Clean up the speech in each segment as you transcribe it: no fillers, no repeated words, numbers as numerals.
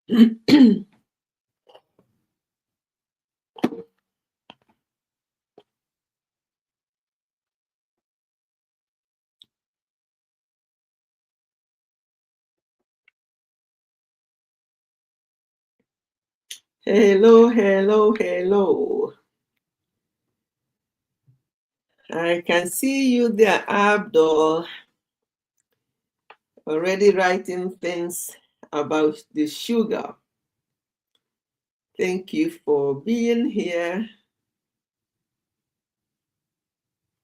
Hello, hello, hello. I can see you there, Abdul, already writing things about the sugar. Thank you for being here.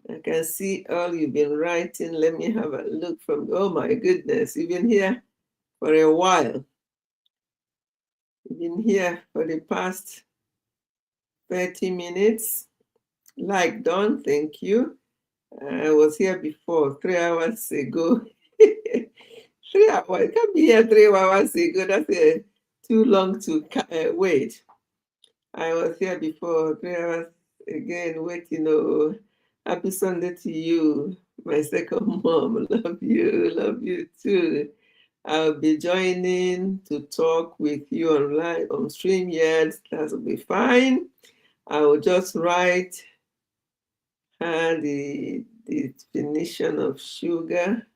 I can see all you've been writing. Let me have a look from, oh my goodness, you've been here for a while. You've been here for the past 30 minutes. Like Dawn, thank you. I was here before, 3 hours ago. 3 hours, can't be here 3 hours ago. That's too long to wait. I was here before, 3 hours again, waiting. Oh, happy Sunday to you, my second mom. Love you too. I'll be joining to talk with you online on StreamYard. That will be fine. I will just write the definition of sugar.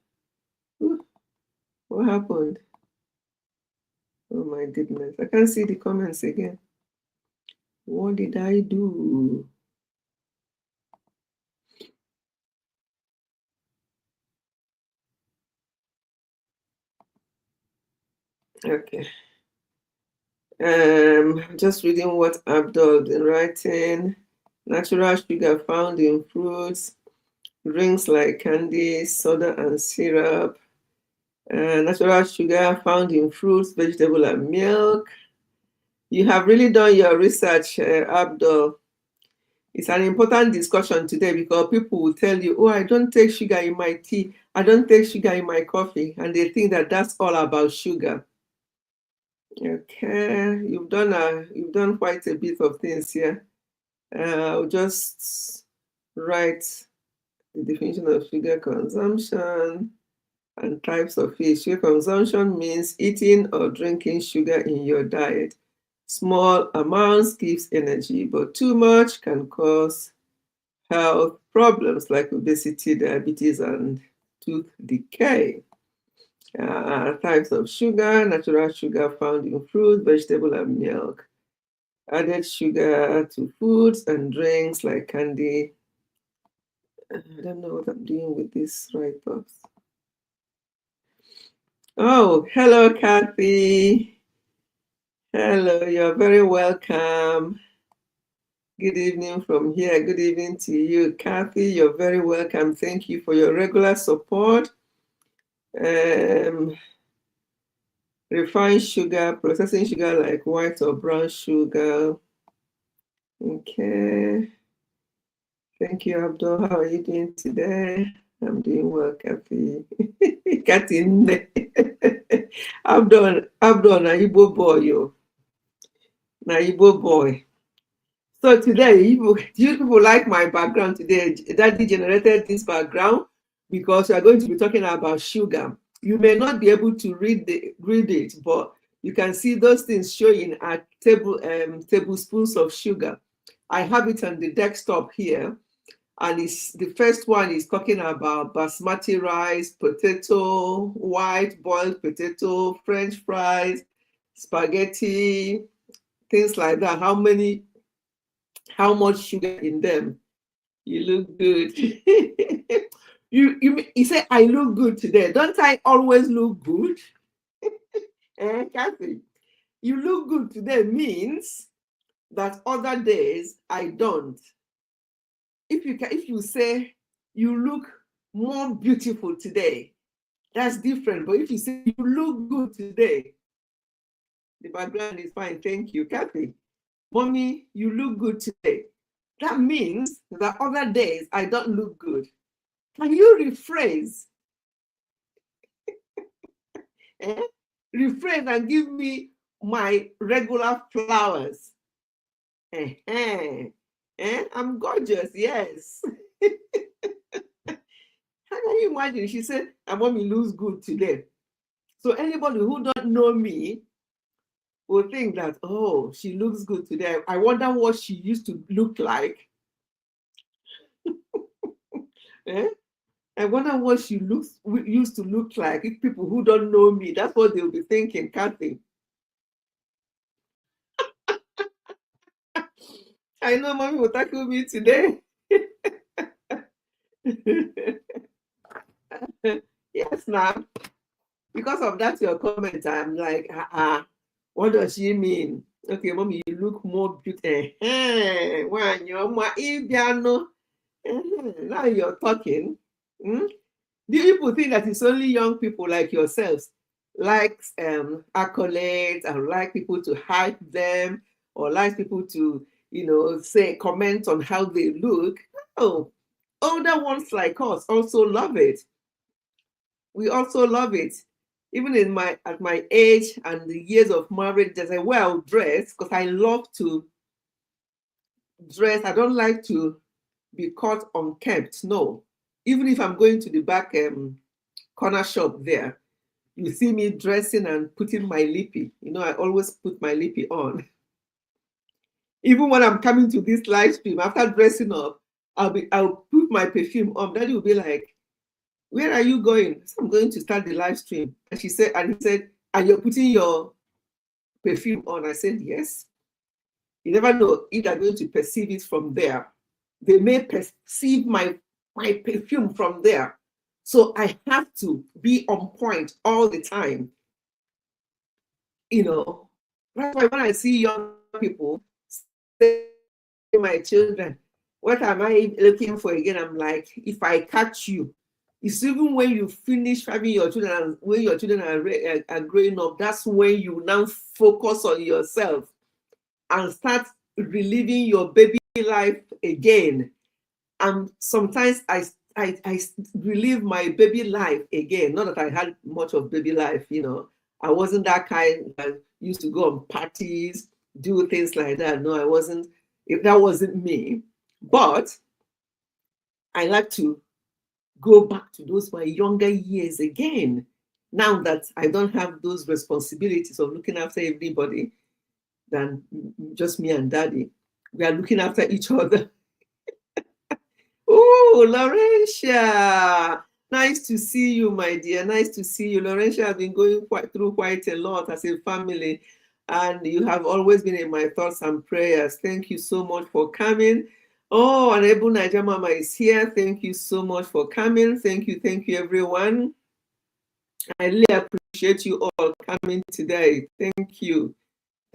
Ooh, what happened? Oh my goodness. I can't see the comments again. What did I do? Okay. Just reading what Abdul been writing. Natural sugar found in fruits, drinks like candy, soda and syrup. Natural sugar found in fruits, vegetable and milk. You have really done your research, Abdul. It's an important discussion today because people will tell you, oh, I don't take sugar in my tea. I don't take sugar in my coffee. And they think that that's all about sugar. Okay, you've done quite a bit of things here. I'll just write the definition of sugar consumption and types of it. Sugar consumption means eating or drinking sugar in your diet. Small amounts gives energy, but too much can cause health problems like obesity, diabetes, and tooth decay. Types of sugar: natural sugar found in fruit, vegetable, and milk. Added sugar to foods and drinks like candy. I don't know what I'm doing with these write-ups. Oh, hello, Kathy. Hello, you're very welcome. Good evening from here. Good evening to you, Kathy. You're very welcome. Thank you for your regular support. Refined sugar, processing sugar like white or brown sugar. Okay. Thank you, Abdul. How are you doing today? I'm doing well, Kathy. Kathy, Abdul, na Igbo boy, yo. Na Igbo boy. So today, you people like my background today. Daddy generated this background because we are going to be talking about sugar. You may not be able to read it, but you can see those things showing at tablespoons of sugar. I have it on the desktop here, and the first one is talking about basmati rice, potato, white boiled potato, French fries, spaghetti, things like that. How much sugar in them? You look good. You say I look good today. Don't I always look good? Kathy, you look good today means that other days I don't. If you say you look more beautiful today, that's different. But if you say you look good today, the background is fine. Thank you, Kathy. Mommy, you look good today. That means that other days I don't look good. Can you rephrase? Rephrase and give me my regular flowers. I'm gorgeous, yes. How can you imagine? She said, I want me looks good today. So anybody who don't know me will think that, oh, she looks good today. I wonder what she used to look like. Eh? I wonder what she used to look like. If people who don't know me, that's what they'll be thinking, can't they? I know mommy will tackle me today. Yes, now. Because of that, your comment, I'm like, what does she mean? Okay, mommy, you look more beautiful. Now you're talking. Hmm? Do people think that it's only young people like yourselves like accolades and like people to hype them or like people to, say, comment on how they look? No, older ones like us also love it. We also love it. Even at my age and the years of marriage, there's a well dressed because I love to dress. I don't like to be caught unkempt. No. Even if I'm going to the back corner shop there, you see me dressing and putting my lippy. I always put my lippy on. Even when I'm coming to this live stream, after dressing up, I'll put my perfume on. Daddy will be like, "Where are you going?" So I'm going to start the live stream. And he said, "And you're putting your perfume on?" I said, "Yes." You never know if they're going to perceive it from there. They may perceive my perfume from there. So I have to be on point all the time. That's why when I see young people say, my children, what am I looking for again? I'm like, if I catch you, it's even when you finish having your children and when your children are growing up, that's when you now focus on yourself and start reliving your baby life again. And sometimes I relive my baby life again. Not that I had much of baby life, I wasn't that kind that used to go on parties, do things like that. No, I wasn't. That wasn't me. But I like to go back to those my younger years again. Now that I don't have those responsibilities of looking after everybody than just me and daddy. We are looking after each other. Oh, Laurentia. Nice to see you, my dear. Nice to see you. Laurentia has been going through quite a lot as a family, and you have always been in my thoughts and prayers. Thank you so much for coming. Oh, and Ebu Naija Mama is here. Thank you so much for coming. Thank you, everyone. I really appreciate you all coming today. Thank you.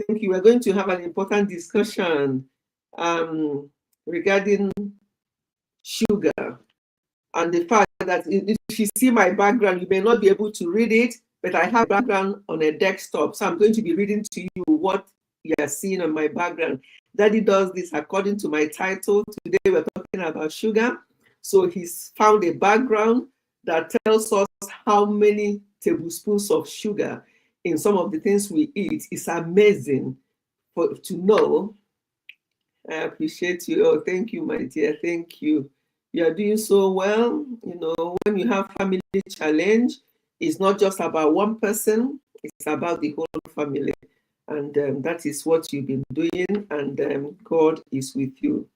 Thank you. We're going to have an important discussion regarding sugar and the fact that if you see my background, you may not be able to read it, but I have background on a desktop. So I'm going to be reading to you what you are seeing on my background. Daddy does this according to my title. Today we're talking about sugar. So he's found a background that tells us how many tablespoons of sugar in some of the things we eat. It's amazing to know. I appreciate you. Oh, thank you, my dear. Thank you. You are doing so well. When you have family challenge, it's not just about one person, it's about the whole family. And that is what you've been doing, and God is with you.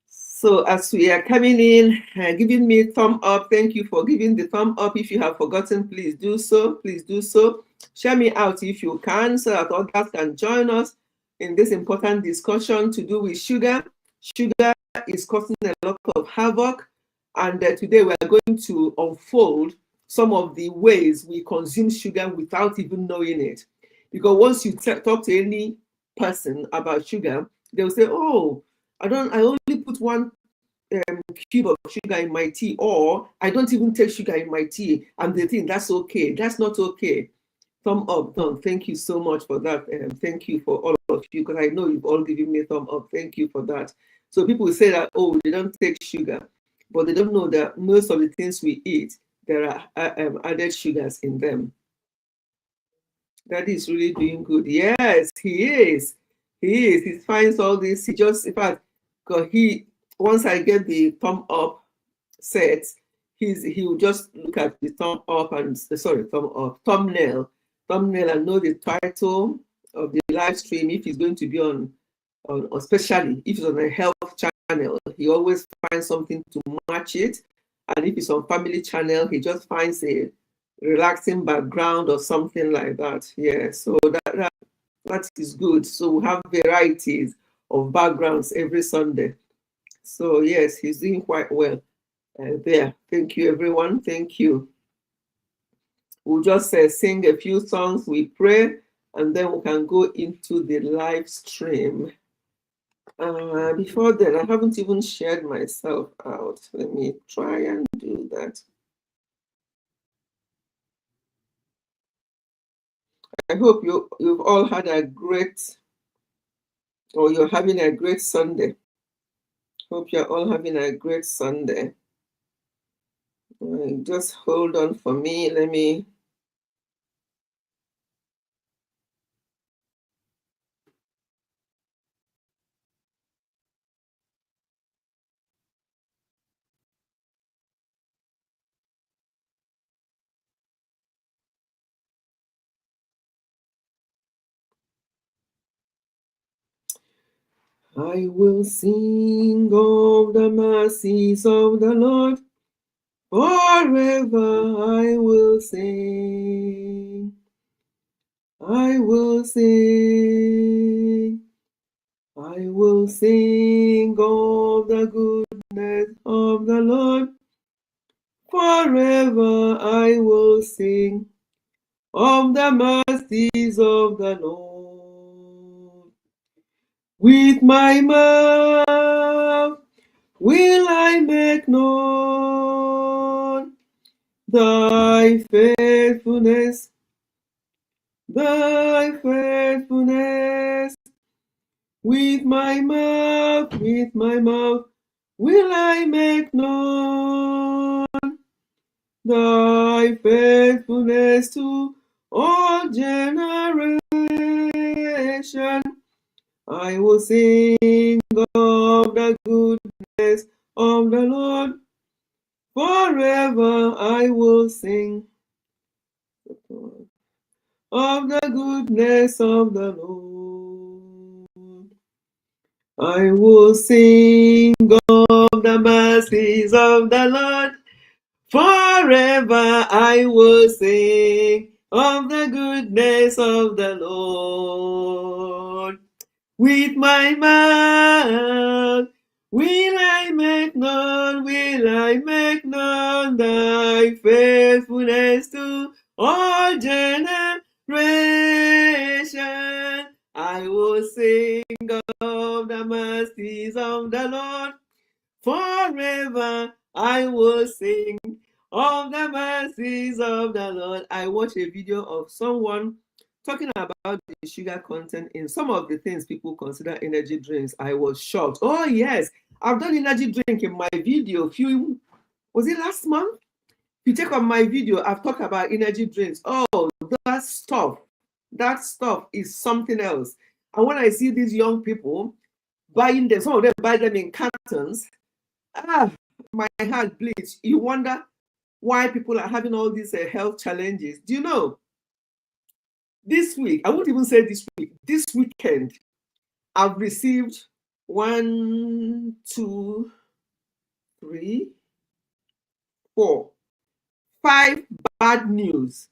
So as we are coming in, giving me a thumb up, thank you for giving the thumb up. If you have forgotten, please do so. Please do so. Share me out if you can, so that others can join us in this important discussion to do with sugar. Sugar is causing a lot of havoc, and today we are going to unfold some of the ways we consume sugar without even knowing it. Because once you talk to any person about sugar, they'll say, "Oh, I only put one cube of sugar in my tea," or "I don't even take sugar in my tea," and they think that's okay. That's not okay. Thumb up, Don. Thank you so much for that. Thank you for all of you, because I know you've all given me a thumb up. Thank you for that. So people say that, oh, they don't take sugar, but they don't know that most of the things we eat, there are added sugars in them. Daddy is really doing good. Yes, he is. He is. He finds all this. He just, in fact, because once I get the thumb up set, he will just look at the thumb up and thumbnail thumbnail and know the title of the live stream, if it's going to be on especially if it's on a health channel, he always finds something to match it. And if it's on family channel, he just finds a relaxing background or something like that. Yeah, so that is good. So we have varieties of backgrounds every Sunday. So yes, he's doing quite well there. Thank you, everyone. Thank you. We'll just sing a few songs, we pray, and then we can go into the live stream. Before then, I haven't even shared myself out. Let me try and do that. I hope you've all had a great, or you're having a great Sunday. Hope you're all having a great Sunday. Just hold on for me. Let me. I will sing of the mercies of the Lord. Forever I will sing. I will sing. I will sing of the goodness of the Lord. Forever I will sing of the mercies of the Lord. With my mouth will I make known thy faithfulness, thy faithfulness. With my mouth will I make known thy faithfulness to all generations. I will sing of the goodness of the Lord. Forever I will sing of the goodness of the Lord. I will sing of the mercies of the Lord. Forever I will sing of the goodness of the Lord. With my mouth will I make known thy faithfulness to all generations. I will sing of the mercies of the Lord. Forever I will sing of the mercies of the Lord. I watched a video of someone talking about the sugar content in some of the things people consider energy drinks. I was shocked. Oh yes, I've done energy drink in my video. Was it last month? If you check on my video, I've talked about energy drinks. Oh, that stuff is something else. And when I see these young people buying them, some of them buy them in cartons. My heart bleeds. You wonder why people are having all these health challenges. Do you know? This week, I won't even say this week, this weekend, I've received 1, 2, 3, 4, 5 bad news.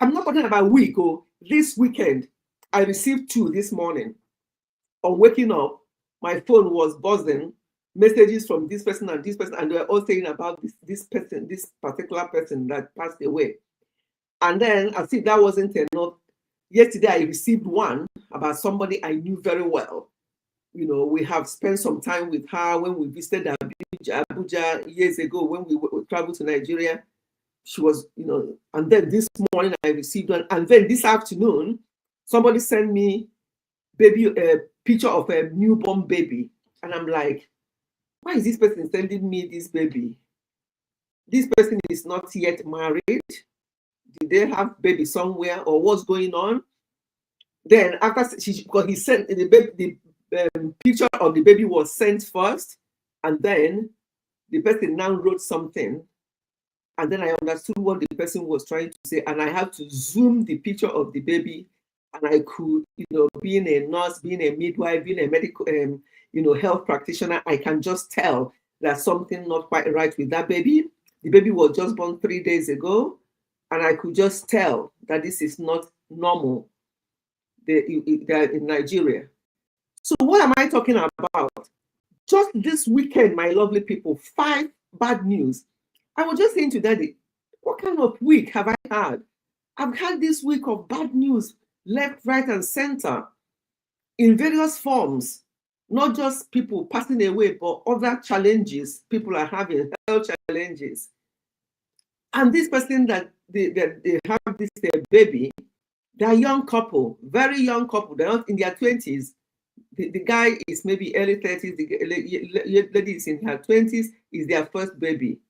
I'm not talking about week, this weekend. I received 2 this morning. On waking up, my phone was buzzing, messages from this person, and they were all saying about this particular person that passed away. And then, as if that wasn't enough, yesterday I received one about somebody I knew very well. You know, we have spent some time with her when we visited Abuja years ago when we traveled to Nigeria. She was, and then this morning I received one. And then this afternoon, somebody sent me a picture of a newborn baby. And I'm like, why is this person sending me this baby? This person is not yet married. Did they have baby somewhere, or what's going on? Then after because he sent the picture of the baby was sent first, and then the person now wrote something, And then I understood what the person was trying to say, and I had to zoom the picture of the baby, and I could, being a nurse, being a midwife, being a medical, health practitioner, I can just tell that something not quite right with that baby. The baby was just born 3 days ago, and I could just tell that this is not normal in Nigeria. So what am I talking about? Just this weekend, my lovely people, 5 bad news. I was just saying to Daddy, what kind of week have I had? I've had this week of bad news, left, right, and center, in various forms. Not just people passing away, but other challenges people are having, health challenges. And this person that they have this baby, they're a young couple, very young couple. They're not in their 20s. The guy is maybe early 30s, the lady is in her 20s, is their first baby.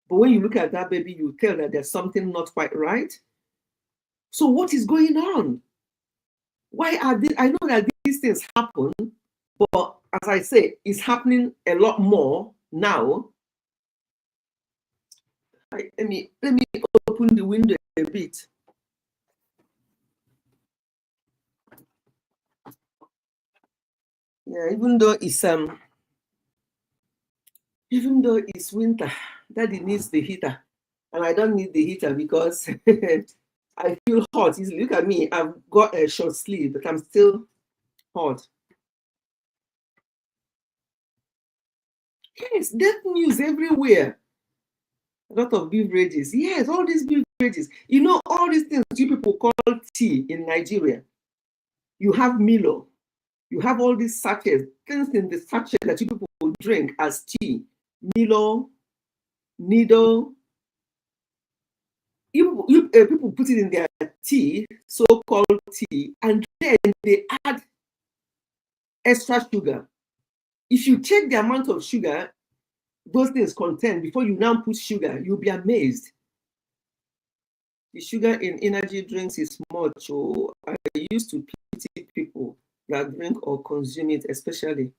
But when you look at that baby, you tell that there's something not quite right. So what is going on? Why are these? I know that these things happen, but as I say, it's happening a lot more now. Let me open the window a bit. Yeah, even though it's winter, Daddy needs the heater, and I don't need the heater because I feel hot. Look at me, I've got a short sleeve, but I'm still hot. Yes, death news everywhere. A lot of beverages. Yes, all these beverages. All these things you people call tea in Nigeria. You have Milo. You have all these sachets, things in the sachet that you people will drink as tea. Milo, Nido. People put it in their tea, so-called tea, and then they add extra sugar. If you check the amount of sugar those things contain before you now put sugar, you'll be amazed. The sugar in energy drinks is much. So I used to pity people that drink or consume it, especially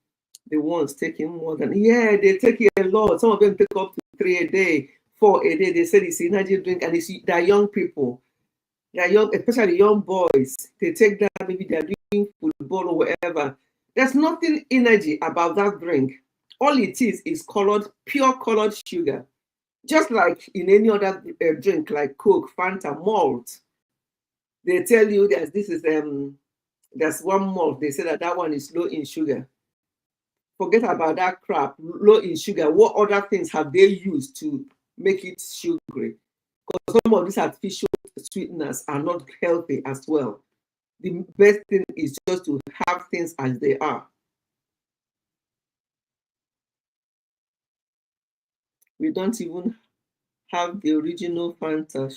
the ones taking more than, they take it a lot. Some of them take up to 3 a day, 4 a day. They say it's energy drink, and they're young people. They're young, especially young boys. They take that, maybe they're doing football or whatever. There's nothing energy about that drink. All it is pure colored sugar. Just like in any other drink, like Coke, Fanta, malt. They tell you that this is there's one malt. They say that one is low in sugar. Forget about that crap, low in sugar. What other things have they used to make it sugary? Because some of these artificial sweeteners are not healthy as well. The best thing is just to have things as they are. We don't even have the original Fanta.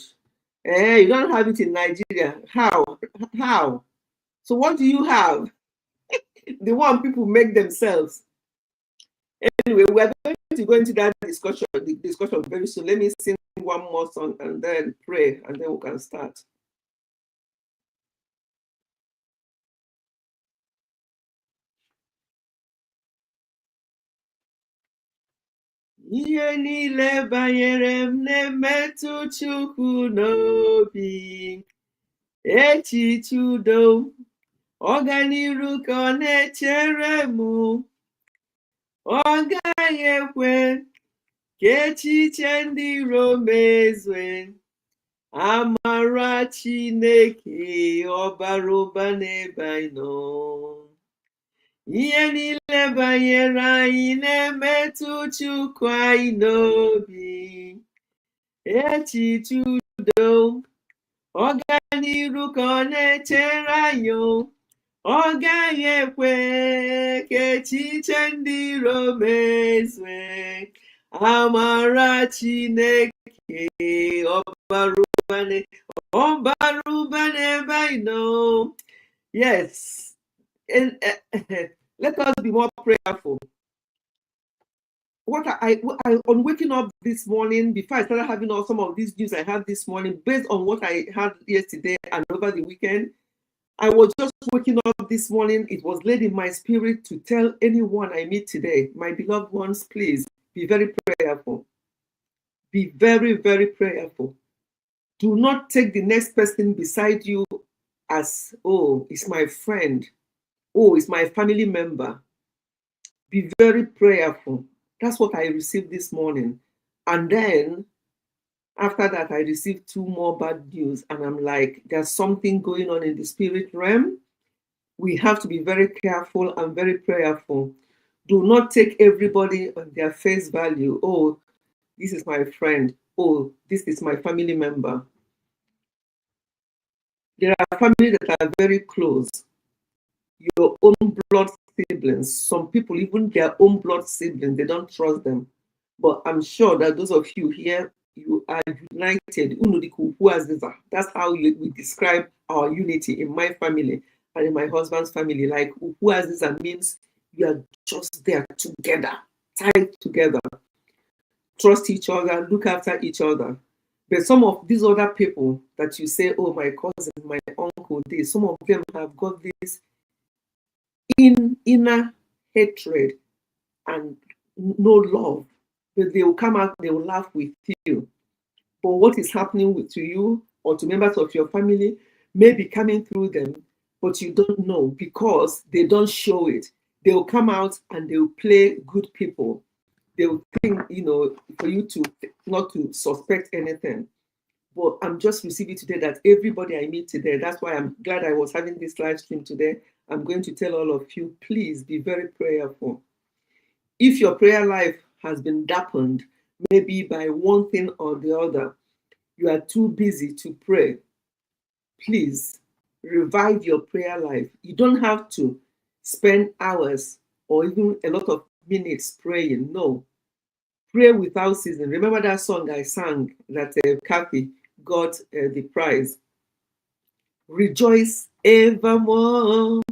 You don't have it in Nigeria. How? So what do you have? The one people make themselves. Anyway, we're going to go into that discussion very soon. Let me sing one more song and then pray, and then we can start. Ihe niile banyere m na-emetụ Chukwu n'obi, echiche udo, ọganiru ka ọ na-echere m, ọ gaghị ekwe ka echiche ndị iro mezue. Amara Chineke ọ bara ụba n'ebe anyị nọ. Ihe niile banyere anyị na-emetụ Chukwu anyị n'obi, echiche udo, ọganiru ka ọ na-echere anyị, ọ gaghị ekwe ka echiche ndị iro mezue. Amara Chineke ọ bara ụba n'ebe anyị nọ. Yes. And let us be more prayerful. On waking up this morning, before I started having all some of these news I had this morning, based on what I had yesterday and over the weekend, I was just waking up this morning. It was laid in my spirit to tell anyone I meet today, my beloved ones, please be very prayerful. Be very, very prayerful. Do not take the next person beside you as, oh, it's my friend. Oh, it's my family member. Be very prayerful. That's what I received this morning. And then after that, I received 2 more bad news. And I'm like, there's something going on in the spirit realm. We have to be very careful and very prayerful. Do not take everybody on their face value. Oh, this is my friend. Oh, this is my family member. There are families that are very close. Your own blood siblings. Some people, even their own blood siblings, they don't trust them. But I'm sure that those of you here, you are united. That's how we describe our unity in my family and in my husband's family. Like means you are just there together, tied together. Trust each other, look after each other. But some of these other people that you say, oh, my cousin, my uncle, this, some of them have got this inner hatred and no love. But they will come out, they will laugh with you. But what is happening to you or to members of your family may be coming through them, but you don't know because they don't show it. They will come out and they will play good people. They will think, for you to not to suspect anything. But I'm just receiving today that everybody I meet today, that's why I'm glad I was having this live stream today. I'm going to tell all of you, please be very prayerful. If your prayer life has been darkened, maybe by one thing or the other, you are too busy to pray, please revive your prayer life. You don't have to spend hours or even a lot of minutes praying. No. Pray without ceasing. Remember that song I sang that Kathy got the prize? Rejoice evermore.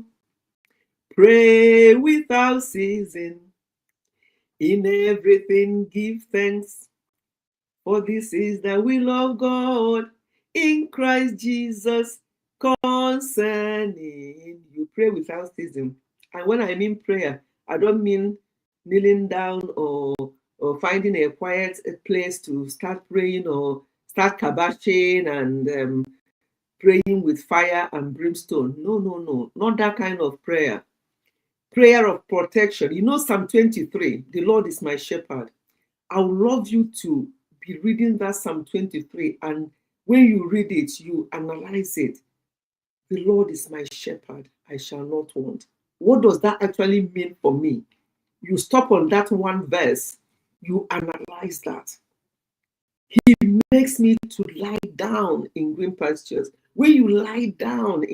Pray without ceasing. In everything give thanks. For this is the will of God in Christ Jesus concerning you. Pray without ceasing. And when I mean prayer, I don't mean kneeling down or finding a quiet place to start praying or start kabashing and praying with fire and brimstone. No, not that kind of prayer. Prayer of protection. You know Psalm 23, the Lord is my shepherd. I would love you to be reading that Psalm 23, and when you read it, you analyze it. The Lord is my shepherd, I shall not want. What does that actually mean for me? You stop on that one verse, you analyze that. He makes me to lie down in green pastures. When you lie down,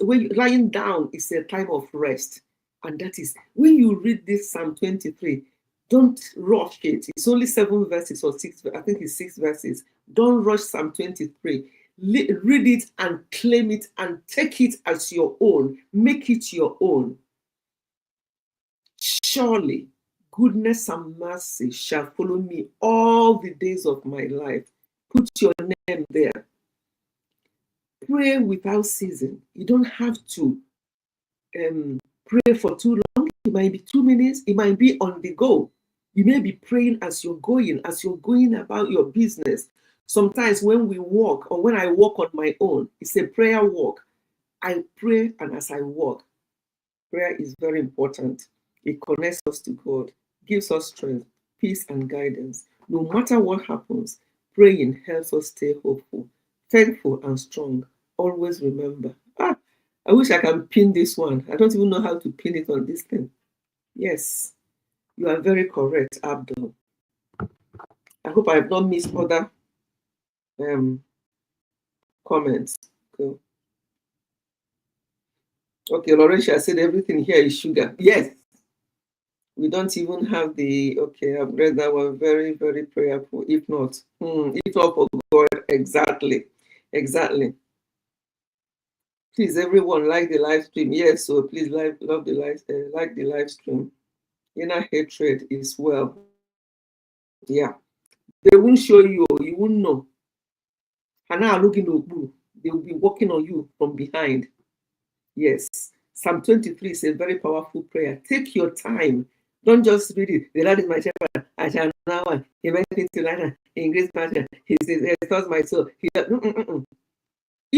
lying down is a time of rest. And that is, when you read this Psalm 23, don't rush it. It's only 7 verses or 6, I think it's 6 verses. Don't rush Psalm 23. Read it and claim it and take it as your own. Make it your own. Surely, goodness and mercy shall follow me all the days of my life. Put your name there. Pray without ceasing. You don't have to pray for too long. It might be 2 minutes. It might be on the go. You may be praying as you're going about your business. Sometimes when we walk or when I walk on my own, it's a prayer walk. I pray, and as I walk, prayer is very important. It connects us to God, gives us strength, peace, and guidance. No matter what happens, praying helps us stay hopeful, thankful, and strong. Always remember. I wish I can pin this one. I don't even know how to pin it on this thing. Yes, you are very correct, Abdul. I hope I have not missed other comments. Okay, Laurentia said everything here is sugar. Yes. We don't even have the, okay, I've read that one, very, very prayerful. If not for God, exactly. Please, everyone, like the live stream. Yes, so please like the live stream. Inner hatred is well. Yeah. They won't show you, you won't know. And now looking at you, they will be working on you from behind. Yes. Psalm 23 is a very powerful prayer. Take your time. Don't just read it. The Lord is my shepherd, I shall another one. He went into that in Grace Passion. He says, "Restores my soul."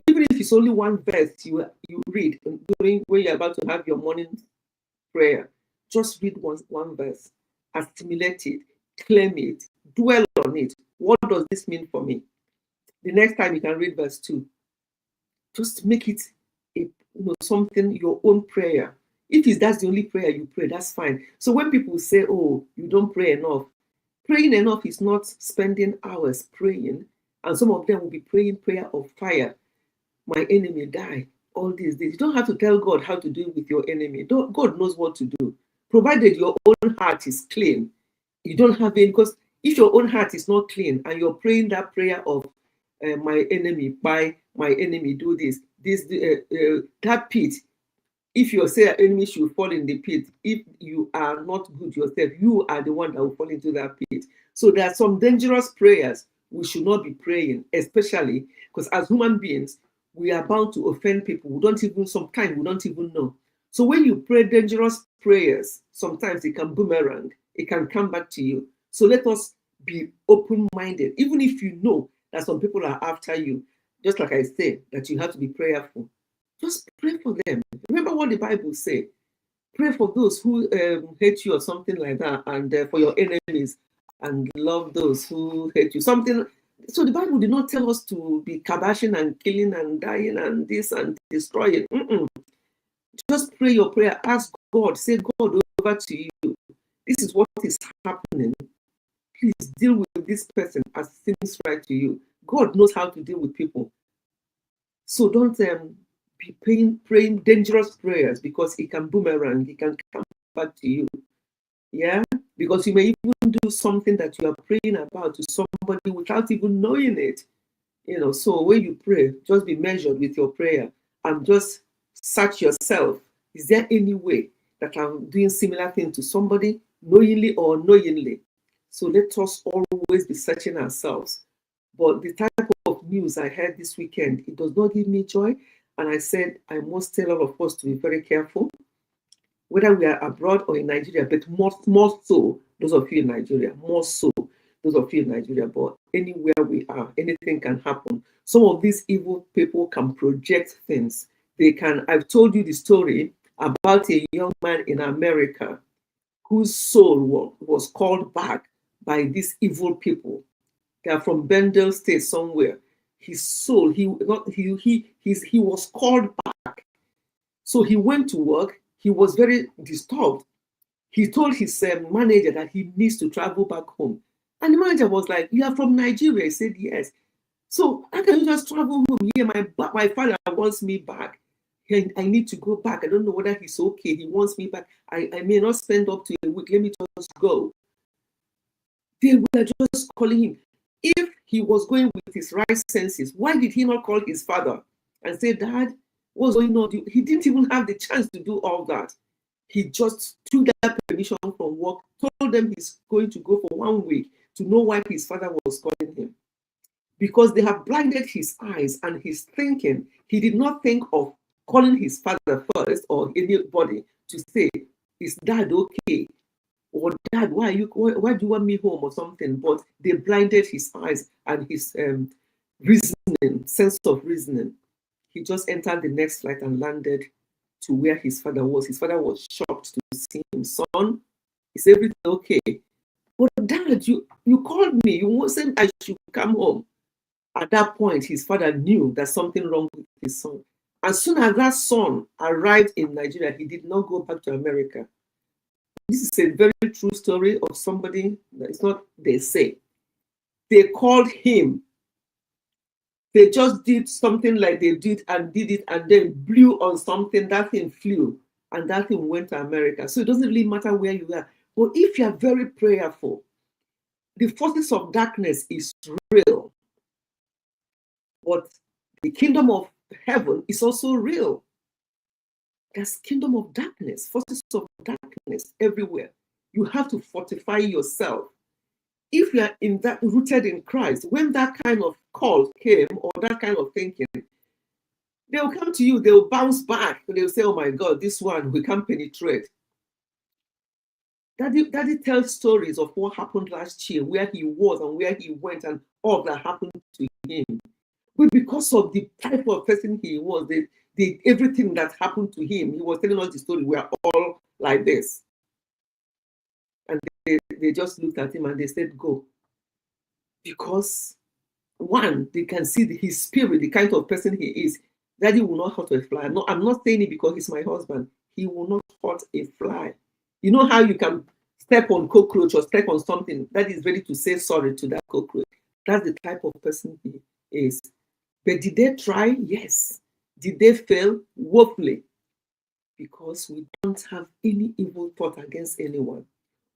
Even if it's only one verse you read during when you're about to have your morning prayer, just read one verse, assimilate it, claim it, dwell on it. What does this mean for me? The next time you can read verse 2. Just make it something, your own prayer. If that's the only prayer you pray, that's fine. So when people say, "Oh, you don't pray enough," praying enough is not spending hours praying, and some of them will be praying prayer of fire. My enemy die. All these days. You don't have to tell God how to deal with your enemy. God knows what to do. Provided your own heart is clean. You don't have any, because if your own heart is not clean and you're praying that prayer of my enemy, by my enemy, do this, that pit. If you say an enemy should fall in the pit, if you are not good yourself, you are the one that will fall into that pit. So there are some dangerous prayers we should not be praying, especially because as human beings, we are bound to offend people. Sometimes we don't even know. So when you pray dangerous prayers, sometimes it can boomerang. It can come back to you. So let us be open-minded. Even if you know that some people are after you, just like I said, that you have to be prayerful. Just pray for them. Remember what the Bible says. Pray for those who hate you or something like that, and for your enemies, and love those who hate you. Something. So the Bible did not tell us to be kabashing and killing and dying and this and destroying. Just pray your prayer. Ask God. Say, "God, over to you. This is what is happening. Please deal with this person as seems right to you." God knows how to deal with people. So don't be praying dangerous prayers, because it can boomerang. It can come back to you. Yeah, because you may even do something that you are praying about to somebody without even knowing it. So when you pray, just be measured with your prayer and just search yourself. Is there any way that I'm doing similar thing to somebody, knowingly or unknowingly? So let us always be searching ourselves. But the type of news I heard this weekend, it does not give me joy. And I said, I must tell all of us to be very careful, whether we are abroad or in Nigeria, but more so those of you in Nigeria, more so those of you in Nigeria, but anywhere we are, anything can happen. Some of these evil people can project things. I've told you the story about a young man in America whose soul was called back by these evil people. They are from Bendel State somewhere. His soul, he was called back. So he went to work. He was very disturbed. He told his manager that he needs to travel back home. And the manager was like, "You are from Nigeria?" He said, "Yes." "So how can you just travel home? Yeah, my father wants me back. I need to go back. I don't know whether he's okay. He wants me back. I may not spend up to a week. Let me just go." They were just calling him. If he was going with his right senses, why did he not call his father and say, "Dad, what's going on?" He didn't even have the chance to do all that. He just took that permission from work, told them he's going to go for 1 week to know why his father was calling him. Because they have blinded his eyes and his thinking. He did not think of calling his father first or anybody to say, "Is Dad okay?" Or, "Dad, why do you want me home?" or something. But they blinded his eyes and his sense of reasoning. He just entered the next flight and landed to where his father was. His father was shocked to see him. "Son, is everything okay?" "But Dad, you called me. You said I should come home." At that point, his father knew that something wrong with his son. As soon as that son arrived in Nigeria, he did not go back to America. This is a very true story of somebody that is not they say. They called him. They just did something like they did it and then blew on something. That thing flew and that thing went to America. So it doesn't really matter where you are. But if you are very prayerful, the forces of darkness is real. But the kingdom of heaven is also real. There's kingdom of darkness, forces of darkness everywhere. You have to fortify yourself. If you are in that rooted in Christ, when that kind of call came or that kind of thinking, they'll come to you, they'll bounce back, they'll say, "Oh my God, this one we can't penetrate." Daddy tells stories of what happened last year, where he was and where he went, and all that happened to him. But because of the type of person he was, everything that happened to him, he was telling us the story. We are all like this. And they just looked at him and they said, go. Because one, they can see his spirit, the kind of person he is. Daddy will not hurt a fly. No, I'm not saying it because he's my husband. He will not hurt a fly. You know how you can step on cockroach or step on something that is ready to say sorry to that cockroach. That's the type of person he is. But did they try? Yes. Did they fail? Woefully. Because we don't have any evil thought against anyone.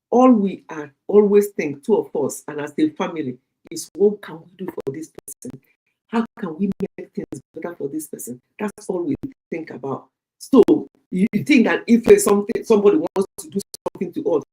All we are always think, two of us, and as a family, is what can we do for this person? How can we make things better for this person? That's all we think about. So you think that if there's somebody wants to do something to us,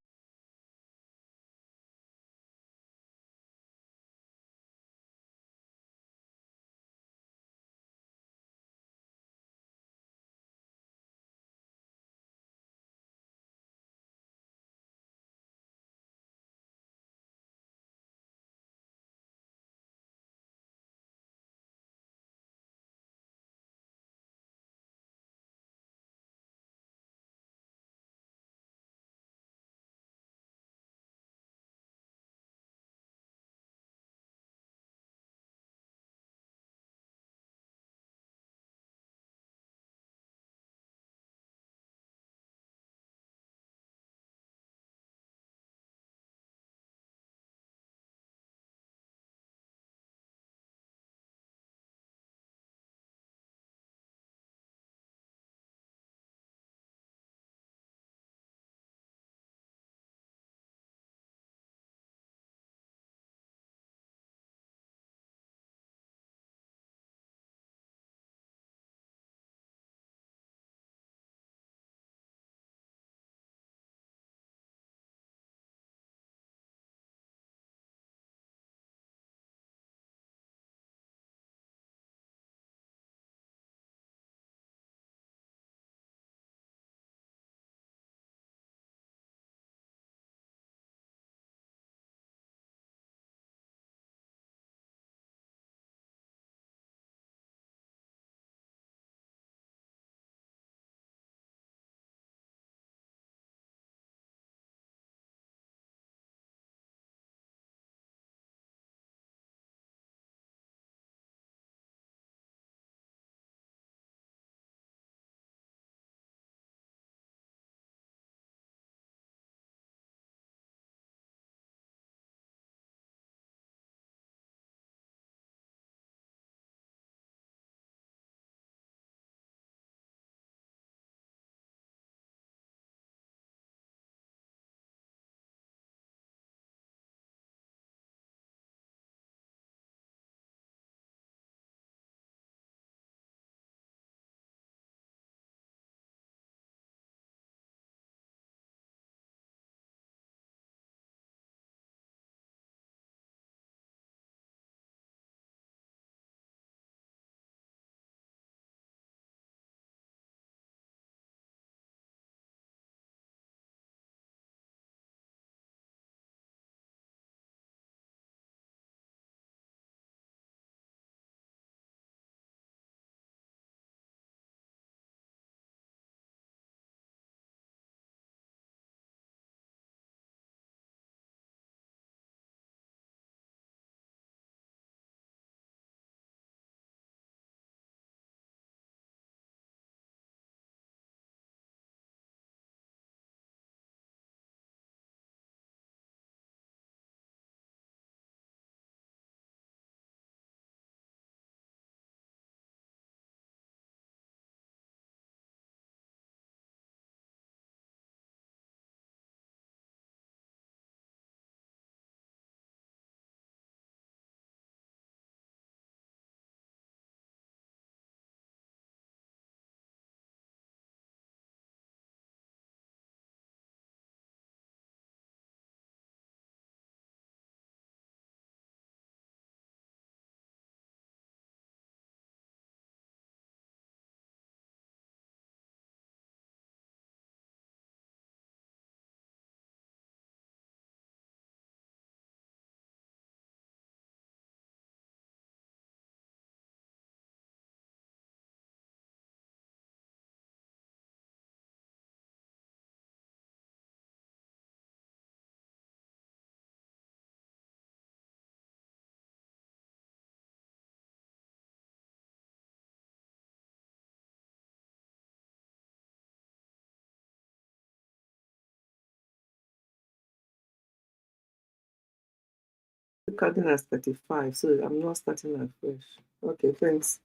counting as 35, so I'm not starting afresh. Okay, thanks.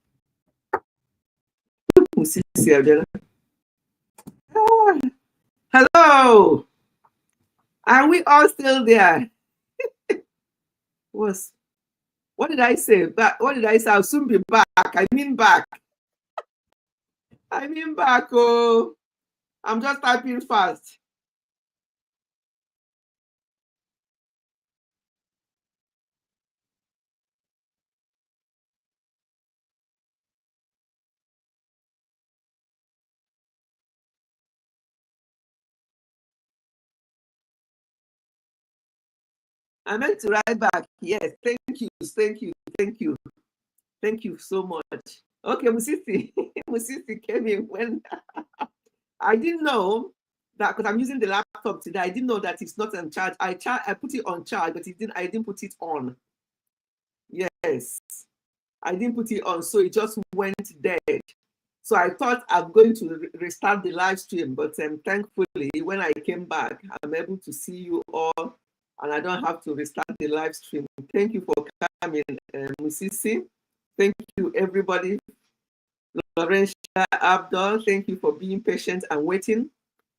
Hello! Are we all still there? What did I say? What did I say? I'll soon be back. I mean back. I mean back. Oh, I'm just typing fast. I meant to write back. Yes, thank you, thank you, thank you. Thank you so much. Okay, Musisi. Musisi came in when I didn't know that, because I'm using the laptop today. I didn't know that it's not on charge. I put it on charge, but I didn't put it on. Yes. I didn't put it on, so it just went dead. So I thought I'm going to restart the live stream, but thankfully, when I came back, I'm able to see you all, and I don't have to restart the live stream. Thank you for coming, Musisi. Thank you, everybody. Laurentia Abdul, thank you for being patient and waiting.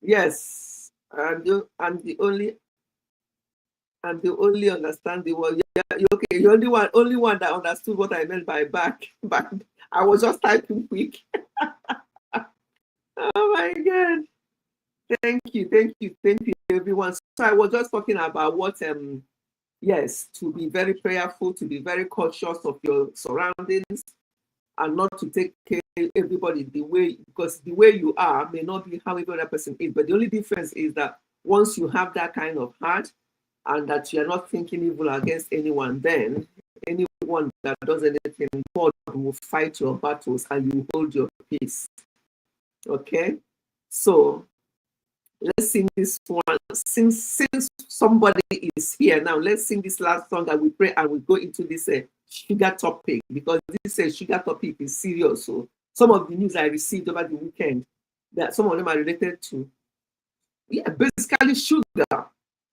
Yes, I'm the only understand the word. Yeah, okay. You're only one that understood what I meant by back. I was just typing quick. Oh my God. Thank you, everyone. So I was just talking about what yes, to be very prayerful, to be very cautious of your surroundings, and not to take care of everybody the way, because the way you are may not be how every other person is. But the only difference is that once you have that kind of heart, and that you're not thinking evil against anyone, then anyone that does anything, God will fight your battles and you hold your peace. Okay? So let's sing this one. Since somebody is here now, let's sing this last song and we pray and we go into this sugar topic, because this sugar topic is serious. So some of the news I received over the weekend, that some of them are related to, basically sugar.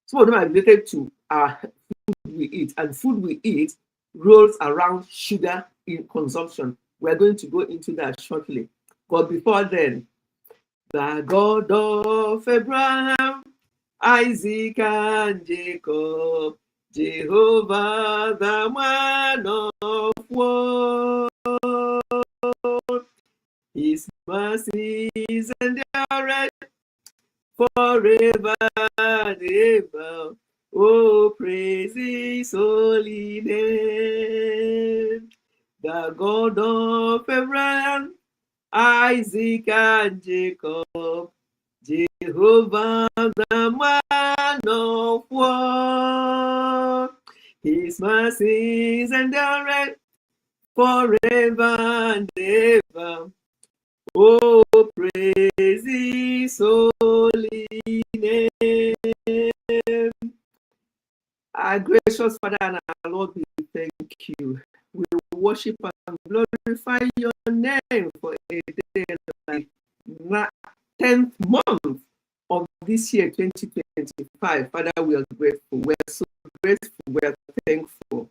Some of them are related to food we eat, and food we eat rolls around sugar in consumption. We're going to go into that shortly. But before then, the God of Abraham, Isaac, and Jacob, Jehovah, the man of war, his mercies endure forever and ever. Oh, praise his holy name. The God of Abraham, Isaac, and Jacob, Jehovah, the man of war. His mercies endure forever and ever. Oh, praise his holy name. Our gracious Father and our Lord, we thank you. We worship and glorify your name for a day like 10th month of this year, 2025. Father, we are grateful. We're so grateful. We're thankful.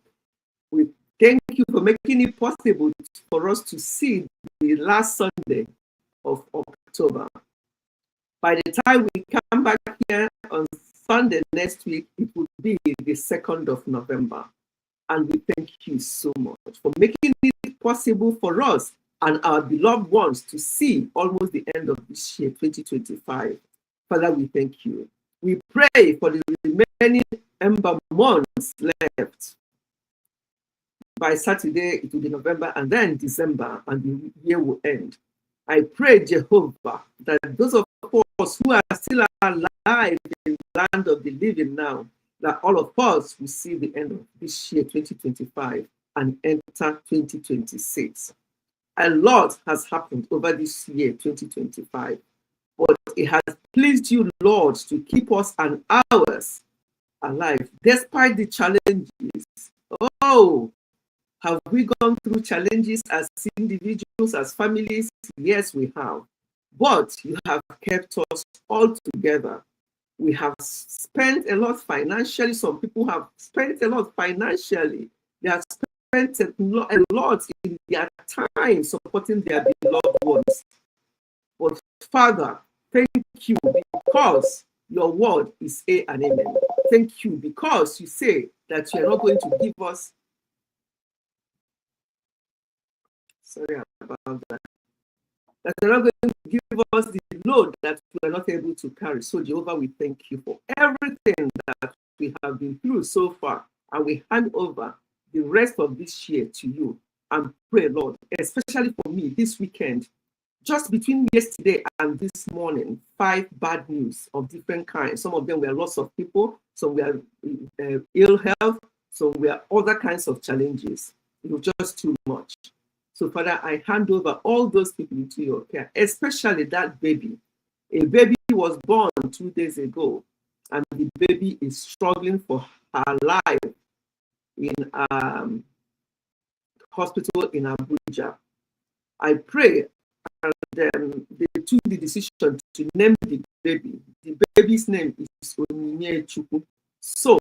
We thank you for making it possible for us to see the last Sunday of October. By the time we come back here on Sunday next week, it will be the 2nd of November. And we thank you so much for making it possible for us and our beloved ones to see almost the end of this year, 2025. Father, we thank you. We pray for the remaining ember months left. By Saturday, it will be November and then December, and the year will end. I pray, Jehovah, that those of us who are still alive in the land of the living now, that all of us will see the end of this year, 2025, and enter 2026. A lot has happened over this year, 2025, but it has pleased you, Lord, to keep us and ours alive, despite the challenges. Oh, have we gone through challenges as individuals, as families? Yes, we have. But you have kept us all together. We have spent a lot financially. Some people have spent a lot financially. They have spent a lot in their time supporting their beloved ones. But Father, thank you because your word is A and Amen. Thank you because you say that you are not going to give us. Sorry about that. That you're not going to give us the load that we are not able to carry. So, Jehovah, we thank you for everything that we have been through so far. And we hand over the rest of this year to you and pray, Lord, especially for me this weekend. Just between yesterday and this morning, 5 bad news of different kinds. Some of them were loss of people, some were ill health, some were other kinds of challenges. It was just too much. So, Father, I hand over all those people into your care, especially that baby. A baby was born 2 days ago, and the baby is struggling for her life in hospital in Abuja. I pray and they took the decision to name the baby. The baby's name is Onyinye Chukwu. So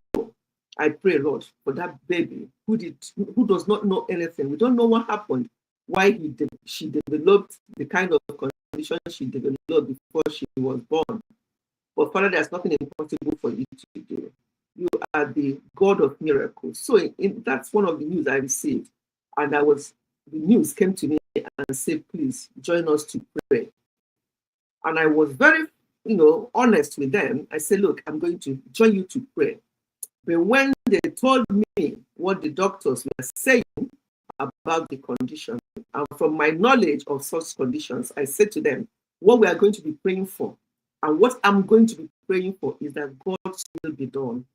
I pray, Lord, for that baby who does not know anything. We don't know what happened, why she developed the kind of condition she developed before she was born. But Father, there's nothing impossible for you to do. You are the God of miracles. So that's one of the news I received. And the news came to me and said, please join us to pray. And I was very, honest with them. I said, look, I'm going to join you to pray. But when they told me what the doctors were saying about the condition, and from my knowledge of such conditions, I said to them, what we are going to be praying for and what I'm going to be praying for is that God's will be done.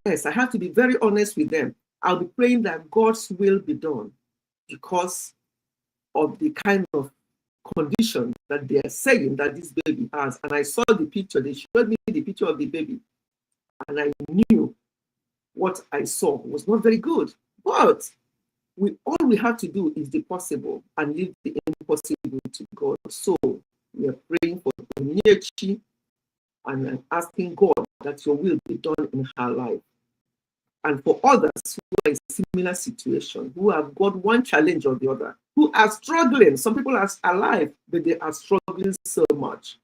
Yes, I have to be very honest with them. I'll be praying that God's will be done because of the kind of condition that they are saying that this baby has. And I saw the picture. They showed me the picture of the baby. And I knew what I saw was not very good. But all we have to do is the possible and leave the impossible to God. So we are praying for Onyinye and I'm asking God that your will be done in her life. And for others who are in similar situation, who have got one challenge or the other, who are struggling. Some people are alive, but they are struggling so much.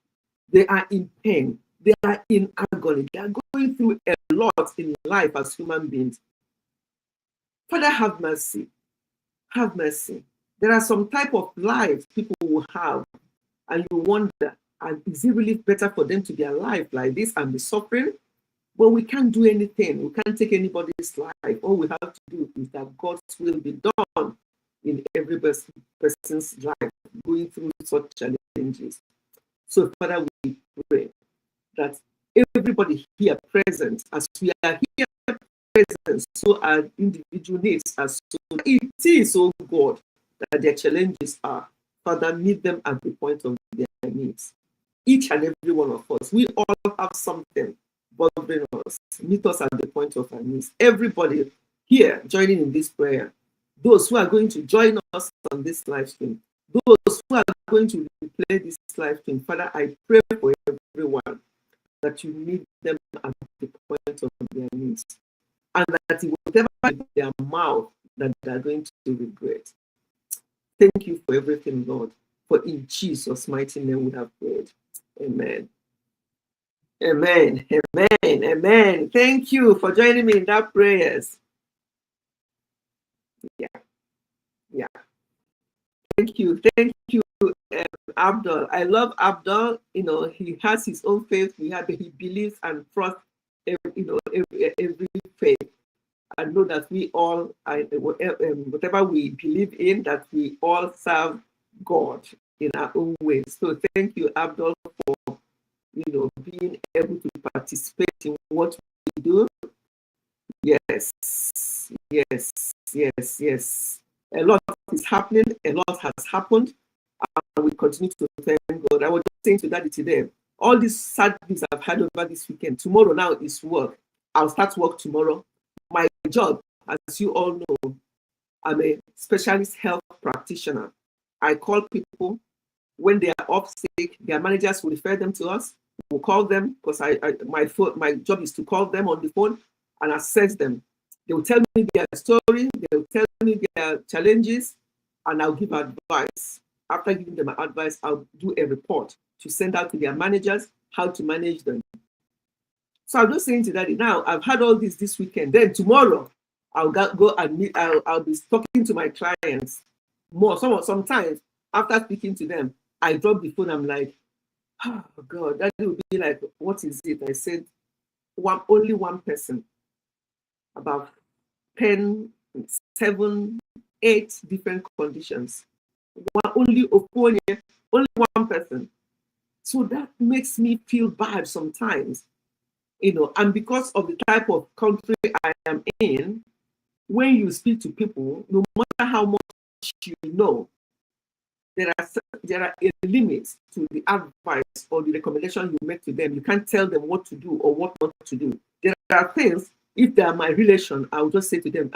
They are in pain. They are in agony. They are going through a lot in life as human beings. Father, have mercy. Have mercy. There are some type of lives people will have, and you wonder, is it really better for them to be alive like this and be suffering? But we can't do anything. We can't take anybody's life. All we have to do is that God's will be done in every person's life going through such challenges. So, Father, we pray that everybody here present, as we are here present, so our individual needs are so. It is, oh God, that their challenges are. Father, meet them at the point of their needs. Each and every one of us, we all have something bothering us. Meet us at the point of our needs. Everybody here joining in this prayer, those who are going to join us on this live stream, those who are going to replay this live stream, Father, I pray for everyone that you meet them at the point of their needs, and that it will never be their mouth that they are going to regret. Thank you for everything, Lord, for in Jesus' mighty name we have prayed. Amen. Amen. Amen. Amen. Thank you for joining me in that prayers. Yeah. Thank you. Thank you, Abdul. I love Abdul. He has his own faith. He believes and trusts, every faith. I know that we all, whatever we believe in, that we all serve God in our own ways. So thank you, Abdul, for being able to participate in what we do. Yes. A lot is happening, a lot has happened, and we continue to thank God. I was just saying to Daddy today, all these sad things I've had over this weekend, tomorrow now is work. I'll start work tomorrow. My job, as you all know, I'm a specialist health practitioner. I call people when they are off sick, their managers will refer them to us. will call them because my job is to call them on the phone and assess them. They will tell me their story, they will tell me their challenges, and I'll give advice. After giving them advice, I'll do a report to send out to their managers how to manage them. So I'm just saying to Daddy, now I've had all this weekend. Then tomorrow, I'll go and meet. I'll be talking to my clients more. Sometimes after speaking to them, I drop the phone. I'm like, oh God, that will be like, what is it? I said, only one person, about 10, 7, 8 different conditions. Only one person. So that makes me feel bad sometimes, and because of the type of country I am in, when you speak to people, no matter how much you know, there are a limit to the advice or the recommendation you make to them. You can't tell them what to do or what not to do. There are things, if they are my relation, I'll just say to them,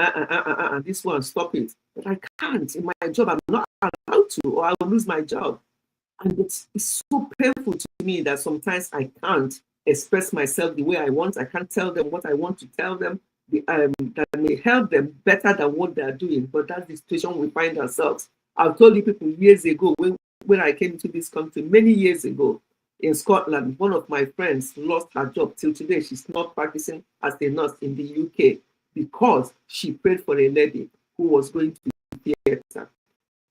this one, stop it. But I can't. In my job, I'm not allowed to, or I'll lose my job. And it's so painful to me that sometimes I can't express myself the way I want. I can't tell them what I want to tell them that may help them better than what they're doing. But that's the situation we find ourselves. I've told you people years ago, when I came to this country, many years ago, in Scotland, one of my friends lost her job. Till today, she's not practicing as a nurse in the UK because she prayed for a lady who was going to the theater.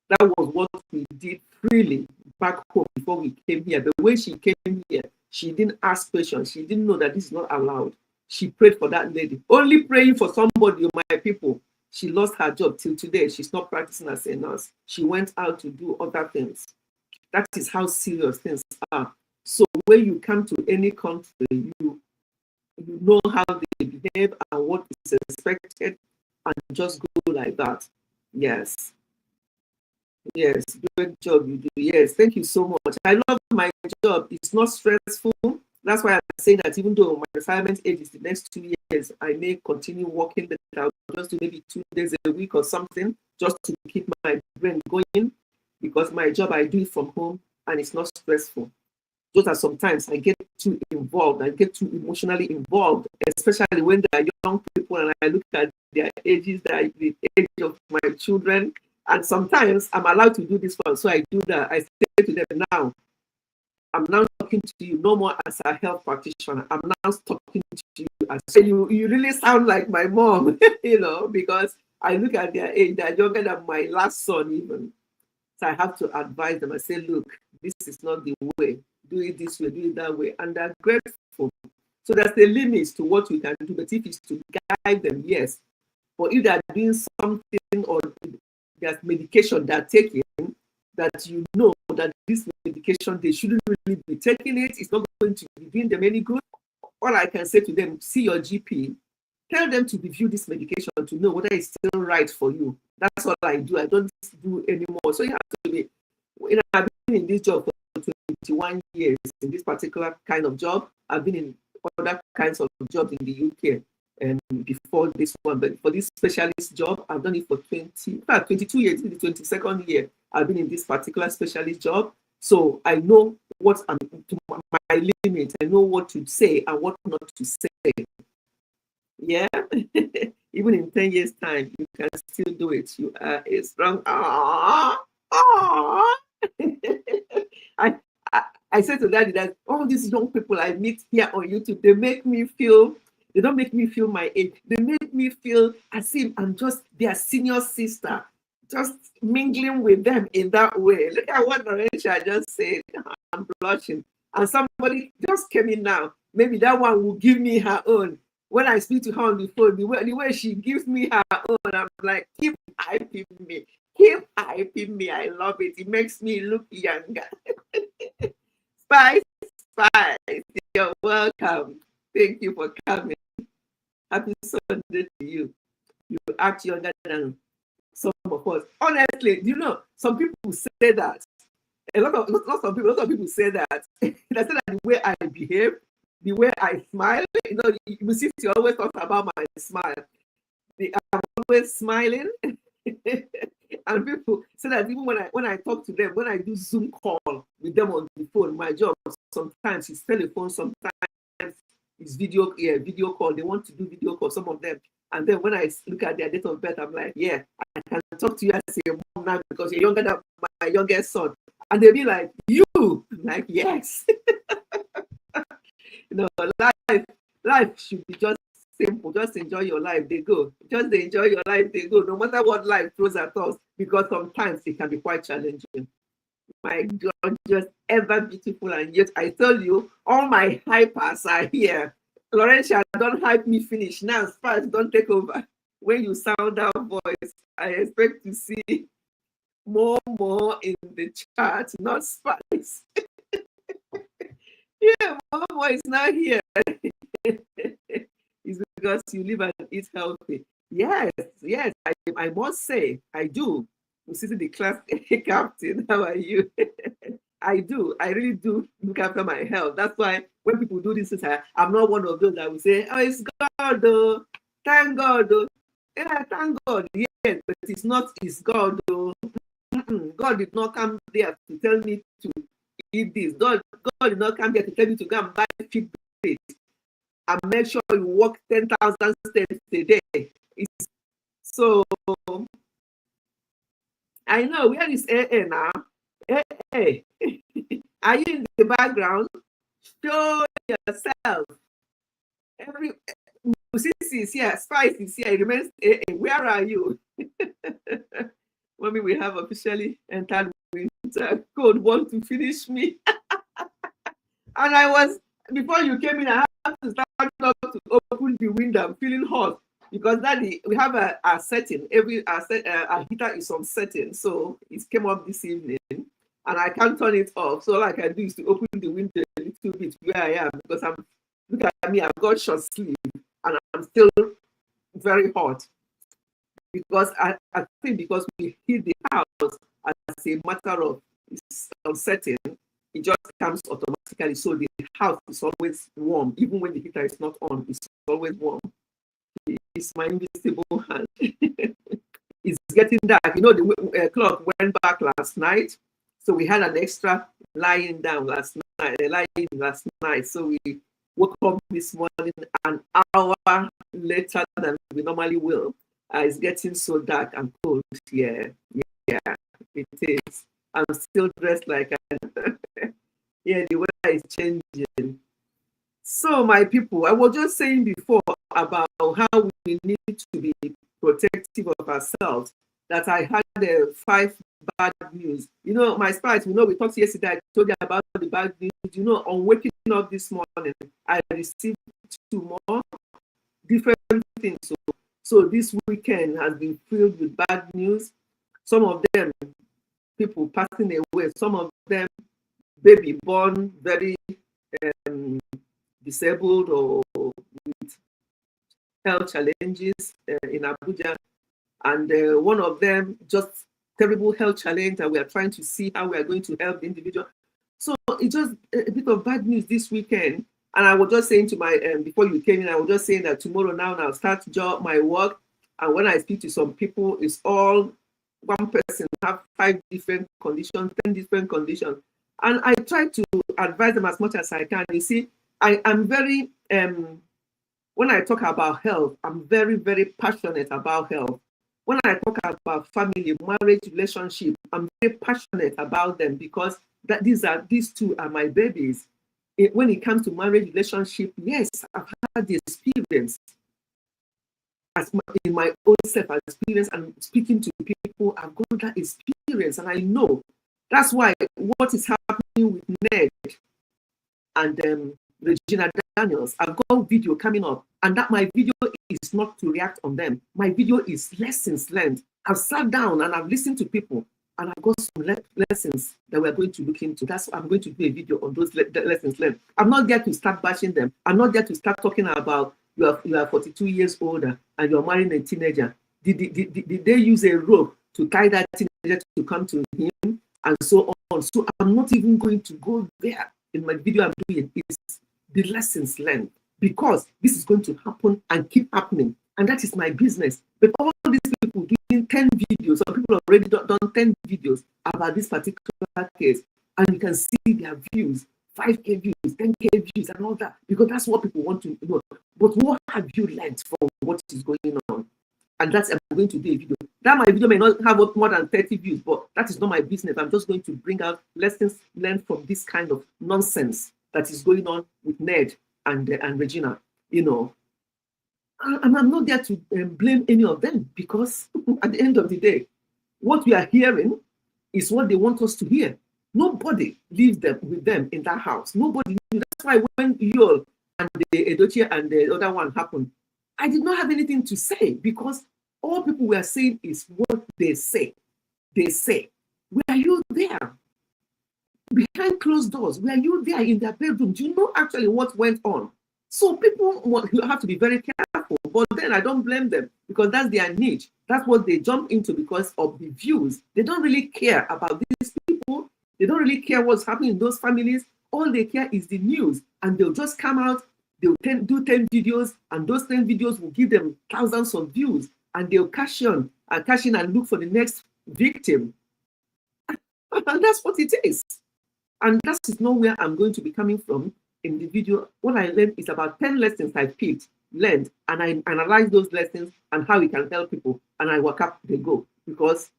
That was what we did freely back home before we came here. The way she came here, she didn't ask questions. She didn't know that this is not allowed. She prayed for that lady. Only praying for somebody, my people. She lost her job. Till today, she's not practicing as a nurse. She went out to do other things. That is how serious things are. So when you come to any country, you know how they behave and what is expected, and just go like that. Yes. Yes, great job you do. Yes, thank you so much. I love my job. It's not stressful. That's why I'm saying that even though my retirement age is the next 2 years, I may continue working, but I'll just do maybe 2 days a week or something just to keep my brain going, because my job, I do it from home and it's not stressful. Just that sometimes I get too involved, I get too emotionally involved, especially when they are young people and I look at their ages, the age of my children. And sometimes I'm allowed to do this one, so I do that. I say to them, now, I'm now talking to you no more as a health practitioner. I'm now talking to you as you really sound like my mom, because I look at their age, they're younger than my last son even. So I have to advise them. I say, look, this is not the way. Do it this way, do it that way. And they're grateful. So there's the limits to what we can do. But if it's to guide them, yes. But if they're doing something or there's medication they're taking that you know that this medication, they shouldn't really be taking it, it's not going to be doing them any good, all I can say to them, see your GP, tell them to review this medication to know whether it's still right for you. That's all I do. I don't do anymore. So you have to be, I've been in this job for 21 years, in this particular kind of job. I've been in other kinds of jobs in the UK and before this one, but for this specialist job, I've done it for 22 years. In the 22nd year, I've been in this particular specialist job. So I know what I'm to my limit. I know what to say and what not to say. Yeah. Even in 10 years' time, you can still do it. You are a strong. I said to Daddy that all these young people I meet here on YouTube, they don't make me feel my age. They make me feel as if I'm just their senior sister, just mingling with them in that way. Look at what Naresha just said. I'm blushing. And somebody just came in now. Maybe that one will give me her own. When I speak to her on the phone, the way she gives me her own, I'm like, keep hyping me. Keep hyping me. I love it. It makes me look younger. Spice, you're welcome. Thank you for coming. Happy Sunday to you. You act younger than some of us. Honestly, you know, some people say that. A lot of people say that. They say that the way I behave, the way I smile, you see, you always talk about my smile. I'm always smiling. And people say that even when I talk to them, when I do Zoom call with them on the phone, my job sometimes is telephone, sometimes it's video call. They want to do video call, some of them. And then when I look at their date of birth, I'm like, yeah, I can talk to you as a mom now because you're younger than my youngest son. And they'll be like, you? I'm like, yes. Life should be just simple. Just enjoy your life. They go. Just enjoy your life. They go. No matter what life throws at us, because sometimes it can be quite challenging. My God, just ever beautiful, and yet I tell you, all my hypers are here. Laurentia, don't hype me finish. Now, Spice, don't take over. When you sound that voice, I expect to see more in the chat, not Spice. Yeah, Momo is not here. It's because you live and eat healthy. Yes, I must say, I do. You see the class captain, how are you? I do. I really do look after my health. That's why when people do this, I'm not one of those that will say, oh, it's God, though. Thank God, though. Yeah, thank God. Yes, but it's not, it's God, though. God did not come there to tell me to eat this. God did not come there to tell me to go and buy Fitbit and make sure you walk 10,000 steps a day. So, I know, where is AA now? AA. Are you in the background? Show yourself. Musisi is here, Spice is here, it remains AA. Where are you? Mommy, we have officially entered winter. Cold want to finish me. And I was, before you came in, I had to start up to open the window. I'm feeling hot because we have a setting. Our heater is on setting, so it came up this evening, and I can't turn it off. So all I can do is to open the window a little bit where I am, because look at me, I've got short sleeve and I'm still very hot. Because I think because we heat the house as a matter of setting, it just comes automatically. So the house is always warm, even when the heater is not on. It's always warm. It's my invisible hand. It's getting dark. You know, the clock went back last night, so we had an extra lying last night. So we woke up this morning an hour later than we normally will. It's getting so dark and cold here. Yeah, it is. I'm still dressed like yeah, the weather is changing. So, my people, I was just saying before about how we need to be protective of ourselves, that I had 5 bad news. You know, my Spice, we talked yesterday, I told you about the bad news. You know, on waking up this morning, I received 2 more different things. So this weekend has been filled with bad news. Some of them, people passing away. Some of them, baby born very disabled or with health challenges in Abuja. And one of them, just terrible health challenge, and we are trying to see how we are going to help the individual. So it's just a bit of bad news this weekend. And I was just saying to my, before you came in, I was just saying that tomorrow now I'll start my work. And when I speak to some people, it's all one person have 5 different conditions, 10 different conditions. And I try to advise them as much as I can. You see, I'm very, when I talk about health, I'm very, very passionate about health. When I talk about family, marriage, relationship, I'm very passionate about them, because these 2 are my babies. When it comes to marriage, relationship, yes, I've had the experience in my own self experience, and speaking to people, I've got that experience, and I know. That's why what is happening with Ned and Regina Daniels, I've got video coming up, and that my video is not to react on them. My video is lessons learned. I've sat down and I've listened to people, and I've got some lessons that we're going to look into. That's why I'm going to do a video on those lessons learned. I'm not there to start bashing them. I'm not there to start talking about you are 42 years older and you're marrying a teenager. Did they use a rope to tie that teenager to come to him, and so on? So I'm not even going to go there. In my video I'm doing is the lessons learned, because this is going to happen and keep happening, and that is my business. But all these people doing 10 videos. Some people have already done 10 videos about this particular case, and you can see their views, 5K views, 10K views, and all that, because that's what people want to know. But what have you learned from what is going on? And that's I'm going to do a video. That my video may not have more than 30 views, but that is not my business. I'm just going to bring out lessons learned from this kind of nonsense that is going on with Ned and Regina, you know. And I'm not there to blame any of them, because at the end of the day, what we are hearing is what they want us to hear. Nobody lives with them in that house. Nobody. That's why when Yul and the Edochie and the other one happened, I did not have anything to say, because all people were saying is what they say. They say, were you there? Behind closed doors, were you there in their bedroom? Do you know actually what went on? So people have to be very careful, but then I don't blame them, because that's their niche. That's what they jump into because of the views. They don't really care about these people. They don't really care what's happening in those families. All they care is the news, and they'll just come out, they'll do 10 videos, and those 10 videos will give them thousands of views, and they'll cash in and look for the next victim. And that's what it is. And that is not where I'm going to be coming from in the video. What I learned is about 10 lessons I learned, and I analyze those lessons and how it can help people, and I work up they go. Because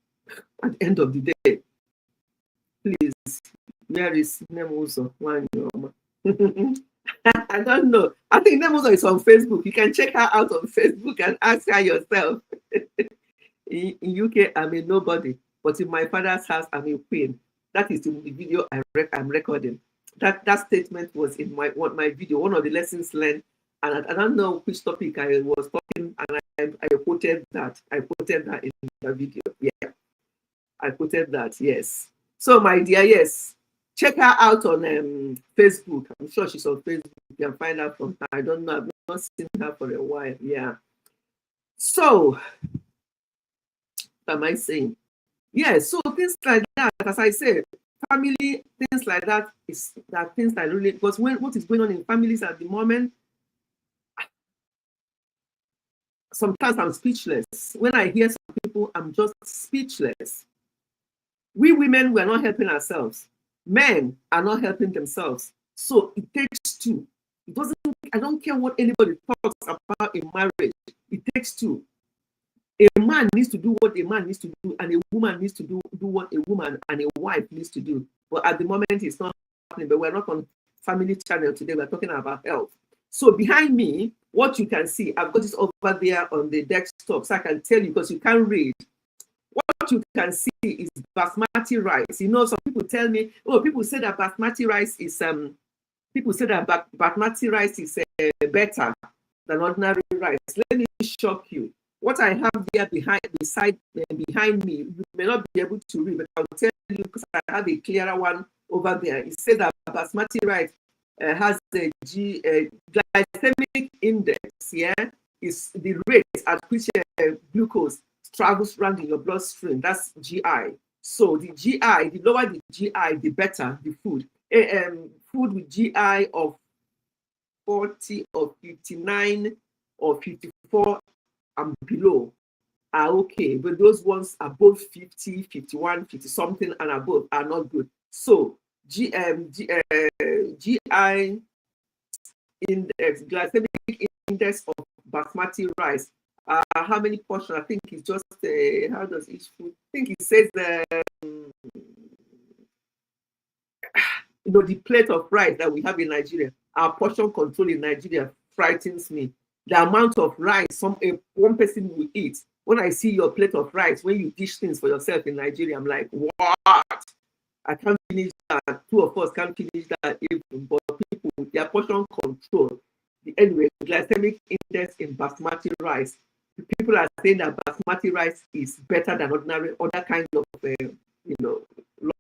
at the end of the day, please, where is Nemuzo? I don't know. I think Nemuzo is on Facebook. You can check her out on Facebook and ask her yourself. In UK, I'm a nobody, but in my father's house, I'm a queen. That is the video I'm recording. That statement was in my video, one of the lessons learned, and I don't know which topic I was talking, and I quoted that. I quoted that in the video. Yeah, I quoted that. Yes. So my dear, yes, check her out on Facebook. I'm sure she's on Facebook. You can find her from her. I don't know. I've not seen her for a while. Yeah. So, what am I saying? Yeah, so things like that, as I said, family, things like that is that things that really, because what is going on in families at the moment, sometimes I'm speechless. When I hear some people, I'm just speechless. We women, we're not helping ourselves. Men are not helping themselves. So it takes two. It doesn't, I don't care what anybody talks about in marriage. It takes two. A man needs to do what a man needs to do, and a woman needs to do what a woman and a wife needs to do. But at the moment, it's not happening. But we're not on Family Channel today. We're talking about health. So behind me, what you can see, I've got this over there on the desktop, so I can tell you, because you can't read. What you can see is basmati rice. You know, some people tell me, oh, people say that basmati rice is better than ordinary rice. Let me shock you. What I have there behind me, you may not be able to read, but I'll tell you, because I have a clearer one over there. It says that basmati rice has a glycemic index. Yeah, is the rate at which glucose travels around in your bloodstream. That's GI. So the GI, the lower the GI, the better the food. Food with GI of 40 or 59 or 54 and below are okay, but those ones above 50, 51, 50 something and above are not good. So GI index, glycemic index of basmati rice, how many portions? I think it's just how does each food? I think it says you know, the plate of rice that we have in Nigeria, our portion control in Nigeria frightens me. The amount of rice one person will eat. When I see your plate of rice, when you dish things for yourself in Nigeria, I'm like, what? I can't finish that. Two of us can't finish that even. But people, their portion control. Anyway, glycemic index in basmati rice. People are saying that basmati rice is better than ordinary other kind of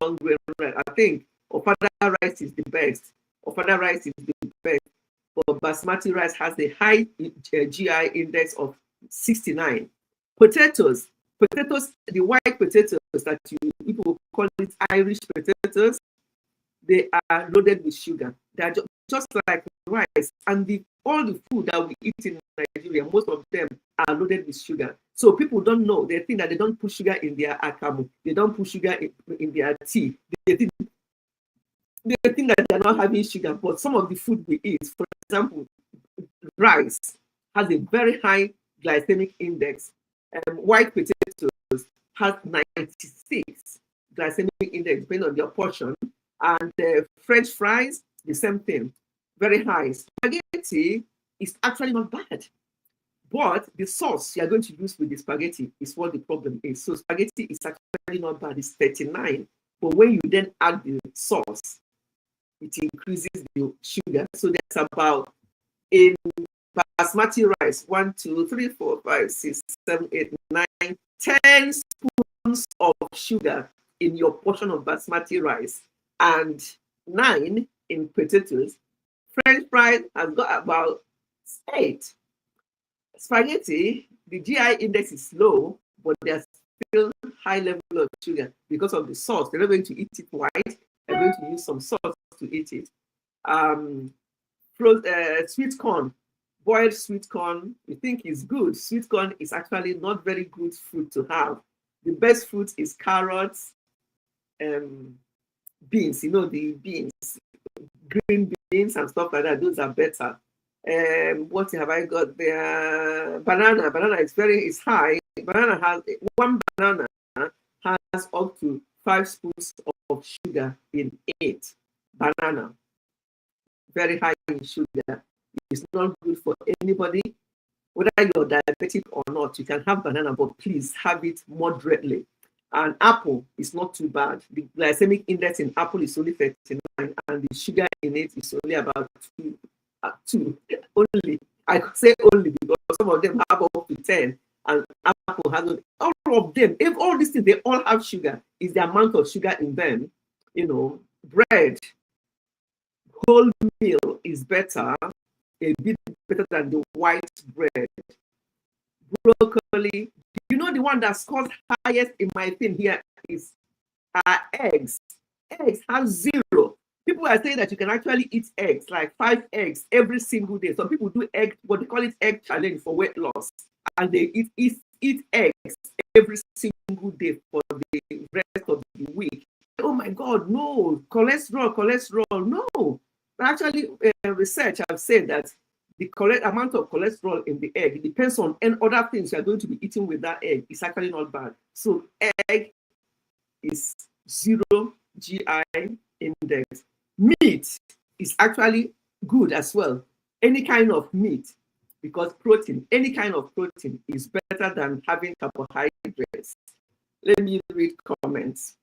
long grain rice. I think ofada rice is the best. Ofada rice is the best. But basmati rice has a high GI index of 69. Potatoes, the white potatoes that people call it Irish potatoes, they are loaded with sugar. They are just like rice. And the all the food that we eat in Nigeria, most of them are loaded with sugar. So people don't know. They think that they don't put sugar in their akamu. They don't put sugar in their tea. They think that they're not having sugar. But some of the food we eat, for example, rice has a very high glycemic index. White potatoes has 96 glycemic index, depending on your portion. And French fries, the same thing, very high. Spaghetti is actually not bad. But the sauce you are going to use with the spaghetti is what the problem is. So spaghetti is actually not bad, it's 39. But when you then add the sauce, it increases the sugar. So there's about, in basmati rice, 1, 2, 3, 4, 5, 6, 7, 8, 9, 10 spoons of sugar in your portion of basmati rice, and 9 in potatoes. French fries has got about 8. Spaghetti, the GI index is low, but there's still high level of sugar because of the sauce. They're not going to eat it white. They're going to use some sauce to eat it. Sweet corn, boiled sweet corn, you think is good. Sweet corn is actually not very good food to have. The best fruit is carrots, beans, the beans, green beans and stuff like that. Those are better. What have I got there? Banana. Banana is high. One banana has up to 5 spoons of sugar in 8. Banana, very high in sugar. It's not good for anybody, whether you're diabetic or not. You can have banana, but please have it moderately. And apple is not too bad. The glycemic index in apple is only 39, and the sugar in it is only about 2 only. I could say only because some of them have up to 10, and apple has all of them. If all these things, they all have sugar. Is the amount of sugar in them. Bread, whole meal is better, a bit better than the white bread. Broccoli. The one that scores highest in my thing here is eggs. Eggs have 0. People are saying that you can actually eat eggs, like 5 eggs every single day. Some people do what they call it egg challenge for weight loss. And they eat eggs every single day for the rest of the week. Oh my God, no. Cholesterol, no. Actually, research have said that the correct amount of cholesterol in the egg, it depends on any other things you are going to be eating with that egg. It's actually not bad. So egg is 0 GI index. Meat is actually good as well. Any kind of meat, because any kind of protein is better than having carbohydrates. Let me read comments.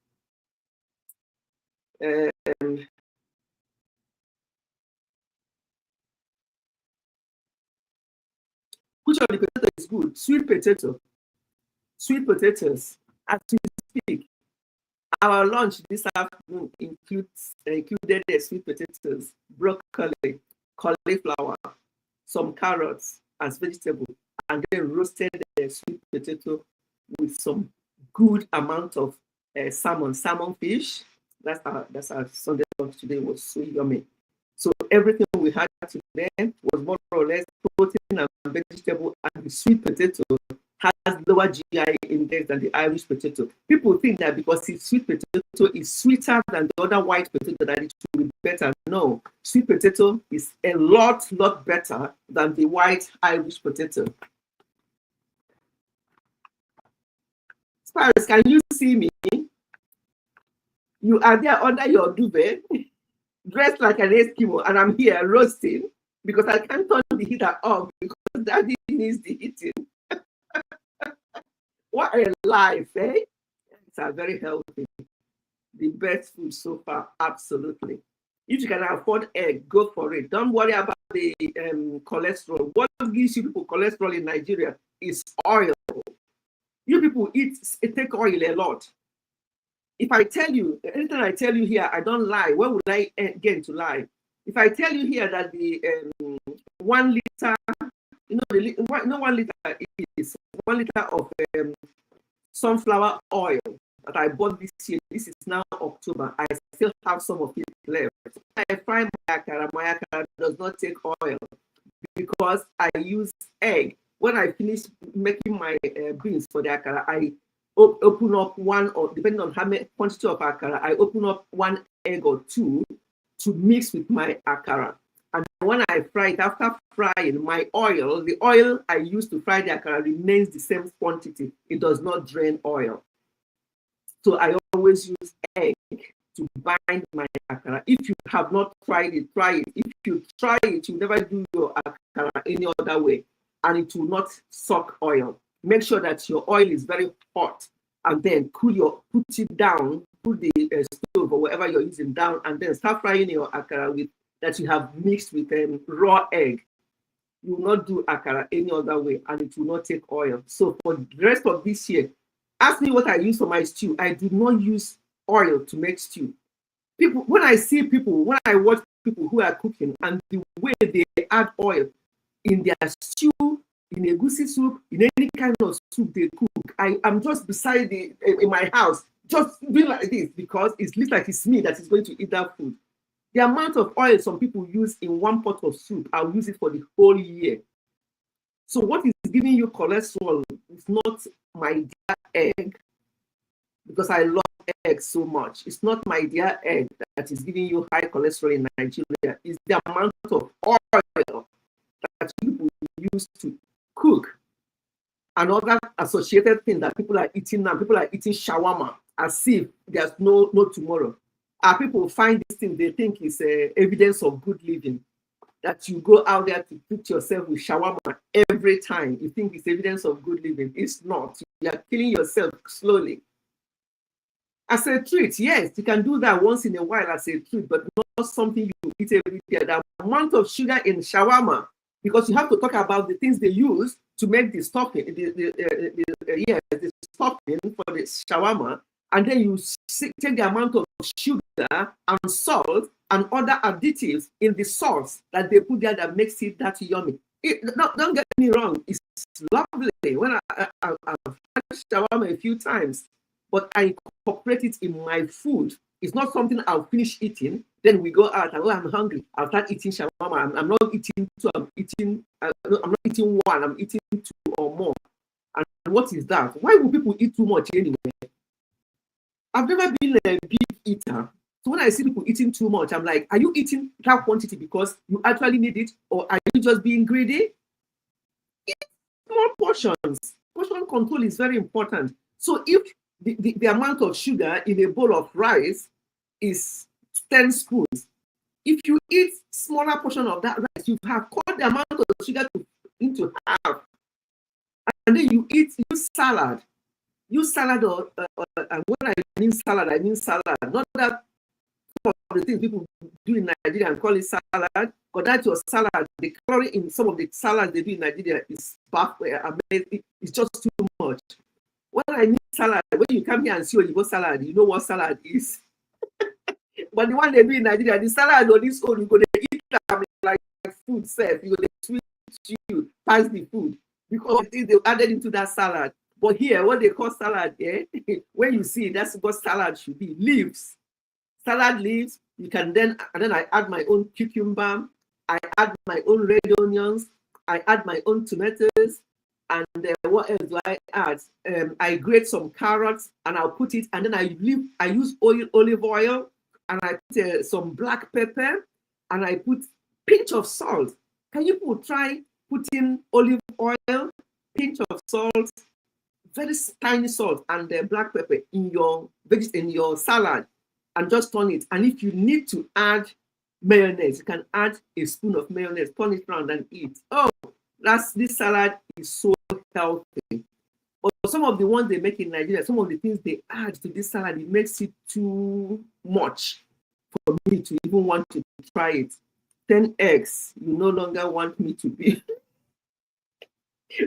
Which of the potato is good? Sweet potato. Sweet potatoes. As we speak, our lunch this afternoon included sweet potatoes, broccoli, cauliflower, some carrots as vegetable, and then roasted sweet potato with some good amount of salmon fish. That's our Sunday lunch today. Was so yummy. So everything we had today was more or less protein and vegetable, and the sweet potato has lower GI index than the Irish potato. People think that because the sweet potato is sweeter than the other white potato that it will be better. No, sweet potato is a lot better than the white Irish potato. Sparrows, can you see me? You are there under your duvet, dressed like an Eskimo, and I'm here roasting because I can't turn the heater off because Daddy needs the heating. What a life, eh? It's very healthy. The best food so far, absolutely. If you can afford egg, go for it. Don't worry about the cholesterol. What gives you people cholesterol in Nigeria is oil. You people take oil a lot. If I tell you, anything I tell you here, I don't lie. Where would I get to lie? If I tell you here that the 1 liter, 1 liter is 1 liter of sunflower oil that I bought this year. This is now October. I still have some of it left. I fry my akara does not take oil because I use egg. When I finish making my beans for the akara, I open up one, or depending on how many quantity of akara, I open up one egg or two to mix with my akara. And when I fry it, after frying my oil, the oil I use to fry the akara remains the same quantity. It does not drain oil. So I always use egg to bind my akara. If you have not tried it, try it. If you try it, you never do your akara any other way, and it will not suck oil. Make sure that your oil is very hot, and then put it down, put the stove or whatever you're using down, and then start frying your akara with that you have mixed with raw egg. You will not do akara any other way, and it will not take oil. So for the rest of this year, ask me what I use for my stew. I do not use oil to make stew. People, when I watch people who are cooking and the way they add oil in their stew, in egusi soup, in any kind of soup they cook, I'm just beside in my house, just doing like this because it looks like it's me that is going to eat that food. The amount of oil some people use in one pot of soup, I'll use it for the whole year. So what is giving you cholesterol is not my dear egg, because I love eggs so much. It's not my dear egg that is giving you high cholesterol in Nigeria. It's the amount of oil that people use to cook. Another associated thing that people are eating now, people are eating shawarma as if there's no tomorrow. People find this thing, they think it's evidence of good living. That you go out there to put yourself with shawarma every time. You think it's evidence of good living. It's not. You are killing yourself slowly. As a treat, yes, you can do that once in a while as a treat, but not something you eat every day. The amount of sugar in shawarma, because you have to talk about the things they use to make the stuffing, the stuffing for the shawarma, and then you take the amount of sugar and salt and other additives in the sauce that they put there that makes it that yummy. Don't get me wrong, it's lovely. When I've had shawarma a few times, but I incorporate it in my food. It's not something I'll finish eating. Then we go out and I'm hungry. I'll start eating shawarma. I'm not eating two. I'm not eating one. I'm eating two or more. And what is that? Why would people eat too much anyway? I've never been a big eater. So when I see people eating too much, I'm like, are you eating that quantity because you actually need it, or are you just being greedy? Eat small portions. Portion control is very important. So if the amount of sugar in a bowl of rice is 10 spoons, if you eat smaller portion of that rice, you have cut the amount of sugar into half. And then you use salad. Use salad, and when I mean salad, not that some of the things people do in Nigeria and call it salad, but that's your salad. The calorie in some of the salads they do in Nigeria is amazing. It's just too much. When I mean salad, when you come here and see Oyibo salad, you know what salad is. But the one they do in Nigeria, the salad on this own, you go to eat them like food self. You go to switch you pass the food because they added into that salad. But here, what they call salad, when you see that's what salad should be. Leaves. Salad leaves. You can then I add my own cucumber. I add my own red onions. I add my own tomatoes. And what else do I add? I grate some carrots and I'll put it, and then I use olive oil, and I put some black pepper, and I put pinch of salt. Can you try putting olive oil, pinch of salt, very tiny salt, and black pepper in your salad, and just turn it. And if you need to add mayonnaise, you can add a spoon of mayonnaise, turn it around and eat. Oh, this salad is so healthy. But some of the ones they make in Nigeria, some of the things they add to this salad, it makes it too much for me to even want to try it. 10 eggs, you no longer want me to be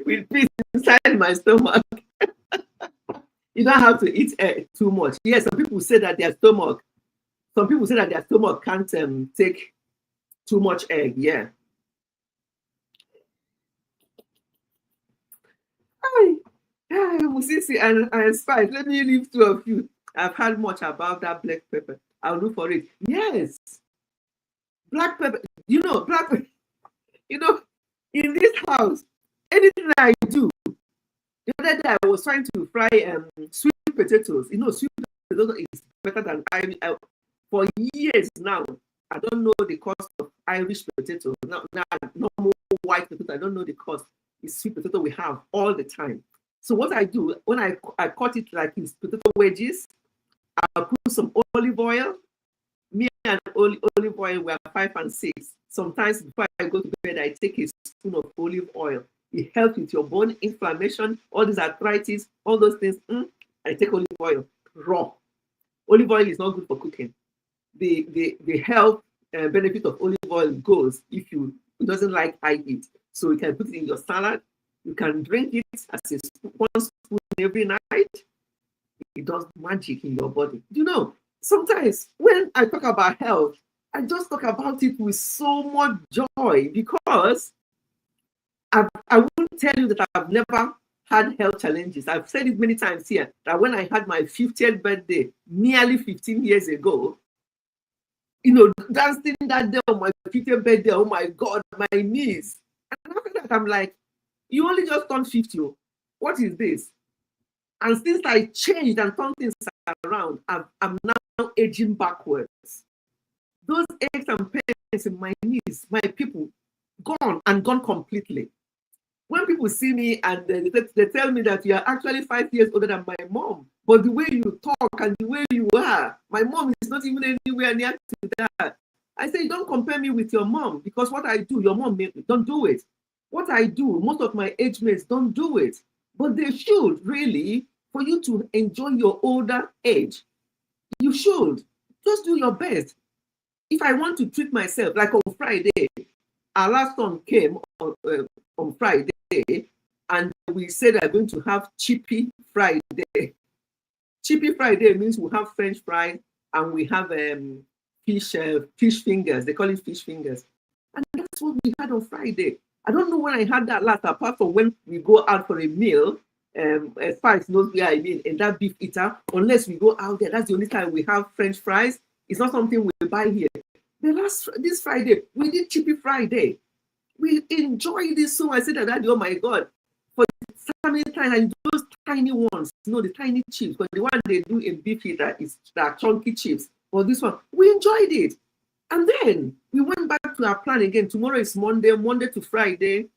with peace inside my stomach. You don't have to eat egg too much. Yes, some people say that their stomach can't take too much egg. Yeah. Musisi and spice. Let me leave two of you. I've heard much about that black pepper. I'll look for it. Yes. Black pepper. Black pepper. In this house, anything I do, the other day I was trying to fry sweet potatoes. You know, sweet potato is better than for years now. I don't know the cost of Irish potato. Now, normal white potato. I don't know the cost. It's sweet potato we have all the time. So what I do when I cut it like it's potato wedges, I put some olive oil. Me and olive oil were 5 and 6. Sometimes before I go to bed, I take a spoon of olive oil. It helps with your bone inflammation, all these arthritis, all those things. I take olive oil raw. Olive oil is not good for cooking. The health benefit of olive oil goes if you it doesn't like high heat. So you can put it in your salad. You can drink it as one spoon every night. It does magic in your body. You know, sometimes when I talk about health, I just talk about it with so much joy because I won't tell you that I've never had health challenges. I've said it many times here that when I had my 50th birthday nearly 15 years ago, you know, dancing that day on my 50th birthday, oh my God, my knees. And after that, I'm like, you only just turned 50. What is this? And since I changed and turned things around, I'm now aging backwards. Those aches and pains in my knees, my people, gone and gone completely. When people see me and they tell me that you are actually 5 years older than my mom, but the way you talk and the way you are, my mom is not even anywhere near to that. I say, don't compare me with your mom because what I do, your mom don't do it. What I do, most of my age mates don't do it. But they should really, for you to enjoy your older age, you should just do your best. If I want to treat myself, like on Friday, our last son came on Friday, and we said we're going to have Chippy Friday. Chippy Friday means we have French fries and we have fish fingers. They call it fish fingers. And that's what we had on Friday. I don't know when I had that last, apart from when we go out for a meal. As far as knows where I mean, in that beef eater, unless we go out there, that's the only time we have French fries. It's not something we buy here. This Friday, we did Chippy Friday. We enjoyed this so I said that, Daddy, oh my God, for so many times, and those tiny ones, you know, the tiny chips, but the one they do in beef eater is that chunky chips. But this one, we enjoyed it. And then we went back to our plan again. Tomorrow is Monday to Friday.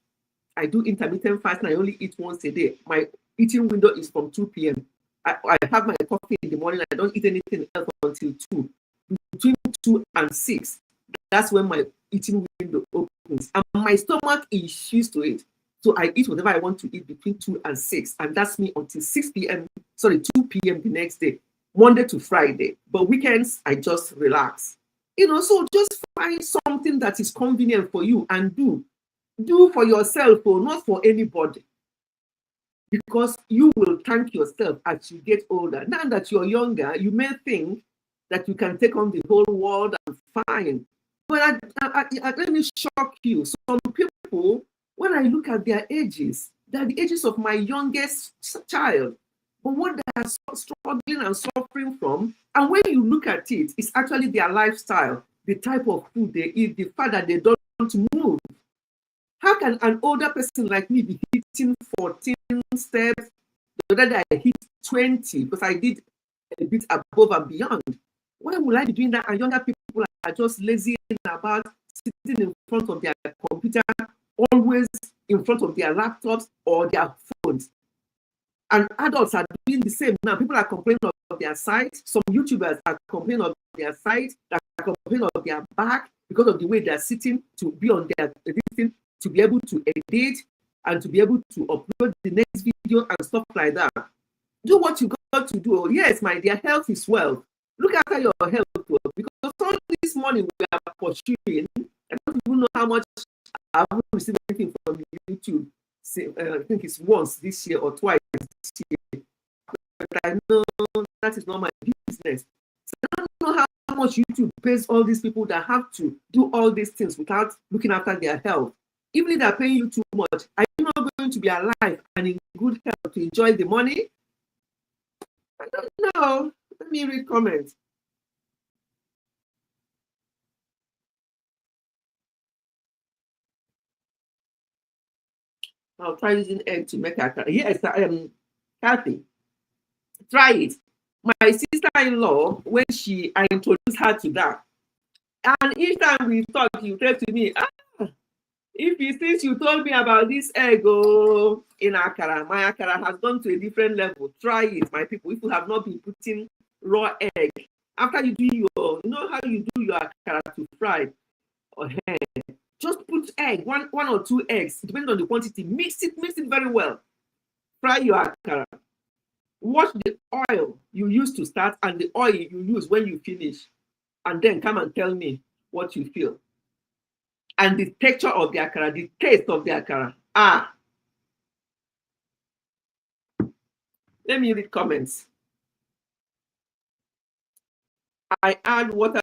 I do intermittent fast and I only eat once a day. My eating window is from 2 p.m. I have my coffee in the morning. I don't eat anything else until 2. Between 2 and 6, that's when my eating window opens. And my stomach is used to it. So I eat whatever I want to eat between 2 and 6. And that's me until 6 p.m. Sorry, 2 p.m. the next day, Monday to Friday. But weekends, I just relax. You know, so just find something that is convenient for you and do. Do for yourself or not for anybody. Because you will thank yourself as you get older. Now that you're younger, you may think that you can take on the whole world and fine. But let me shock you. Some people, when I look at their ages, they're the ages of my youngest child. But what they are struggling and suffering from, and when you look at it, it's actually their lifestyle, the type of food they eat, the fact that they don't want to move. How can an older person like me be hitting 14 steps? The other day I hit 20 because I did a bit above and beyond. Why would I be doing that? And younger people are just lazy about sitting in front of their computer, always in front of their laptops or their phones. And adults are doing the same now. People are complaining of their sight. Some YouTubers are complaining of their sight, they are complaining of their back because of the way they're sitting to be on their editing, to be able to edit and to be able to upload the next video and stuff like that. Do what you got to do. Yes, my dear, health is wealth. Look after your health because all this money we are pursuing, I don't even know how much I haven't received anything from YouTube. I think it's once this year or twice this year. But I know that is not my business. So I don't know how much YouTube pays all these people that have to do all these things without looking after their health. Even if they're paying you too much, are you not going to be alive and in good health to enjoy the money? I don't know. Let me read comments. I'll try using egg to make akara. Yes, Kathy, try it. My sister-in-law, when I introduced her to that, and each time we talk, you say to me, since you told me about this egg in akara, my akara has gone to a different level. Try it, my people. If you have not been putting raw egg, after you do you know how you do your akara to fry or hair, just put egg, one or two eggs, depending on the quantity. Mix it very well. Fry your akara. Watch the oil you use to start and the oil you use when you finish, and then come and tell me what you feel. And the texture of the akara, the taste of the akara. Let me read comments. I add black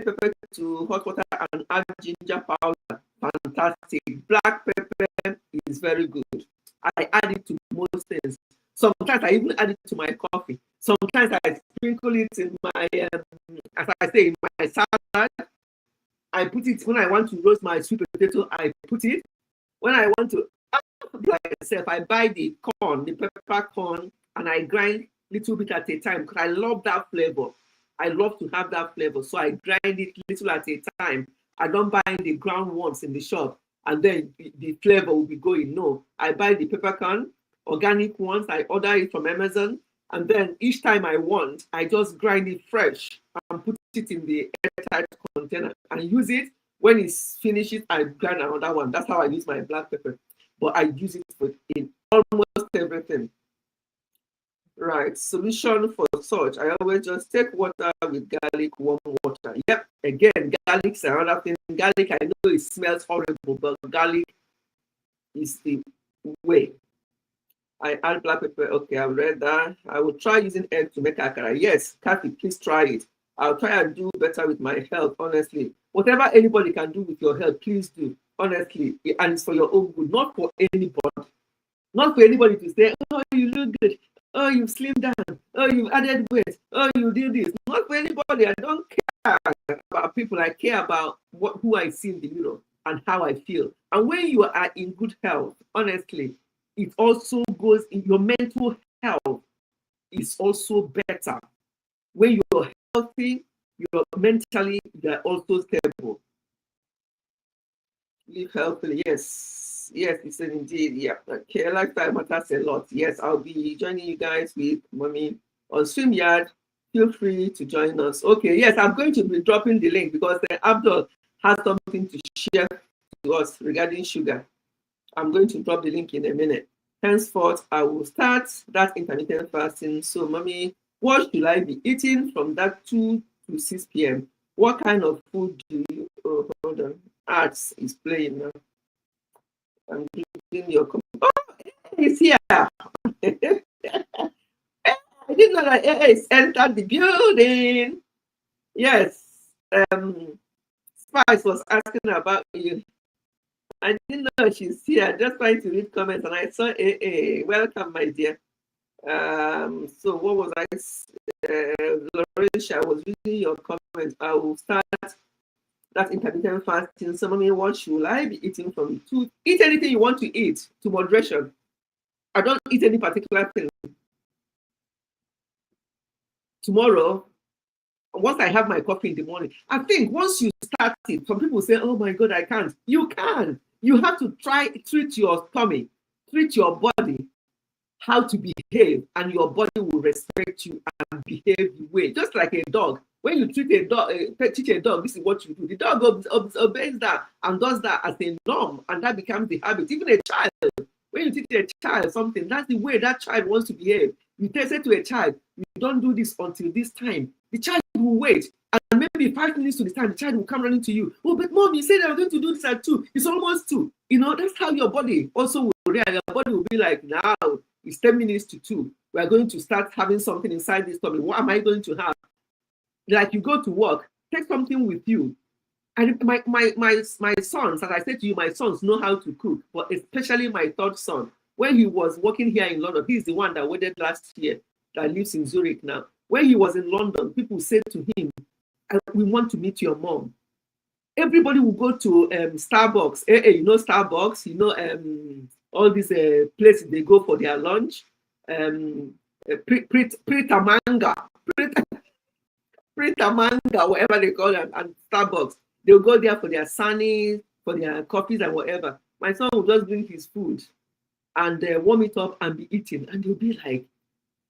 pepper to hot water and add ginger powder. Fantastic. Black pepper is very good. I add it to most things. Sometimes I even add it to my coffee. Sometimes I sprinkle it in my, as I say, in my salad. I put it when I want to roast my sweet potato. I put it when I want to myself. I buy the corn, the pepper corn, and I grind little bit at a time because I love that flavor. I love to have that flavor, so I grind it little at a time. I don't buy the ground ones in the shop and then the flavor will be going. No, I buy the peppercorn, organic ones. I order it from Amazon, and then each time I want, I just grind it fresh and put it in the airtight container and use it. When it's finished, I grind another one. That's how I use my black pepper. But I use it in almost everything. Right, solution for such. I always just take water with garlic, warm water. Yep, again, garlic's another thing. Garlic, I know it smells horrible, but garlic is the way. I add black pepper. Okay, I've read that. I will try using egg to make akara. Yes, Kathy, please try it. I'll try and do better with my health, honestly. Whatever anybody can do with your health, please do, honestly. And it's for your own good, not for anybody. Not for anybody to say, oh, you look good. Oh, you've slimmed down. Oh, you've added weight. Oh, you did this. Not for anybody. I don't care about people. I care about who I see in the mirror and how I feel. And when you are in good health, honestly, it also goes in your mental health is also better. When you're healthy, you're mentally, you're also stable. Live healthily, yes. Yes, he said indeed. Yeah. Okay, lifestyle matters a lot. Yes, I'll be joining you guys with Mommy on StreamYard. Feel free to join us. Okay, yes, I'm going to be dropping the link because Abdul has something to share to us regarding sugar. I'm going to drop the link in a minute. Henceforth, I will start that intermittent fasting. So, Mommy, what should I be eating from that 2 to 6 p.m.? What kind of food do you... Oh, hold on. Arts is playing now. I'm giving your comment. Oh, he's here. I didn't know that Ace entered the building. Yes. Spice was asking about you. I didn't know she's here. Just trying to read comments and I saw AA. Welcome, my dear. So what was I? Lorisha, I was reading your comments. I will start that intermittent fasting. Some of me, what should I be eating from? To eat anything you want to eat to moderation. I don't eat any particular thing. Tomorrow, once I have my coffee in the morning, I think once you start it, some people say, oh my God, I can't. You can. You have to treat your tummy, treat your body, how to behave, and your body will respect you and behave the way. Just like a dog. When you treat a dog, teach a dog, this is what you do. The dog obeys that and does that as a norm, and that becomes the habit. Even a child, when you teach a child something, that's the way that child wants to behave. You say to a child, you don't do this until this time. The child will wait. And maybe 5 minutes to the time, the child will come running to you. Oh, but mom, you said I was going to do this at 2. It's almost 2. You know, that's how your body also will react. Your body will be like, now it's 10 minutes to 2. We are going to start having something inside this tummy. What am I going to have? Like you go to work, take something with you. And my sons, as I said to you, my sons know how to cook, but especially my third son. When he was working here in London, he's the one that wedded last year, that lives in Zurich now. When he was in London, people said to him, we want to meet your mom. everybody will go to Starbucks. You know Starbucks, you know all these places they go for their lunch. Prita Manga, whatever they call it, and Starbucks. They'll go there for their sunnies, for their coffees and whatever. My son will just bring his food and warm it up and be eating. And they'll be like,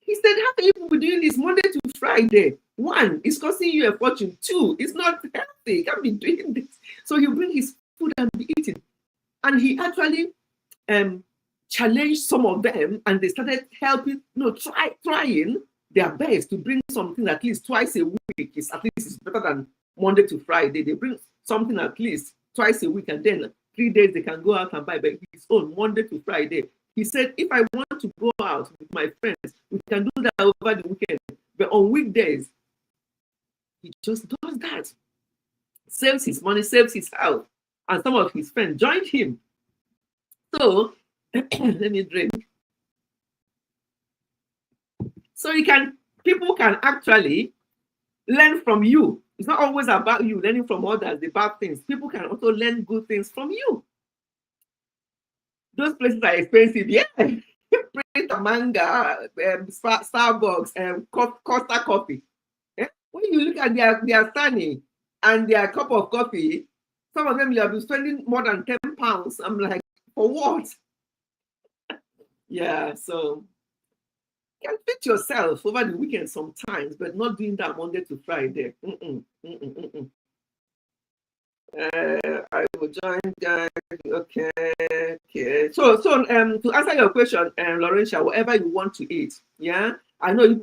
he said, how can you be doing this Monday to Friday? One, it's costing you a fortune. Two, it's not healthy. You can't be doing this. So he'll bring his food and be eating. And he actually challenged some of them, and they started helping, trying their best to bring something at least twice a week. At least it's better than Monday to Friday. They bring something at least twice a week, and then 3 days they can go out and buy, but his own Monday to Friday. He said, if I want to go out with my friends, we can do that over the weekend. But on weekdays, he just does that. Saves his money, saves his house. And some of his friends joined him. So, let me drink. So people can actually learn from you. It's not always about you learning from others, the bad things. People can also learn good things from you. Those places are expensive, yeah. Prita Manga, Starbucks, Costa Coffee. Yeah? When you look at their sunny and their cup of coffee, some of them you have been spending more than £10. I'm like, for what? Yeah, so you can fit yourself over the weekend sometimes, but not doing that Monday to Friday. I will join guys. Okay. So to answer your question, Laurentia, whatever you want to eat, yeah. I know you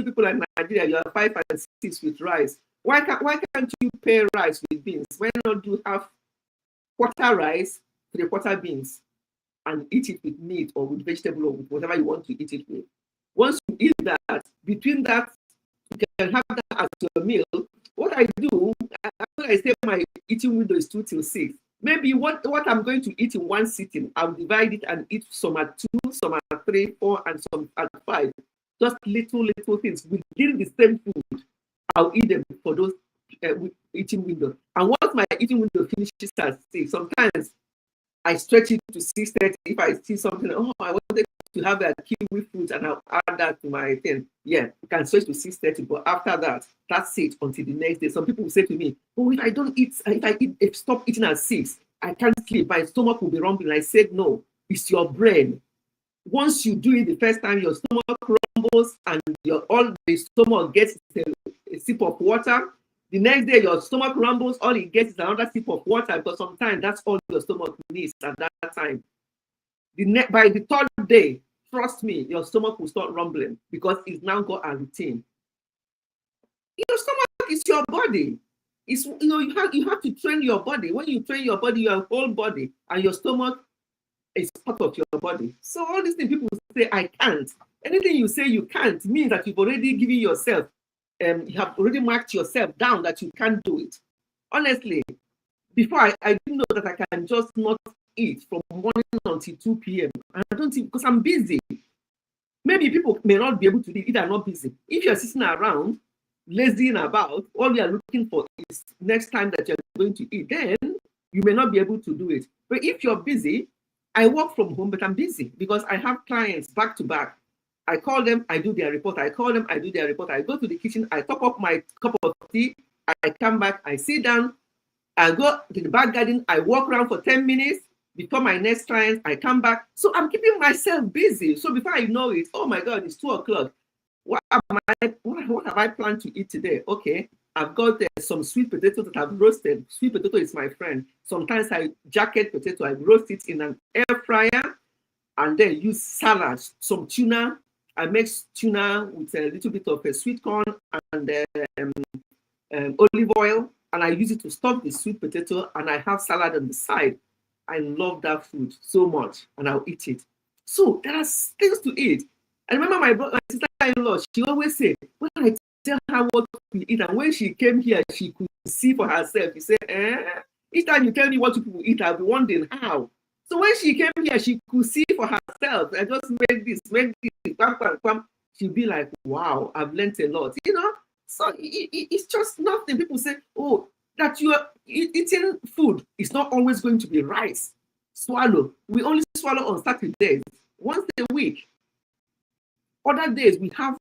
people like Nigeria, you are 5 and 6 with rice. Why can't you pair rice with beans? Why not do half quarter rice, 3/4 beans, and eat it with meat or with vegetable or with whatever you want to eat it with? Once you eat that, between that, you can have that as your meal. What I do, I say my eating window is 2 till 6. Maybe what I'm going to eat in one sitting, I'll divide it and eat some at 2, some at 3, 4, and some at 5. Just little things within the same food. I'll eat them for those eating windows. And once my eating window finishes at 6, sometimes I stretch it to 6:30 if I see something. Oh, I wanted to have that kiwi fruit, and I'll add that to my thing. Yeah, you can switch to 6:30, but after that, that's it until the next day. Some people will say to me, "Oh, if I stop eating at 6, I can't sleep. My stomach will be rumbling." I said, "No, it's your brain. Once you do it the first time, your stomach rumbles, and all the stomach gets a sip of water. The next day, your stomach rumbles, all it gets is another sip of water, because sometimes that's all your stomach needs at that time. By the 3rd day, trust me, your stomach will start rumbling because it's now got a routine. Your stomach is your body. It's you have to train your body. When you train your body, your whole body, and your stomach is part of your body. So all these things people say, I can't. Anything you say you can't means that you've already given yourself, you have already marked yourself down that you can't do it. Honestly, before I didn't know that I can just not eat from morning until 2 p.m. I don't eat because I'm busy. Maybe people may not be able to eat, they're not busy. If you're sitting around, lazying about, all you're looking for is next time that you're going to eat, then you may not be able to do it. But if you're busy, I work from home, but I'm busy because I have clients back to back. I call them, I do their report. I call them, I do their report. I go to the kitchen, I top up my cup of tea, I come back, I sit down, I go to the back garden, I walk around for 10 minutes before my next client, I come back. So I'm keeping myself busy. So before I know it, oh my God, it's 2 o'clock. What have I planned to eat today? Okay, I've got some sweet potato that I've roasted. Sweet potato is my friend. Sometimes I jacket potato, I roast it in an air fryer, and then use salad, some tuna. I make tuna with a little bit of a sweet corn and olive oil, and I use it to stuff the sweet potato, and I have salad on the side. I love that food so much, and I'll eat it. So there are things to eat. I remember my sister-in-law, she always said, when I tell her what to eat, and when she came here, she could see for herself. She said, each time you tell me what people eat, I'll be wondering how. So when she came here, she could see for herself. I just make this, she'll be like, wow, I've learned a lot. So it's just nothing. People say, oh, that eating food is not always going to be rice. Swallow. We only swallow on Saturdays, once a week. Other days, we have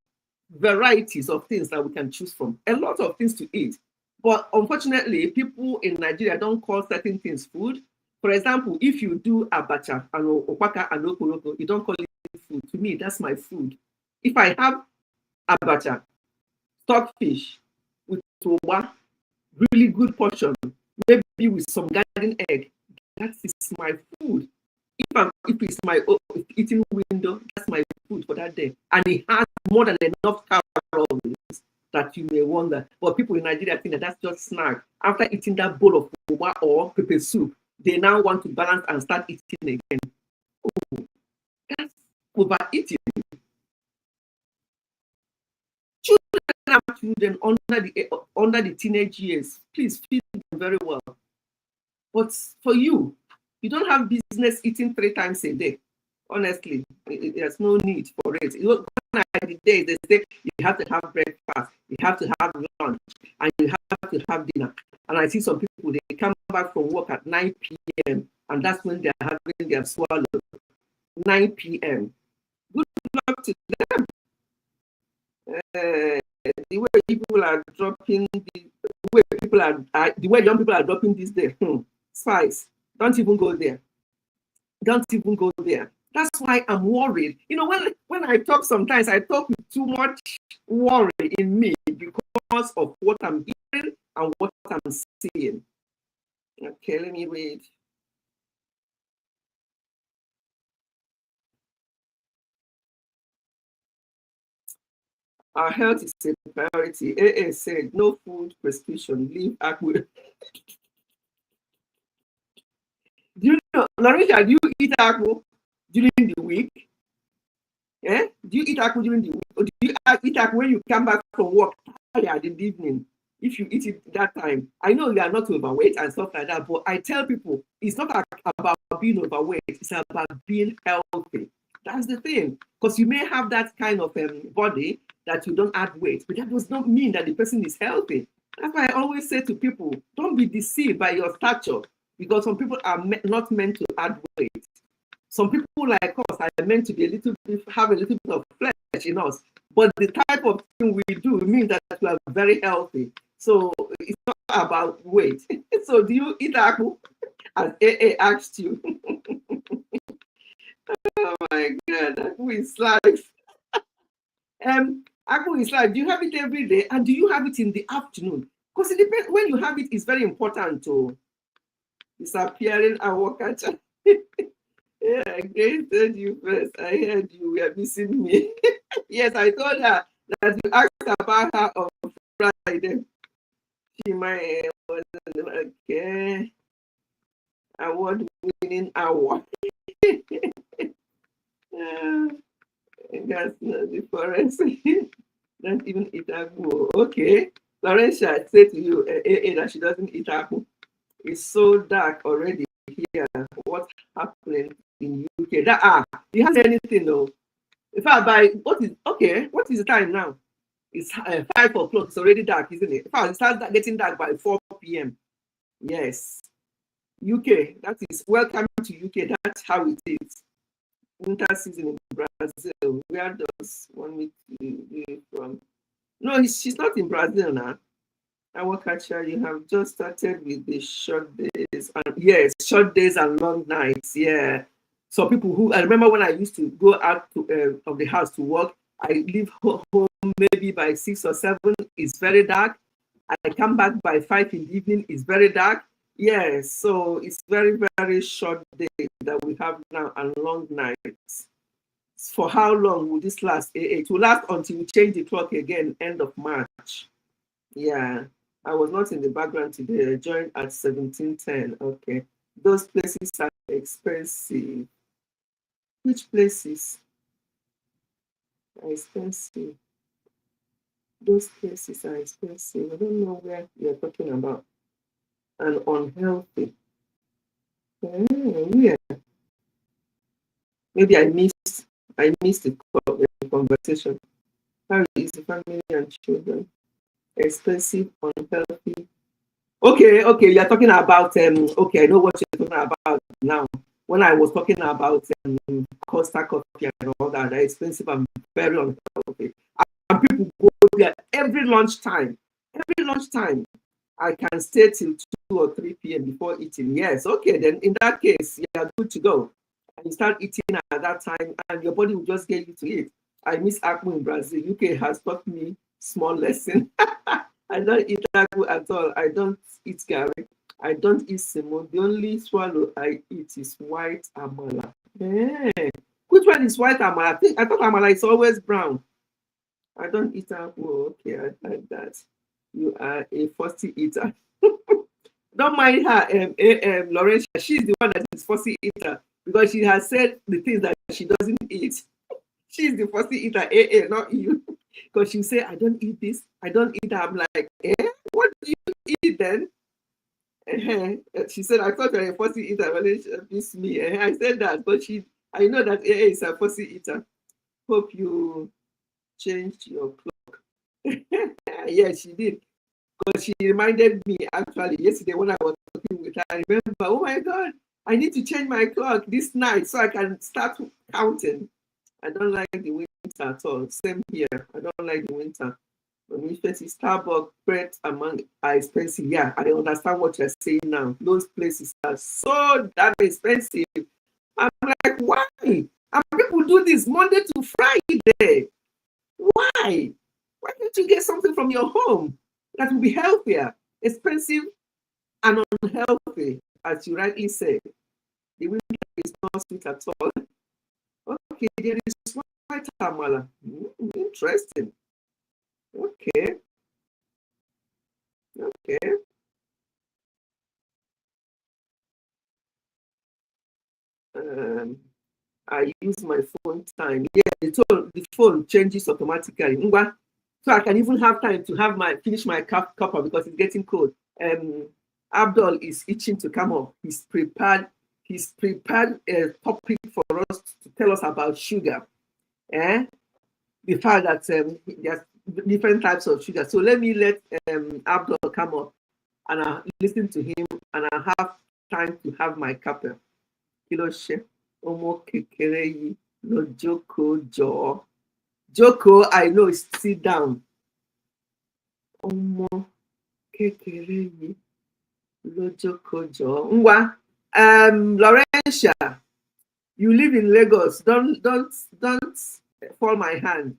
varieties of things that we can choose from, a lot of things to eat. But unfortunately, people in Nigeria don't call certain things food. For example, if you do abacha and opaka and okoroko, you don't call it food. To me, that's my food. If I have abacha, stockfish with towa, really good portion, maybe with some garden egg, that is my food. If it's my eating window, that's my food for that day. And it has more than enough calories that you may wonder. But people in Nigeria think that that's just snack. After eating that bowl of boba or pepper soup, they now want to balance and start eating again. Oh, that's overeating. Children have children under the teenage years. Please feed them very well. But for you, you don't have business eating 3 times a day. Honestly, there's no need for it. You know, the day they say you have to have breakfast, you have to have lunch, and you have to have dinner. And I see some people, they come back from work at 9 p.m. and that's when they're having their swallow. 9 p.m. Good luck to them. The way people are dropping, the way young people are dropping this day, spice. Don't even go there. Don't even go there. That's why I'm worried. You know, when I talk, sometimes I talk with too much worry in me because of what I'm hearing and what I'm seeing. Okay, let me read. Our health is a priority. AA said, no food prescription, leave akpu. Do you know, Larisha, do you eat akpu during the week? Eh? Do you eat akpu during the week? Or do you eat akpu when you come back from work tired in the evening? If you eat it that time, I know you are not overweight and stuff like that, but I tell people it's not about being overweight, it's about being healthy. That's the thing. Because you may have that kind of body that you don't add weight, but that does not mean that the person is healthy. That's why I always say to people, don't be deceived by your stature, because some people are not meant to add weight. Some people like us are meant to be have a little bit of flesh in us, but the type of thing we do means that we are very healthy. So it's not about weight. So do you eat akpu? As AA asked you. Oh my God, akpu is life. Akpu is life. Do you have it every day? And do you have it in the afternoon? Because it depends. When you have it, it's very important to disappearing and work at. Yeah, Grace said you first. I heard you were missing me. Yes, I told her that you asked about her on Friday. She might okay. Award-winning award. That's not the forest. Don't even eat akpu. Okay. Laurentia said to you that she doesn't eat akpu. It's so dark already here. What's happening in UK? Do you have anything though? In fact, what is the time now? It's 5 o'clock. It's already dark, isn't it? In fact, it starts getting dark by 4 p.m. Yes. UK, that is welcome to UK. That's how it is. Winter season in Brazil. Where does one meet you from? No, she's not in Brazil now. Our catcher, you have just started with the short days. And yes, short days and long nights. Yeah. So people who I remember when I used to go out of the house to work, I leave home maybe by 6 or 7. It's very dark. I come back by 5 in the evening. It's very dark. Yes, so it's very, very short days that we have now and long nights. For how long will this last? It will last until we change the clock again, end of March. Yeah, I was not in the background today. I joined at 17:10. Okay, those places are expensive. Which places are expensive? Those places are expensive. I don't know where you're talking about. And unhealthy. Yeah. Maybe I missed the conversation. How is the family and children? Expensive, unhealthy. Okay, you're talking about okay, I know what you're talking about now. When I was talking about Costa coffee and all that, they're expensive and very unhealthy. And people go there every lunchtime. Every lunchtime. I can stay till 2 or 3 p.m. before eating. Yes, okay, then in that case, you're good to go. And you start eating at that time, and your body will just get you to it. I miss Akmu in Brazil. UK has taught me small lesson. I don't eat Akmu at all. I don't eat Gary. I don't eat Semo. The only swallow I eat is white amala. Yeah. Which one is white amala? I thought amala is always brown. I don't eat Akmu. Okay, I like that. You are a fussy eater. Don't mind her, Laurentia. She's the one that is fussy eater because she has said the things that she doesn't eat. She's the fussy eater, not you. Because she say, I don't eat this, I don't eat that. I'm like, what do you eat then? She said, I thought you're a fussy eater. Well, it's me. I said that, but I know that AA is a fussy eater. Hope you changed your clock. Yes, she did. Because she reminded me actually yesterday when I was talking with her. I remember, oh my God, I need to change my clock this night so I can start counting. I don't like the winter at all. Same here. I don't like the winter. When we face Starbucks, bread among are expensive. Yeah, I understand what you're saying now. Those places are so damn expensive. I'm like, why? And people do this Monday to Friday. Why? Why can't you get something from your home that will be healthier, expensive, and unhealthy, as you rightly said? The winter is not sweet at all. Okay, there is white amala. Interesting. Okay. Okay. I use my phone time. Yeah, the phone changes automatically. So I can even have time to finish my cuppa because it's getting cold. Abdul is itching to come up. He's prepared a topic for us to tell us about sugar. The fact that there's different types of sugar. So let Abdul come up and I listen to him and I have time to have my cuppa. Kiloshe, Omo Kekereyi, no Joko Jaw. Joko, I know, sit down. Omo Kekereyi, no Joko Jaw. Ngwa, Laurentia, you live in Lagos. Don't fall my hand.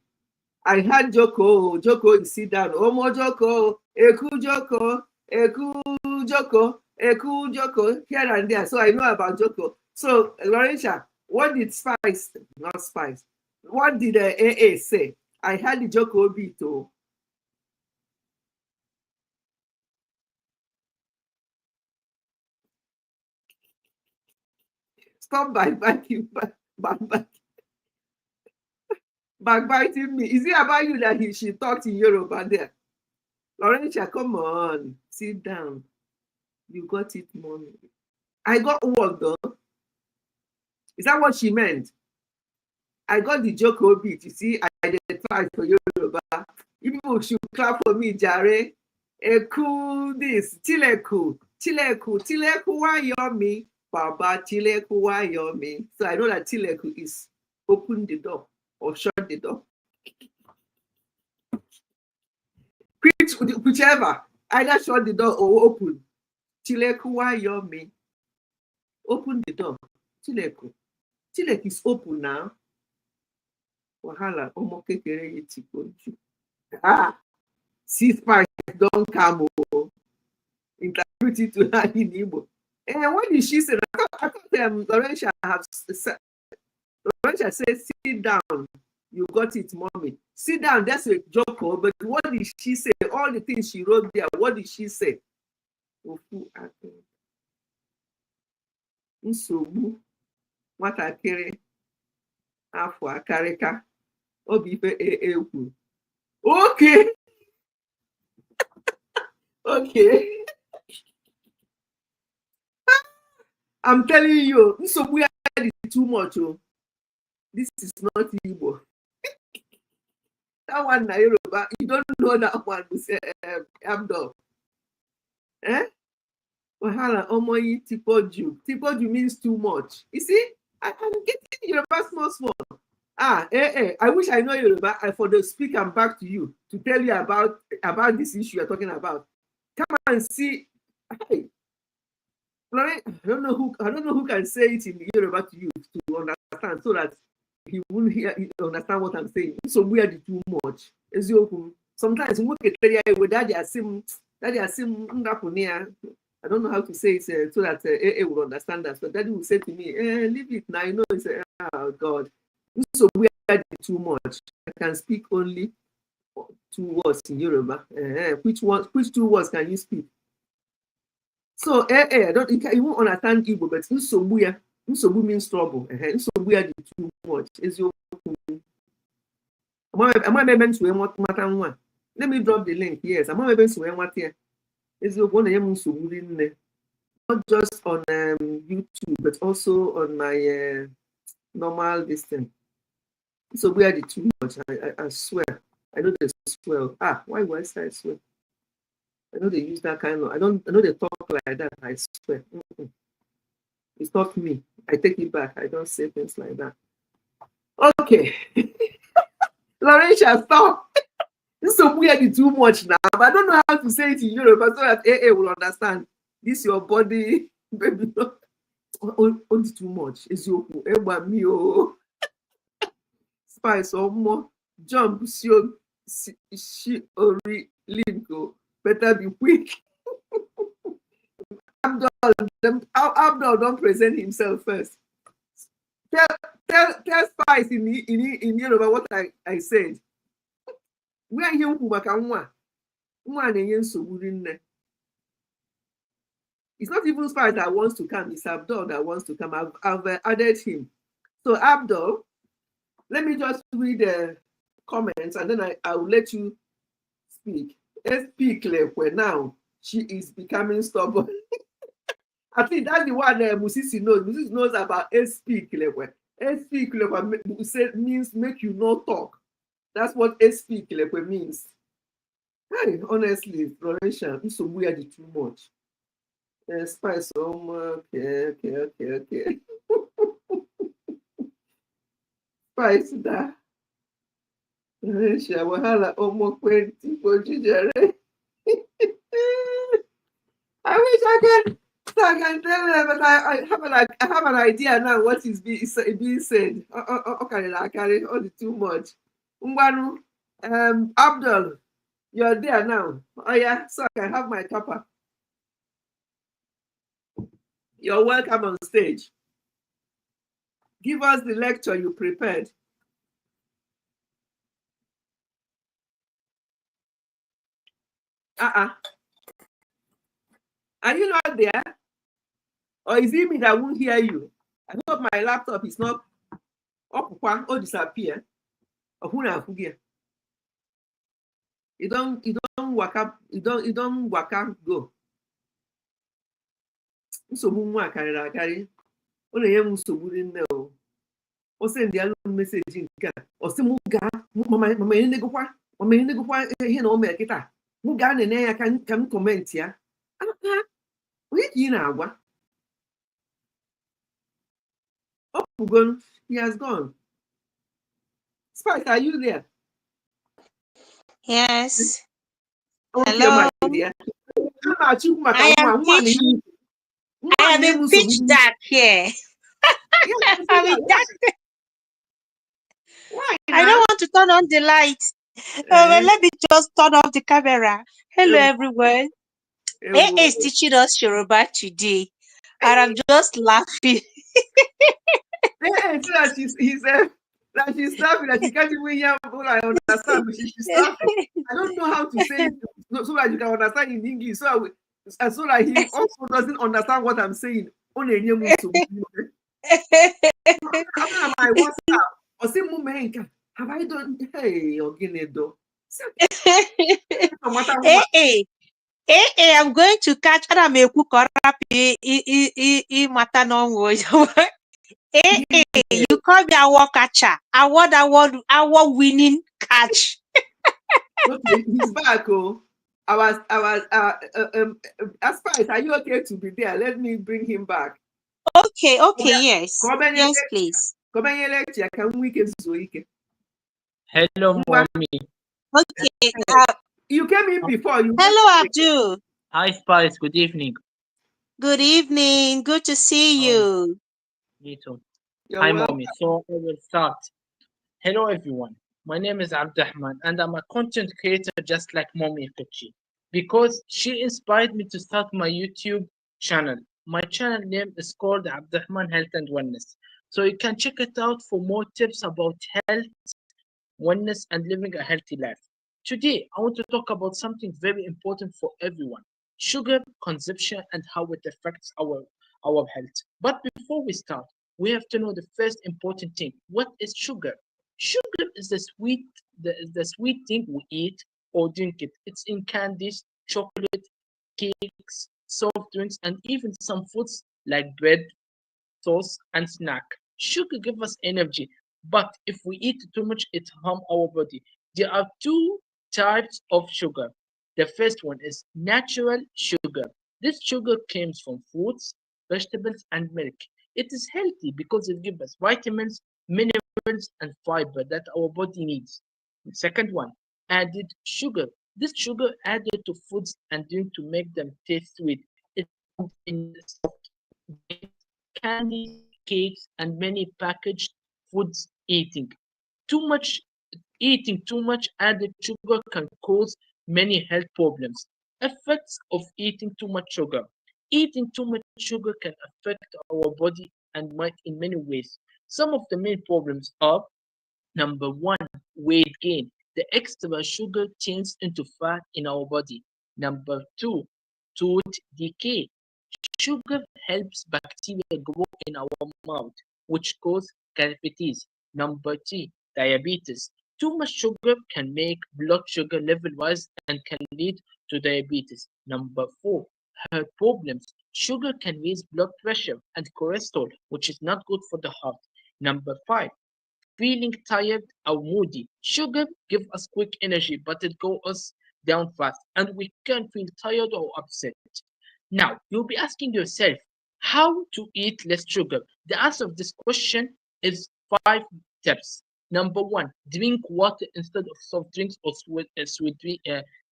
I had Joko. Joko is sit down. Omo Joko, Eku Joko, Eku Joko, Eku Joko, here and there. So I know about Joko. So, Laurentia, what did not Spice, what did the AA say? I had the Joko beat. Oh. Stop backbiting me. Is it about you that she talked in Yoruba there? Laurentia, come on. Sit down. You got it, mommy. I got what though? Is that what she meant? I got the Joko beat. You see, I identified for Yoruba. People should clap for me, Jare. Eku this, Tileku, why yomi, Baba, Tileku, why yomi. So I know that Tileku is open the door or shut the door. Whichever, either shut the door or open. Tileku, why yomi. Open the door. Tileku. Tileku is open now. Wahala, omo kekere yetikonju. Spice don't come. Interpret it to her in Igbo. And what did she say? I thought Laurentia said, sit down. You got it, mommy. Sit down, that's a joke. But what did she say? All the things she wrote there, what did she say? Nsogbu nwatakịrị afọ akarịka obi ife ekwu. Okay. Okay. I'm telling you, nsogbu ya is too much. Oh. This is not Igbo. That one na Yoruba. You don't know that one, Abdul. Eh? Wahala omoyi tipoju. Tipoju means too much. You see, I'm getting Yoruba small. I wish I know Yoruba. I for the speak and back to you to tell you about this issue you're talking about. Come and see. Hey, I don't know who can say it in Yoruba to you to understand so that he won't understand what I'm saying. So weird too much. Sometimes we get with that I don't know how to say it so that AA will understand that. So daddy will say to me, leave it now. You know, it's oh God. So weird too much. I can speak only 2 words in Yoruba. Which 2 words can you speak? So you won't understand Igbo, but Nsogbu means trouble. Nsogbu too much. Let me drop the link. Yes, not just on YouTube, but also on my normal distance. So we are the too much. I swear. I know they swear. Why would I say I swear? I know they use that kind of. I know they talk like that. I swear. It's not me. I take it back. I don't say things like that. Okay. Laurentia, stop. This is so weird too much now. But I don't know how to say it in Europe so that AA will understand. This your body, baby. Only too much. Is your Spice or more. Jump, she ori lingo. Better be quick. Abdul don't present himself first. Tell Spice in Yoruba what I said. Where you maka nwa na-enye nsogbu rinne. It's not even Spice that wants to come, it's Abdul that wants to come. I've added him. So Abdul, let me just read the comments and then I will let you speak. Speak Lekwe now. She is becoming stubborn. I think that's the one Musisi knows. Musisi knows about speak Lekwe. Speak Lekwe means make you not talk. That's what speak Lekwe means. Hey, honestly, Florentia, it's so weird too much. Spice, okay. Spice da. Florentia, wahala, kwenti, pojijere. I wish I can tell them, but I have an idea now what is being said. Okay, I carry all the too much. Mbanu, Abdul, you're there now. Oh yeah, so I can have my cuppa. You're welcome on stage. Give us the lecture you prepared. Are you not there? Or is it me that won't hear you? I hope my laptop is not up or disappear. Or who now forget? You don't work up, you don't work out go. Nsogbu nwa karịrị ọ na-enye m nsogbu nne o. O send ya message nke a. O sị m gaa mama enegokwa ihe na o mere kịta. M gaa nene ya ka m comment ya. Onye ka ị na-agwa? Ọ pụgo, he has gone. Spice, are you there? Yes. Okay, hello. I am in pitch dark here. Why? I don't want to turn on the light. Well, let me just turn off the camera. Hello, everyone. AA is teaching us Yoruba today, and I'm just laughing. That she's laughing, that she can't even hear what I understand, but she's laughing. I don't know how to say it so that you can understand in English. So that he also doesn't understand what I'm saying. Have I done? Hey, Oginedo. I'm going to catch you call me award catcher. Award winning catch. Okay, he's back, oh. Aspice, are you okay to be there? Let me bring him back. Okay, yes. Yes, please. Hello, mommy. Okay. You came in before. Hello, Abdul. Hi, Spice. Good evening. Good evening. Good to see you. Me too. You're Hi, welcome. mommy. So I will start. Hello, everyone. My name is Abdurrahman, and I'm a content creator just like Mommy Fitchi because she inspired me to start my YouTube channel. My channel name is called Abdurrahman Health and Wellness. So you can check it out for more tips about health, wellness, and living a healthy life. Today, I want to talk about something very important for everyone: sugar consumption and how it affects our health. But before we start, we have to know the first important thing. What is sugar? Sugar is the sweet thing we eat or drink it. It's in candies, chocolate, cakes, soft drinks, and even some foods like bread, sauce, and snack. Sugar gives us energy, but if we eat too much, it harms our body. There are two types of sugar. The first one is natural sugar. This sugar comes from fruits, vegetables, and milk. It is healthy because it gives us vitamins, minerals, and fiber that our body needs. The second one, added sugar. This sugar added to foods and drink to make them taste sweet. It's found in soft candies, cakes, and many packaged foods eating. Too much Eating too much added sugar can cause many health problems. Effects of eating too much sugar. Eating too much sugar can affect our body and might in many ways. Some of the main problems are: number one, weight gain. The extra sugar turns into fat in our body. Number two, tooth decay. Sugar helps bacteria grow in our mouth, which cause cavities. Number three, diabetes. Too much sugar can make blood sugar level rise and can lead to diabetes. Number four, heart problems. Sugar can raise blood pressure and cholesterol, which is not good for the heart. Number five, feeling tired or moody. Sugar gives us quick energy, but it goes us down fast, and we can feel tired or upset. Now, you'll be asking yourself, how to eat less sugar? The answer of this question is five steps. Number one, drink water instead of soft drinks or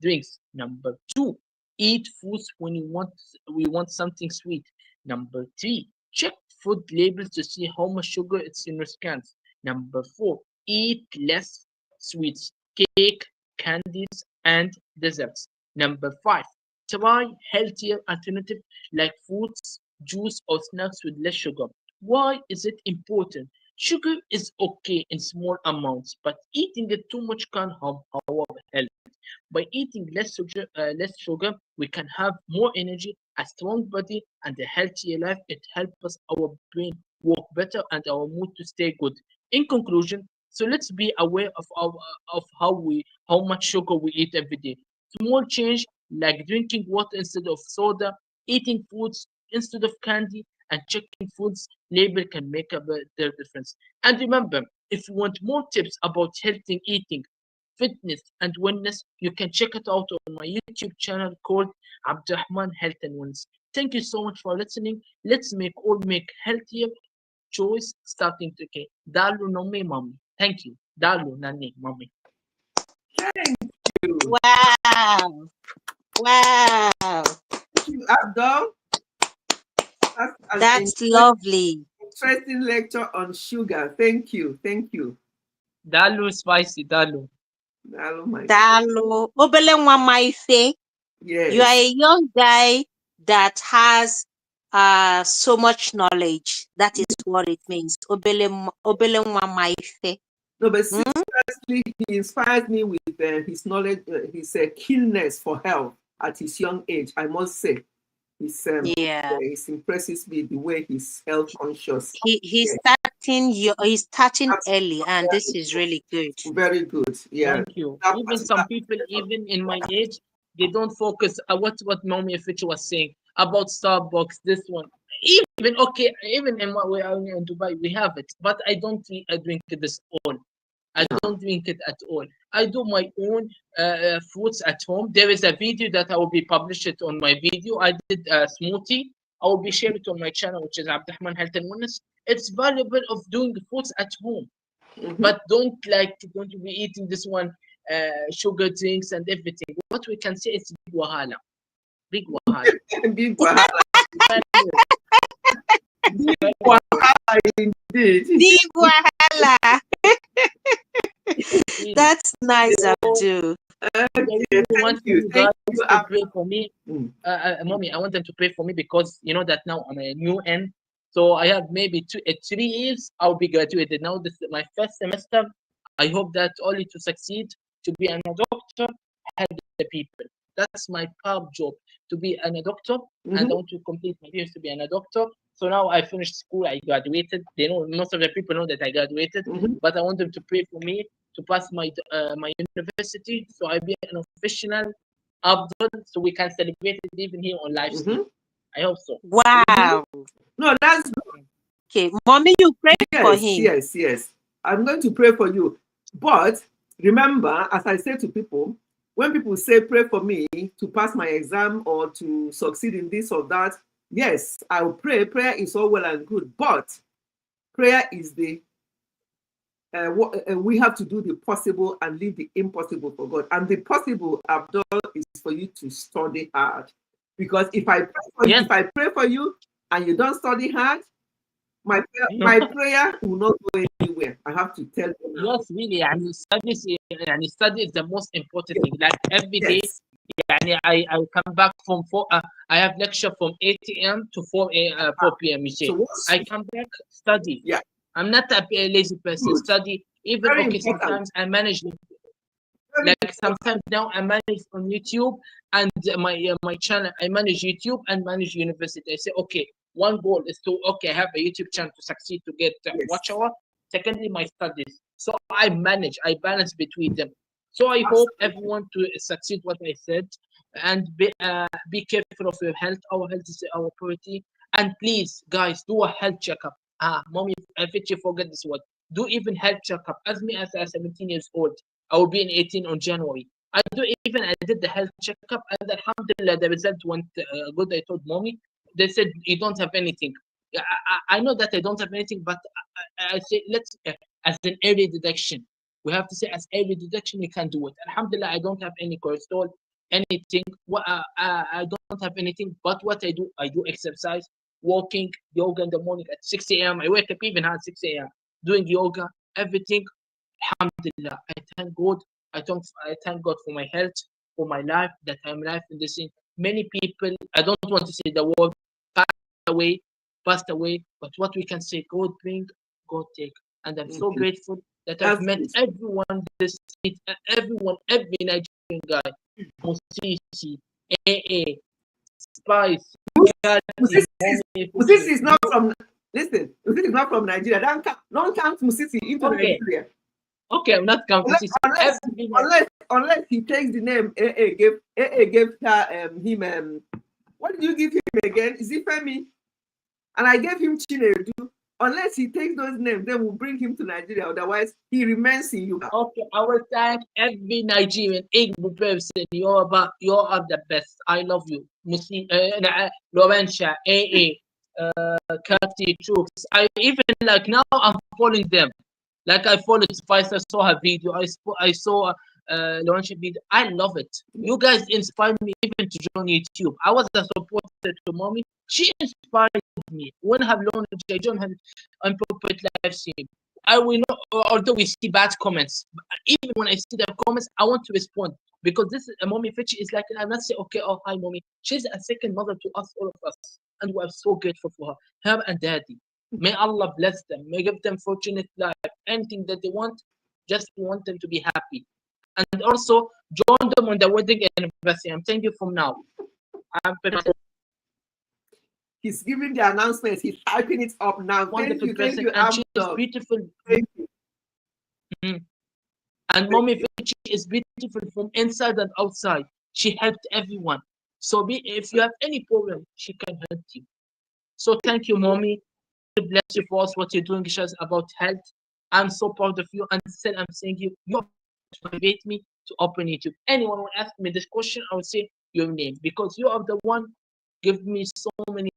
drinks. Number two, eat foods when we want something sweet. Number three, check food labels to see how much sugar it's in your cans. Number four, eat less sweets, cake, candies, and desserts. Number five, try healthier alternatives like fruits, juice, or snacks with less sugar. Why is it important? Sugar is okay in small amounts, but eating it too much can harm our health. By eating less sugar, we can have more energy, a strong body, and a healthier life. It helps us our brain work better and our mood to stay good. In conclusion, so let's be aware of how much sugar we eat every day. Small change like drinking water instead of soda, eating foods instead of candy, and checking foods label can make a better difference. And remember, if you want more tips about healthy eating, fitness, and wellness, you can check it out on my YouTube channel called Abdurrahman Health and Wellness. Thank you so much for listening. Let's make healthier choice starting today. Dalu nome mommy. Thank you. Dalu nani mommy. Thank you. Wow. Wow. Thank you, Abdul. That's lovely. Interesting lecture on sugar. Thank you. Thank you. Dalu spicy dalu. Hello, my Dalo. Obele nwa maife. yes. You are a young guy that has so much knowledge. That is what it means. Obele nwa maife. No, but seriously, he inspires me with his knowledge, his keenness for health at his young age. I must say, Yeah. it impresses me the way he's health conscious. He's starting early, and this is really good. Very good. Yeah. Thank you. Even some people, even in my age, they don't focus on what Mommy Fitch was saying about Starbucks, this one. Even okay, even in what we are in Dubai, we have it, but I don't drink this all. I don't drink it at all. I do my own fruits at home. There is a video that I will be published it on my video. I did a smoothie. I will be sharing it on my channel, which is Abdurrahman Health and Wellness. It's valuable of doing fruits at home, but don't be eating this one sugar drinks and everything. What we can say is big wahala. Big wahala. Big wahala. Big wahala indeed. Big wahala. That's nice, Abdul. Okay, want thank you. you Thank guys you. to pray for me. Mm. Mommy, I want them to pray for me because you know that now I'm a new end. So I have maybe 3 years. I'll be graduated. Now this is my first semester. I hope that only to succeed, to be a doctor, help the people. That's my part job, to be a doctor, and I want to complete my years to be a doctor. So now I finished school, I graduated. They know, most of the people know that I graduated, but I want them to pray for me to pass my my university, so I be an official Abdul, so we can celebrate it even here on live stream. I hope so. Wow. No, that's good. Okay, mommy, you pray for him. Yes. I'm going to pray for you. But remember, as I say to people, when people say pray for me to pass my exam or to succeed in this or that, yes, I'll pray. Prayer is all well and good, but prayer is the we have to do the possible and leave the impossible for God. And the possible, Abdul, is for you to study hard. Because if I pray for you and you don't study hard, my prayer will not go anywhere. I have to tell you. Yes, really. And study is the most important thing. Like every day, I come back from 4. I have lecture from 8 a.m. to 4 p.m. So I come back, study. Yeah. I'm not a lazy person. Good. Study. Even sometimes I manage. Like sometimes now I manage on YouTube and my channel. I manage YouTube and manage university. I say okay, one goal is to have a YouTube channel to succeed, to get watch hour. Secondly, my studies. So I balance between them. So I hope everyone to succeed what I said, and be careful of your health. Our health is our priority. And please, guys, do a health checkup. Mommy, I think you forget this word. Do even health checkup. As me as 17 years old, I will be in 18 on January. I did the health checkup, and alhamdulillah, the result went good. I told mommy, they said you don't have anything. I know that I don't have anything, but I say let's as an early detection. We have to say as early detection we can do it. Alhamdulillah, I don't have any cholesterol, anything. I don't have anything. But what I do exercise, walking, yoga in the morning at 6 a.m. I wake up even at 6 a.m. doing yoga, everything. Alhamdulillah, I thank God. I thank God for my health, for my life, that I'm alive in this thing. Many people, I don't want to say the word passed away, but what we can say, God bring, God take. And I'm so grateful that I've met everyone, every Nigerian guy, Musisi, AA, Spice. Musisi is not from, listen, Musisi is not from Nigeria. Don't count Musisi into Nigeria. Okay, I'm not counting. Unless he takes the name AA gave her him what did you give him again? Is it Femi? And I gave him Chinedu. Unless he takes those names, then we'll bring him to Nigeria. Otherwise, he remains in Uganda. Okay, I will thank every Nigerian Igbo person. You are the best. I love you. Laurentia, AA, Kati, Troops. I even like now I'm following them. Like I followed Spice, I saw her video. I saw Laurentia video. I love it. You guys inspired me even to join YouTube. I was a supporter to mommy. She inspired me. When I have launched, I don't have unappropriate live stream. I will not, although we see bad comments, even when I see the comments, I want to respond because this is a mommy Fetchy is like I'm not saying okay, oh hi mommy. She's a second mother to us, all of us, and we are so grateful for her and daddy. May Allah bless them. May give them fortunate life. Anything that they want, just want them to be happy. And also join them on the wedding anniversary. I'm telling you from now. He's giving the announcements. He's typing it up now. Thank you, and she is beautiful. Thank you. And mommy is beautiful from inside and outside. She helped everyone. So if you have any problem, she can help you. So thank you, mommy. Bless you for us what you're doing, Shaz, about health I'm so proud of you, and still I'm saying you motivate me to open YouTube. Anyone will ask me this question, I would say your name, because you are the one give me so many.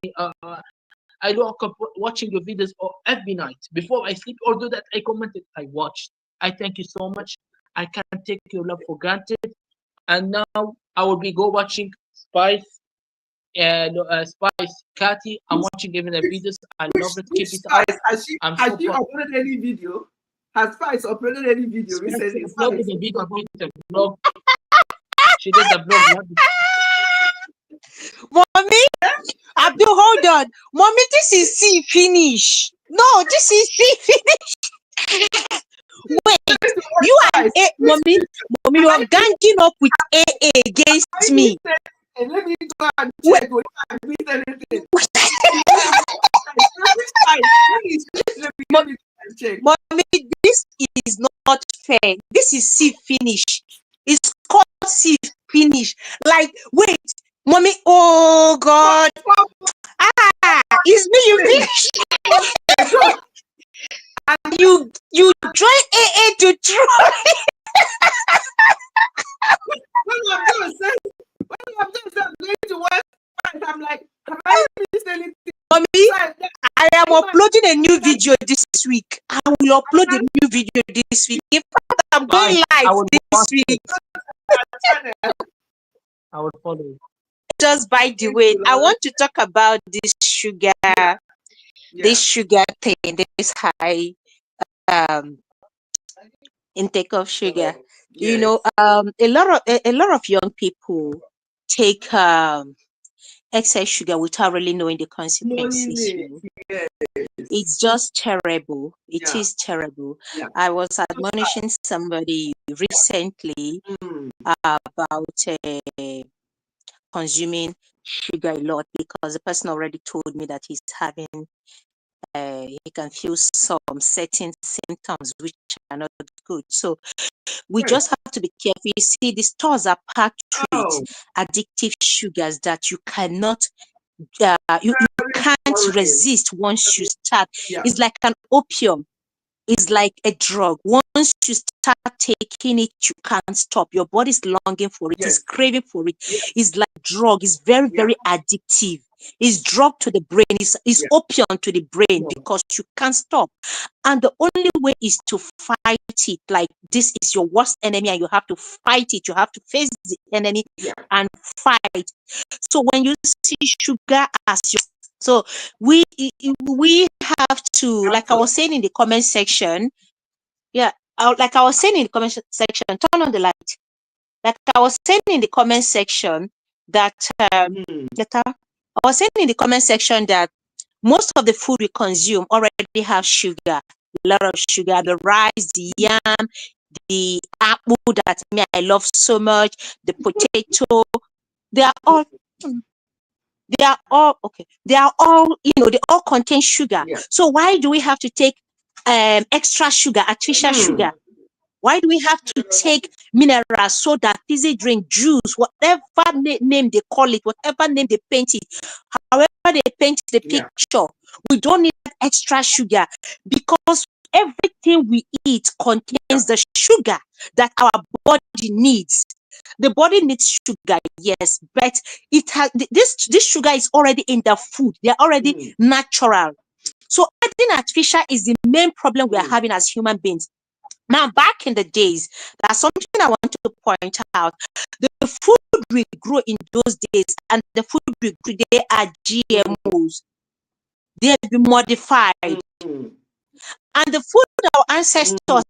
I woke up watching your videos every night before I sleep. Although that I commented, I watched. I thank you so much. I can't take your love for granted. And now I will be go watching Spice. Spice, Cathy. I'm watching even the videos. I love it. Keep it up. Has she uploaded any video? Has Spice uploaded any video recently? Uploaded the video about the vlog. She did the vlog. Mommy, Abdul, hold on. Mommy, this is C finish. No, this is C finish. Wait, you are A, mommy, you are ganging up with AA against me. Let me go and check. Let me check. Mommy, this is not fair. This is C finish. It's called C finish. Like, wait, mommy, oh God. It's me you finish. And you join AA to try. When I'm going to work, I'm like, have I missed anything? Mommy, I am uploading a new video this week. I will upload a new video this week. In fact, I'm going live this week. I will follow you. Just by the way, I want to talk about this sugar, this sugar thing, this high intake of sugar. Yes. You know, a lot of young people take excess sugar without really knowing the consequences. Yes. It's just terrible. It is terrible. Yeah. I was admonishing somebody recently about consuming sugar a lot, because the person already told me that he's having he can feel some certain symptoms which are not good. So we just have to be careful. You see, the stores are packed with addictive sugars that you cannot you can't resist once you start. It's like an opium. It's like a drug. Once you start taking it, you can't stop. Your body's longing for it. It's craving for it. It's like drug. It's very, very addictive. It's drug to the brain. It's opium to the brain, because you can't stop. And the only way is to fight it. Like, this is your worst enemy and you have to fight it. You have to face the enemy and fight. So when you see sugar as your... So we have to, like I was saying in the comment section, like I was saying in the comment section, turn on the light. Like I was saying in the comment section that I was saying in the comment section that most of the food we consume already have sugar, a lot of sugar. The rice, the yam, the apple that I love so much, the potato, they are all okay. They are all, they all contain sugar. So why do we have to take extra sugar, artificial sugar? Why do we have to take minerals, soda, fizzy drink, juice, whatever name they call it, whatever name they paint it, however they paint the picture? We don't need extra sugar, because everything we eat contains the sugar that our body needs. The body needs sugar, yes, but it has this sugar is already in the food. They're already natural. So adding artificial is the main problem we are having as human beings. Now, back in the days, that's something I want to point out. The food we grew in those days and the food we grew today are GMOs. They have been modified. And the food our ancestors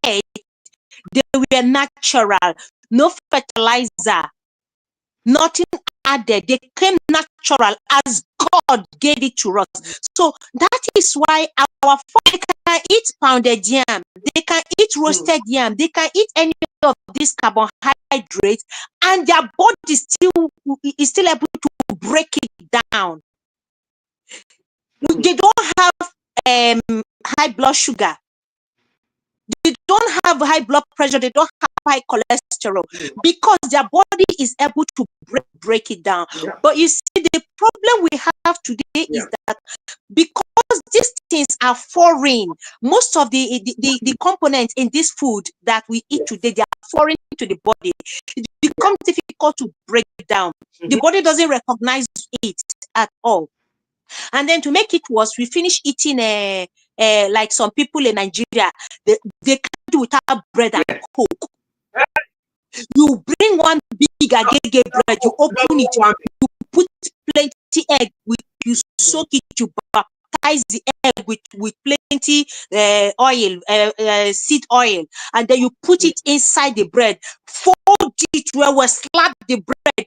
ate, they were natural. No fertilizer, nothing added. They came natural as God gave it to us. So that is why our food can eat pounded yam, they can eat roasted yam, they can eat any of these carbohydrates, and their body is still able to break it down. They don't have high blood sugar. They don't have high blood pressure. They don't have high cholesterol, because their body is able to break it down. But you see, the problem we have have today is that because these things are foreign, most of the components in this food that we eat today, they are foreign to the body. It becomes difficult to break down. The body doesn't recognize it at all. And then to make it worse, we finish eating like some people in Nigeria, they can't do without bread and coke. You bring one big agege bread, you open it, you put plenty egg, you soak it, you baptize the egg with plenty oil, seed oil, and then you put it inside the bread, fold it well, slap the bread,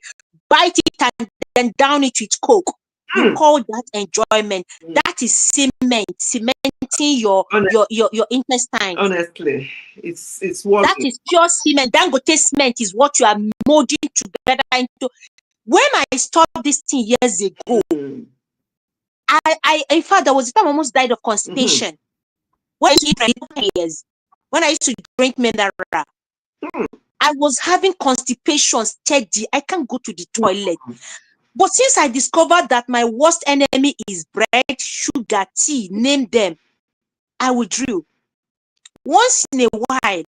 bite it, and then down it with coke. You call that enjoyment. That is cementing your intestine. Honestly, it's what that is pure cement. Dangote cement is what you are molding together into. When I stopped this thing years ago, I in fact there was a time I almost died of constipation. When I used to drink mineral, I was having constipation steady. I can't go to the toilet. But since I discovered that my worst enemy is bread, sugar, tea, name them, I withdrew. Once in a while,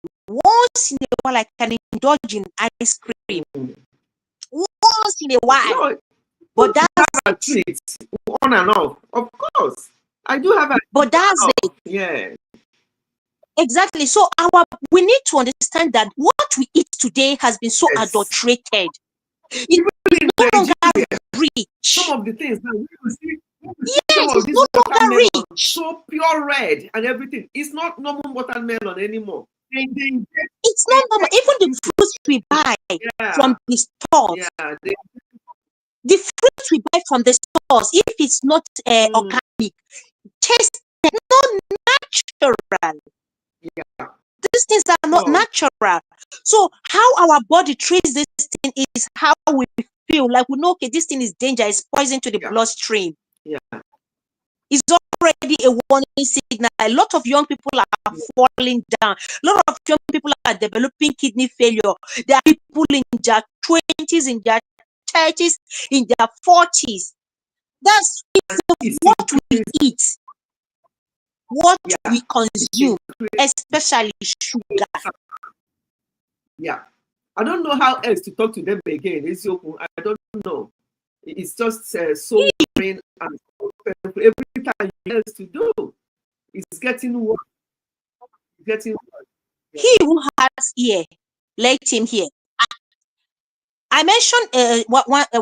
I can indulge in ice cream. Once in a while. No, but that's a treat on and off. Of course. I do have a but that's it. Yeah. Exactly. So we need to understand that what we eat today has been so adulterated. It no longer rich. Some of the things that we see. Yes, it's no longer rich. So pure red and everything. It's not normal watermelon anymore. It's not normal. Even the fruits we buy from the stores. The fruits we buy from the stores, if it's not organic, tastes not natural. Yeah. These things are not natural. So how our body treats this thing is how we feel. Like we know, okay, this thing is danger, it's poison to the bloodstream. Yeah. It's already a warning signal. A lot of young people are falling down. A lot of young people are developing kidney failure. There are people in their 20s, in their 30s, in their 40s. That's what we eat, what we consume, especially sugar. Yeah. I don't know how else to talk to them again. I don't know. It's just so brain and every time else to do. It's getting worse. He who has ear, let him hear. I mentioned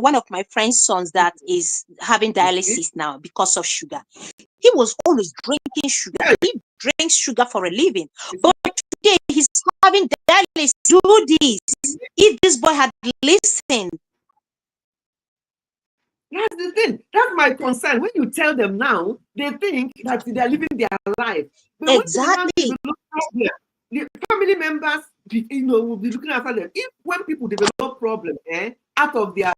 one of my friend's sons that is having dialysis now because of sugar. He was always drinking sugar. He drinks sugar for a living. But today he's having dialysis. Do this. If this boy had listened. That's the thing. That's my concern. When you tell them now, they think that they are living their life. But exactly. The family members, will be looking after them. When people develop problems out of their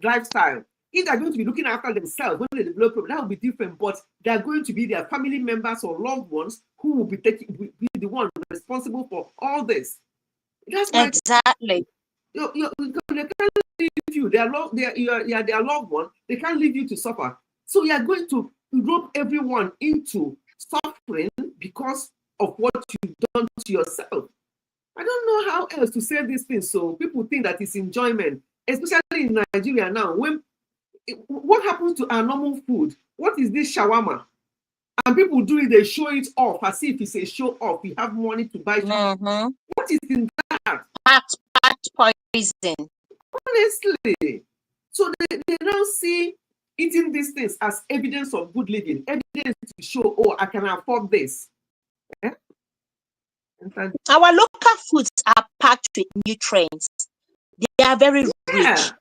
lifestyle, if they're going to be looking after themselves when they develop problems, that will be different. But they're going to be their family members or loved ones who will be the one responsible for all this. That's why exactly. They can't leave you. They are their loved one. They can't leave you to suffer. So you are going to rope everyone into suffering because of what you've done to yourself. I don't know how else to say these things. So people think that it's enjoyment, especially in Nigeria now. What happens to our normal food? What is this shawarma? And people do it, they show it off as if it's a show off. We have money to buy shawarma. What is in that? Part poison. Honestly. So they don't see eating these things as evidence of good living, evidence to show, I can afford this. Our local foods are packed with nutrients. They are very rich.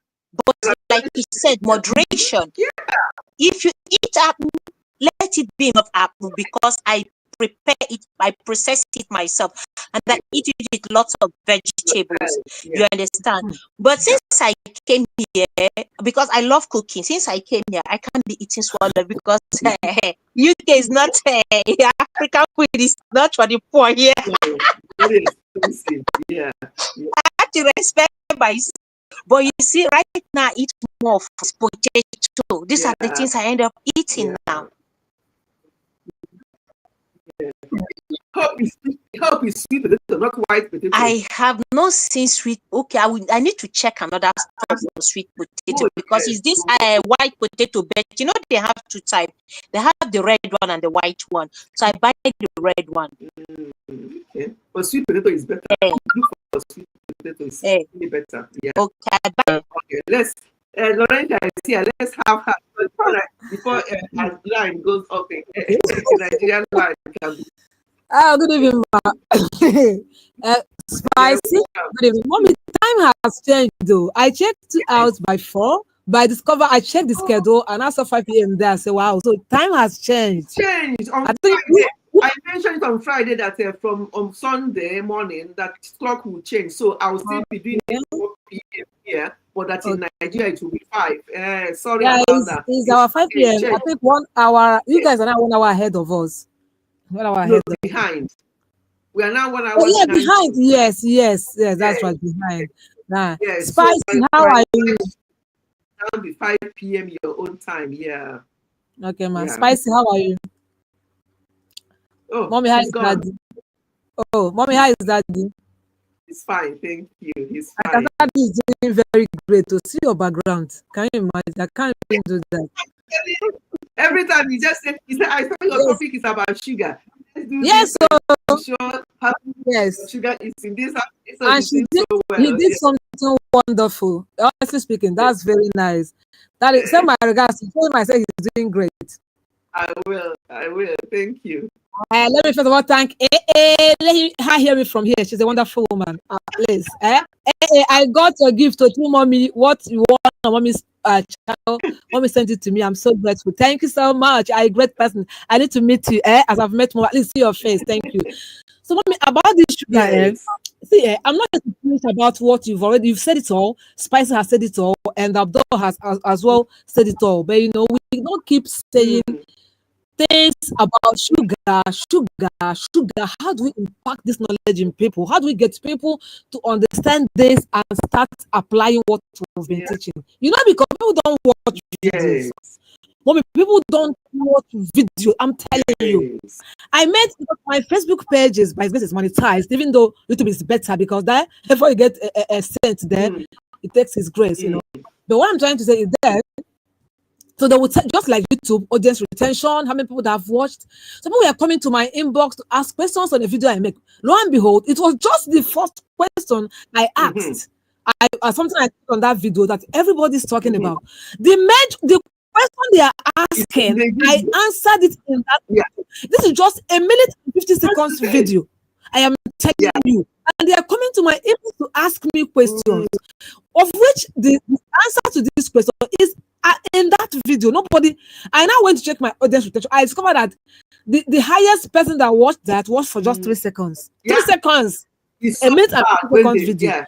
But like you said, moderation. If you eat apple, let it be enough apple because I prepare it, I process it myself, and I eat it with lots of vegetables. You understand? But since I came here, because I love cooking, since I came here, I can't be eating swallow because UK is not African food is not for the poor here. Very expensive. Yeah. I have to respect myself. But you see, right now I eat more of potato. These are the Yeah. things I end up eating Yeah. now. Hope is sweet potato, not white potato. I have not seen sweet. Okay, I need to check another type of sweet potato because yes. it's this white potato. But you know they have two types. They have the red one and the white one. So I buy the red one. Okay, but sweet potato is better. Look for sweet potato is really better. Yeah. Okay, I buy. Okay, let's. Lorena is here. Let's have her before her line goes up. Nigerian line can be. Good evening, ma. Spicy. Good evening. Mommy, time has changed though. I checked out by 4, but I discovered I checked the schedule and after 5 p.m. there, I said, wow, so time has changed. Changed on I think Friday. I mentioned it on Friday that from on Sunday morning that clock will change. So I will still be doing 4 p.m. here, but that in Nigeria it will be 5. Sorry about that. It's our 5 p.m. I think 1 hour. You guys are now 1 hour ahead of us. 1 hour ahead. Behind. We are now 1 hour behind. Yes, that's right, behind. Nah. Yes. Spicy, So how are you? That'll be 5 p.m. your own time. Yeah. Okay, man. Yeah. Spicy, how are you? Oh, Mommy, how is daddy? Oh, mommy, how is daddy? He's fine, thank you. He's fine. Daddy is doing very great. To see your background, can you imagine? I can't even do that. Every time he just said, I thought your topic is about sugar. Yes, yes. Sugar is in this house. And he did something wonderful. Honestly speaking, that's very nice. That is, send my regards. Tell him I said he's doing great. I will. Thank you. Let me first of all thank let her hear me from here. She's a wonderful woman. Liz. I got a gift to mommy. What you want on mommy's channel? Mommy sent it to me. I'm so grateful. Thank you so much. I'm a great person. I need to meet you. As I've met more, at least see your face. Thank you. So mommy, about this sugar, see, I'm not confused about what you've said it all. Spicy has said it all, and Abdul has as well said it all. But you know, we don't keep saying things about sugar. How do we impact this knowledge in people? How do we get people to understand this and start applying what we've been teaching? You know, because people don't watch videos. Mommy, people don't watch video. I'm telling you. I met my Facebook page is monetized, even though YouTube is better because that before you get a cent there, it takes His grace, you know. But what I'm trying to say is that. So they would just like YouTube, audience retention, how many people that have watched. Some people were coming to my inbox to ask questions on the video I make. Lo and behold, it was just the first question I asked. I something I put on that video that everybody's talking about. The question they are asking, I answered it in that video. This is just a minute and 50 seconds video. I am telling you. And they are coming to my inbox to ask me questions, of which the answer to this question is in that video. Nobody. I now went to check my audience retention. I discovered that the highest person that watched that watched for just 3 seconds. 3 seconds. A minute and 50 seconds video.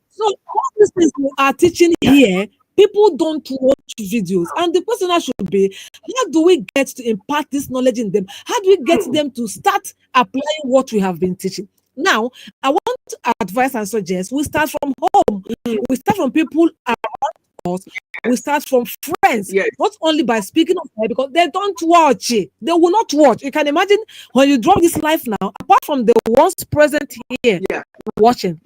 So all these things we are teaching here, people don't watch videos. And the question should be, how do we get to impart this knowledge in them? How do we get them to start applying what we have been teaching? Now, I want to advise and suggest we start from home. We start from people around us. We start from friends, not only by speaking of it, because they don't watch it. They will not watch. You can imagine when you drop this life now, apart from the ones present here watching.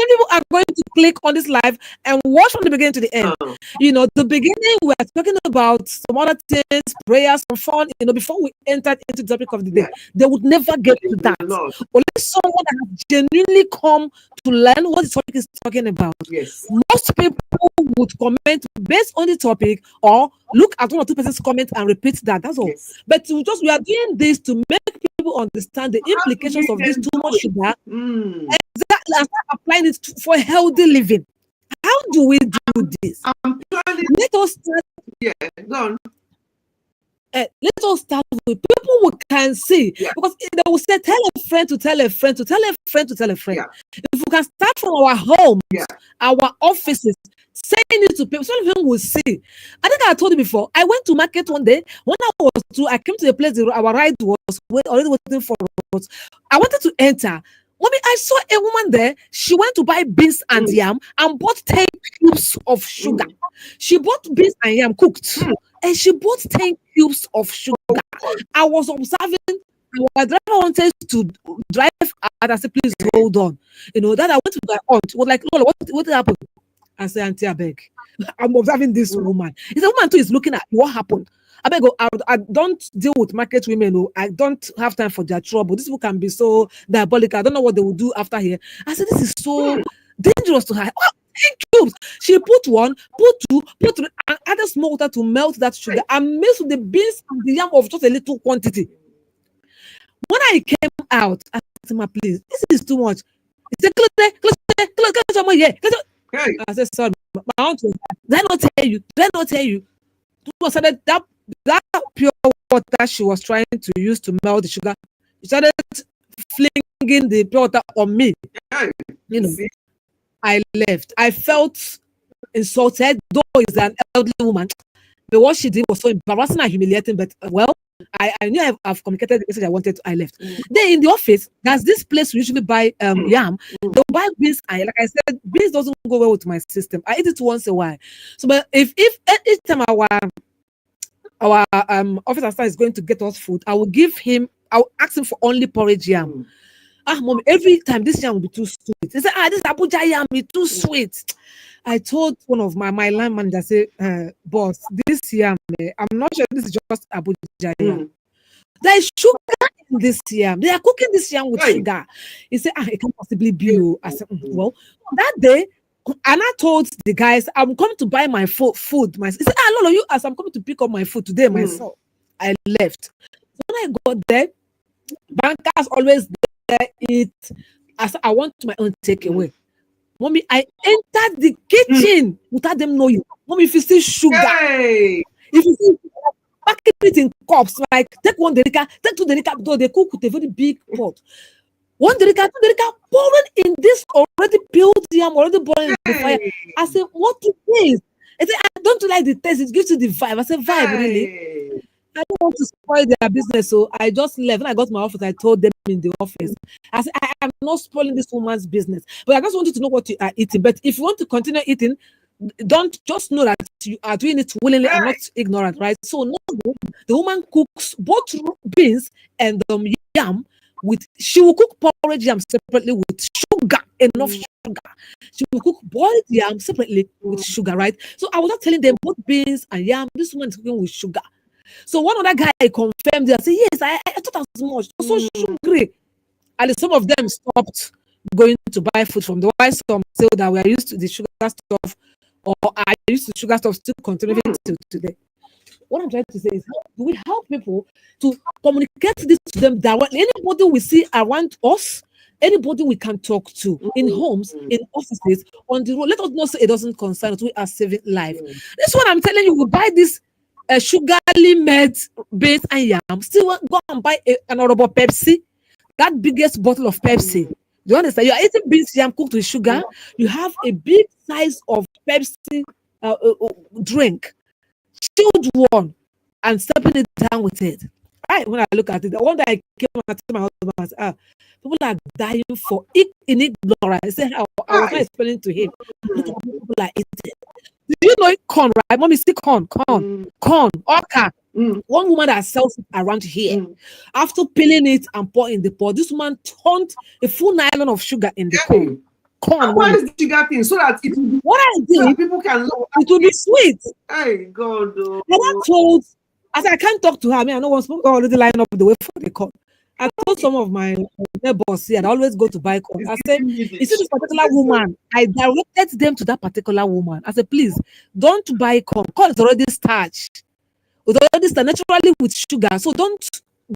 Many people are going to click on this live and watch from the beginning to the end. You know, the beginning we are talking about some other things, prayers, some fun. You know, before we entered into the topic of the day, they would never get to that. Only someone that has genuinely come to learn what the topic is talking about. Most people would comment based on the topic or look at 1 or 2 persons' comment and repeat that. That's all. But we are doing this to make people understand the implications of this too much sugar. And start applying it for healthy living. How do we do this? Let us start. Let us start with people who can see, because they will say, tell a friend to tell a friend to tell a friend to tell a friend. If we can start from our homes, our offices, saying it to people, some of them will see. I think I told you before. I went to market one day. When I came to the place our ride was already waiting for us. I wanted to enter. Mommy, I saw a woman there. She went to buy beans and yam and bought 10 cubes of sugar. She bought beans and yam cooked, and she bought 10 cubes of sugar. I was observing. My driver wanted to drive out. I said, please hold on. You know, that I went to my aunt. Was like, Lola, what happened? I said, Auntie, I beg. I'm observing this woman. It's a woman too is looking at what happened. I beg, I don't deal with market women. Oh, I don't have time for their trouble. These people can be so diabolical. I don't know what they will do after here. I said, this is so dangerous to her. Oh, 10 cubes. She put one, put two, put three, and added small water to melt that sugar and mix with the beans and the yam of just a little quantity. When I came out, I said, "Ma, please, this is too much." He said, I said, sorry, my aunt, did I not tell you? Did I not tell you? That pure water she was trying to use to melt the sugar, she started flinging the pure water on me. You know, I left. I felt insulted, though it's an elderly woman. But what she did was so embarrassing and humiliating. But well, I knew I've communicated the message I wanted. I left. Then in the office, there's this place we usually buy yam. They'll buy beans. And like I said, beans doesn't go well with my system. I eat it once a while. So, but if each time our office assistant is going to get us food, I will ask him for only porridge yam. Mom, every time this yam will be too sweet. He said, this Abuja yam is too sweet. I told one of my line manager, say, boss, this yam, I'm not sure this is just Abuja yam. There is sugar in this yam. They are cooking this yam with sugar. He said, it can't possibly be. I said, well, that day, and I told the guys, I'm coming to buy my food. He said, Lolo, you asked, I'm coming to pick up my food today myself. I left. So when I got there, bankers always there eat. I said, I want my own takeaway. Mommy, I entered the kitchen without them knowing. Mommy, if you see sugar, if you see packing it in cups, like take one derica, take two derica, because they cook with a very big pot. One derica, two derica, pouring in this already peeled yam, already boiling in the fire. I said, what is this? I said, I don't like the taste. It gives you the vibe. I said, vibe, really? I don't want to spoil their business, so I just left. When I got to my office, I told them in the office, I said, I am not spoiling this woman's business, but I just want you to know what you are eating. But if you want to continue eating, don't just know that you are doing it willingly and not ignorant, right? So no, the woman cooks both beans and yam with. She will cook porridge yam separately with sugar, enough sugar. She will cook boiled yam separately with sugar, right? So I was not telling them both beans and yam. This woman is cooking with sugar. So one other guy confirmed it. I said, yes, I thought as much. It was so sugary. And some of them stopped going to buy food from the white some say that we are used to the sugar stuff, or are used to sugar stuff, still continuing till today. What I'm trying to say is, how do we help people to communicate this to them directly? Anybody we see around us, anybody we can talk to in homes, in offices, on the road, let us not say it doesn't concern us. We are saving life. This one I'm telling you, we buy this sugarly made beans and yam, still go and buy an honorable Pepsi, that biggest bottle of Pepsi. You understand? You are eating beans yam cooked with sugar. You have a big size of Pepsi drink, chilled one, and stepping it down with it. Right? When I look at it, the one that I came and told my husband, I said, people are dying for it in ignorance. I said, I was not explaining to him. Look at people are eating. Do you know corn, right? Mommy, see corn, okra. One woman that sells it around here, after peeling it and pouring in the pot, this woman turned a full nylon of sugar in the corn. What is the sugar thing? So that it will be, what I did, so people can look. It will be sweet. Hey, God. Oh. And I told, I said, I can't talk to her. I mean, I know once people already line up the way for the corn. I told some of my neighbors here, I always go to buy corn. I said, you see this particular woman, I directed them to that particular woman. I said, please, don't buy corn. Corn is already starched. It's already starched naturally with sugar. So don't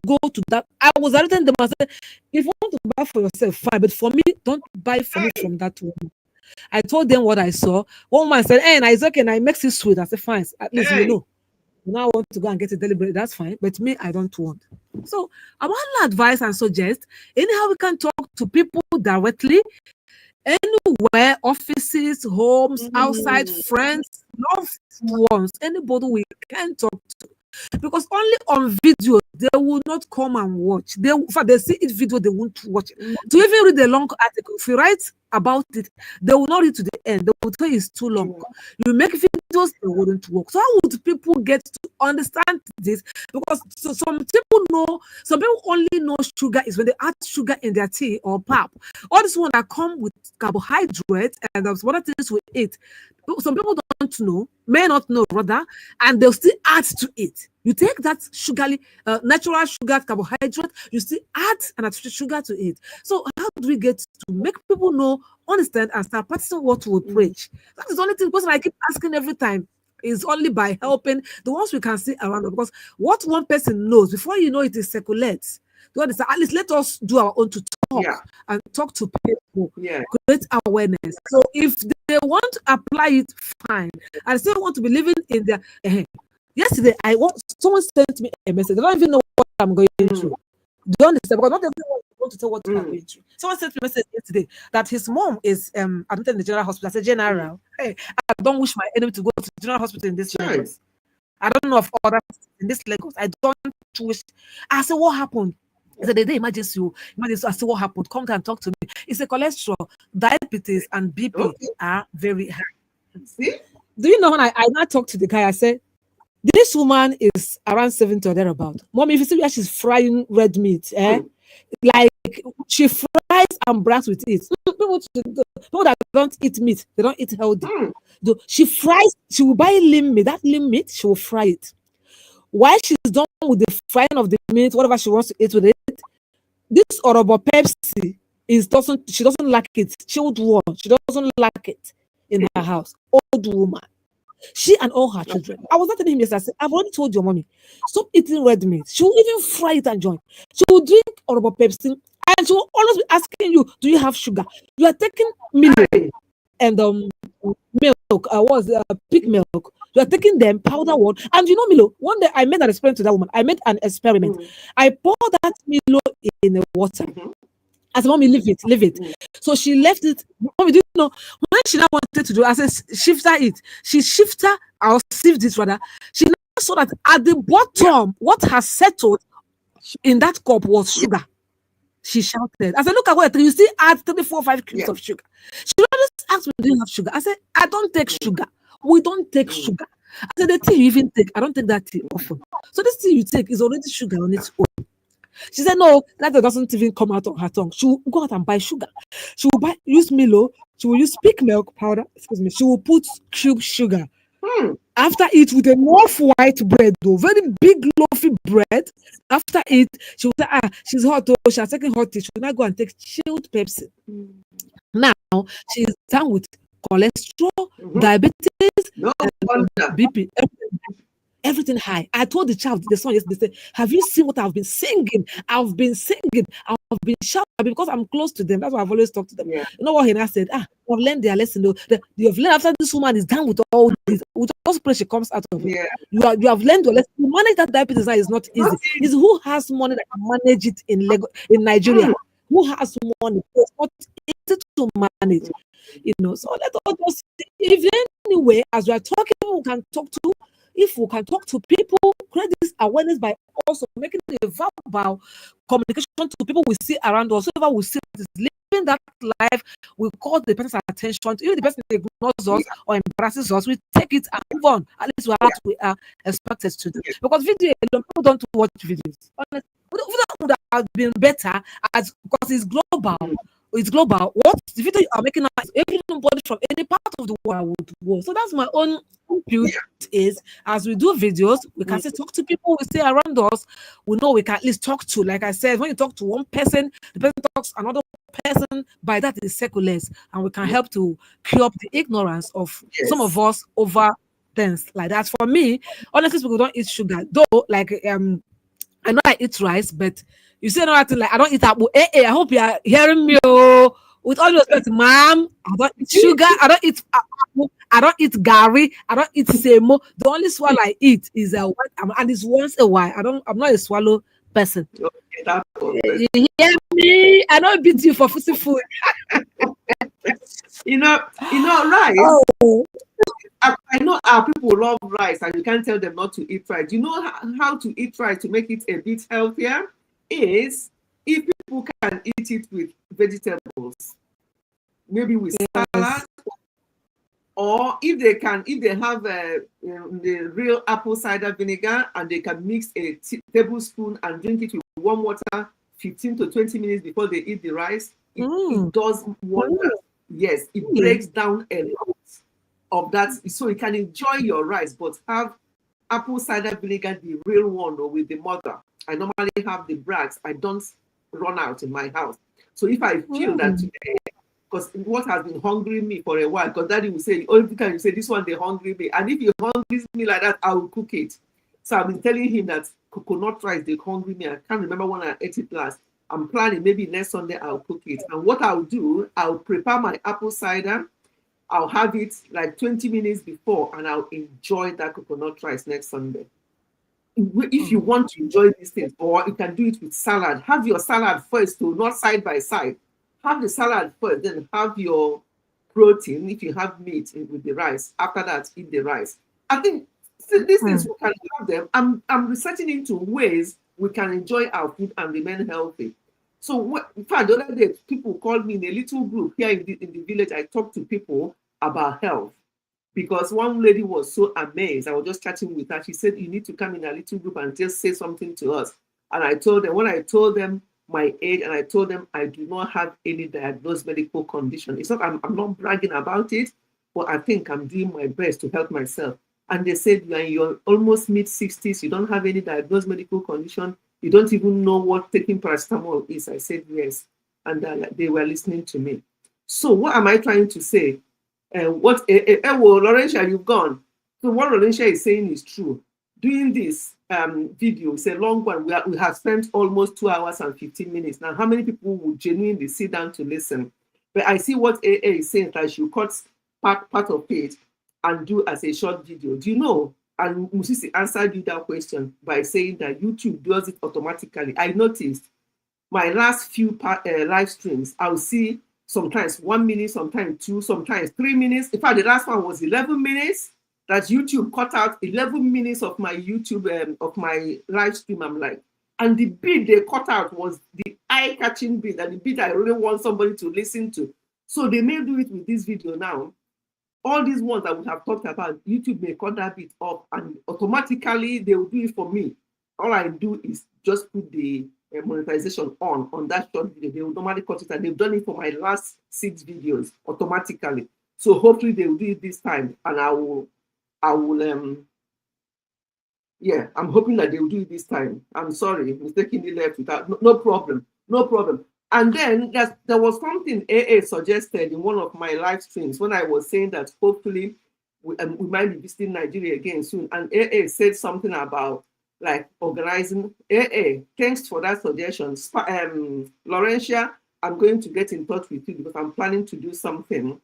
go to that. I was directing them. I said, if you want to buy for yourself, fine. But for me, don't buy for me from that woman. I told them what I saw. One woman said, hey, it's okay. Now it makes it sweet. I said, fine. At least you know. Now I want to go and get it deliberate. That's fine. But me, I don't want. So I want to advise and suggest anyhow we can talk to people directly, anywhere, offices, homes, outside, friends, loved ones, anybody we can talk to. because only on video they will not come and watch. In fact, they see it video, they won't watch it. To even read the long article, if you write about it, they will not read to the end. They will tell you it's too long. You make videos, they wouldn't work. So how would people get to understand this? Because some people know, some people only know sugar is when they add sugar in their tea or pap. All this one that come with carbohydrates and there's other things we eat. Some people don't know, may not know rather, and they'll still add to it. You take that natural sugar carbohydrate, you still add an artificial sugar to it. So how do we get to make people know, understand, and start practicing what we preach? That is the only thing. Because I keep asking every time is only by helping the ones we can see around us. Because what one person knows, before you know it is circulates. At least let us do our own to talk and talk to people, create awareness. So if they want to apply it, fine. And still want to be living in their yesterday, someone sent me a message. They don't even know what I'm going through. Do you understand? Because not everyone want to tell what I'm going through. Someone sent me a message yesterday that his mom is admitted in the general hospital. I said, General, hey, I don't wish my enemy to go to the general hospital in this Lagos. I don't know of others in this Lagos. I don't wish. I said, what happened? He said, the emergency. I said, what happened? Come and talk to me. It's a cholesterol, diabetes, and BP are very high. See? Do you know when I now talk to the guy, I said, this woman is around 70 or thereabout. Mommy, if you see where she's frying red meat, like she fries and brats with it. People that don't eat meat, they don't eat healthy. She fries, she will buy lean meat. That lean meat, she will fry it. While she's done with the frying of the meat, whatever she wants to eat with it, this Orobo Pepsi she doesn't like it. Chilled one, she doesn't like it in her house. Old woman. She and all her children. I was not telling him yesterday. I said, I've already told your mommy, stop eating red meat. She will even fry it and join. She will drink Orobo Pepsi and she will always be asking you, do you have sugar? You are taking milk and milk, pig milk. You are taking them powder one. And you know, Milo, one day I made an experiment to that woman. I made an experiment. I poured that Milo in the water. I said, Mommy, leave it. So she left it. Mommy, do you know when she now wanted to do? I said, shift her it. She shifted or sieved it rather. She now saw that at the bottom, what has settled in that cup was sugar. She shouted. I said, look at what you see, add 3, 4, 5 cubes of sugar. She always asked me, do you have sugar? I said, I don't take sugar. We don't take sugar. I said, the tea you even take, I don't take that tea often. So this tea you take is already sugar on its own. She said, no, that doesn't even come out on her tongue. She will go out and buy sugar. She will use Milo. She will use pig milk powder. Excuse me. She will put cube sugar. After it, with enough white bread, though, very big loafy bread. After it, she will say, she's hot. She has taken hot tea. She will now go and take chilled Pepsi. Now, she's done with cholesterol, diabetes, BP, everything high. I told the child, the son yesterday, have you seen what I've been singing? I've been singing. I've been shouting because I'm close to them. That's why I've always talked to them. You know what he now said? I've learned their lesson. You have learned after this woman is done with all this. We just pray she comes out of it. You have learned your lesson. To manage that diabetes is not easy. It's who has money that can manage it in Nigeria. Who has money? It's not easy to manage. So let us just, if anyway, as we are talking, we can talk to. If we can talk to people, create this awareness by also making a verbal communication to people we see around us, whoever we see is living that life, we call the person's attention. Even the person ignores us or embarrasses us, we take it and move on. At least we are expected to do. Because video alone, people don't watch videos. Honestly, video would have been better because it's global. It's global. What the video you are making now, everybody from any part of the world would watch. So that's my own input is as we do videos, we can say talk to people we see around us. We know we can at least talk to. Like I said, when you talk to one person, the person talks another person. By that is circulars, and we can help to cure up the ignorance of some of us over things like that. For me, honestly, people don't eat sugar. Though, like I know I eat rice, but you say nothing like I don't eat apple. I hope you are hearing me. With all respect, ma'am, I don't eat sugar. I don't eat apple. I don't eat gari. I don't eat semo. The only swallow I eat is and it's once a while. I'm not a swallow person. You hear me? I don't beat you for food. Right? I know our people love rice and you can't tell them not to eat rice. You know how to eat rice to make it a bit healthier? Is if people can eat it with vegetables, maybe with salad, or if they have the real apple cider vinegar and they can mix a tablespoon and drink it with warm water 15 to 20 minutes before they eat the rice, it does wonders. Yes, it breaks down a lot of that, so you can enjoy your rice, but have apple cider vinegar, the real one, or with the mother. I normally have the Bragg's. I don't run out in my house. So if I feel that today, because what has been hungering me for a while, because Daddy will say, every time you say this one, they hungry me, and if you hungry me like that, I will cook it. So I've been telling him that coconut rice, they hungry me. I can't remember when I ate it last. I'm planning maybe next Sunday I'll cook it. And what I'll do, I'll prepare my apple cider. I'll have it like 20 minutes before, and I'll enjoy that coconut rice next Sunday. If you want to enjoy these things, or you can do it with salad, have your salad first, so not side by side. Have the salad first, then have your protein, if you have meat with the rice. After that, eat the rice. I think these things we can have them. I'm researching into ways we can enjoy our food and remain healthy. So in fact, the other day, people called me in a little group here in the village. I talked to people about health, because one lady was so amazed. I was just chatting with her. She said, you need to come in a little group and just say something to us. And I told them, when I told them my age, and I told them I do not have any diagnosed medical condition. It's not, I'm not bragging about it, but I think I'm doing my best to help myself. And they said, you're almost mid-60s, you don't have any diagnosed medical condition, you don't even know what taking paracetamol is. I said, yes. And they were listening to me. So what am I trying to say? Laurentia, you've gone. So what Laurentia is saying is true. Doing this video is a long one. We have spent almost 2 hours and 15 minutes. Now, how many people would genuinely sit down to listen? But I see what AA is saying, that she cuts part of it and do as a short video. Do you know? And Musisi answered you that question by saying that YouTube does it automatically. I noticed my last few live streams, I'll see sometimes 1 minute, sometimes 2, sometimes 3 minutes. In fact, the last one was 11 minutes. That YouTube cut out 11 minutes of my YouTube, of my live stream. I'm like, and the bit they cut out was the eye-catching bit, and the bit I really want somebody to listen to. So they may do it with this video now. All these ones that we have talked about, YouTube may cut that bit up, and automatically they will do it for me. All I do is just put the monetization on that short video. They will normally cut it, and they've done it for my last 6 videos automatically. So hopefully they will do it this time, and I will, yeah, I'm hoping that they will do it this time. I'm sorry, mistakenly left without, no problem, no problem. And then there was something AA suggested in one of my live streams when I was saying that hopefully we might be visiting Nigeria again soon. And AA said something about like organizing. AA, thanks for that suggestion. Laurentia, I'm going to get in touch with you because I'm planning to do something,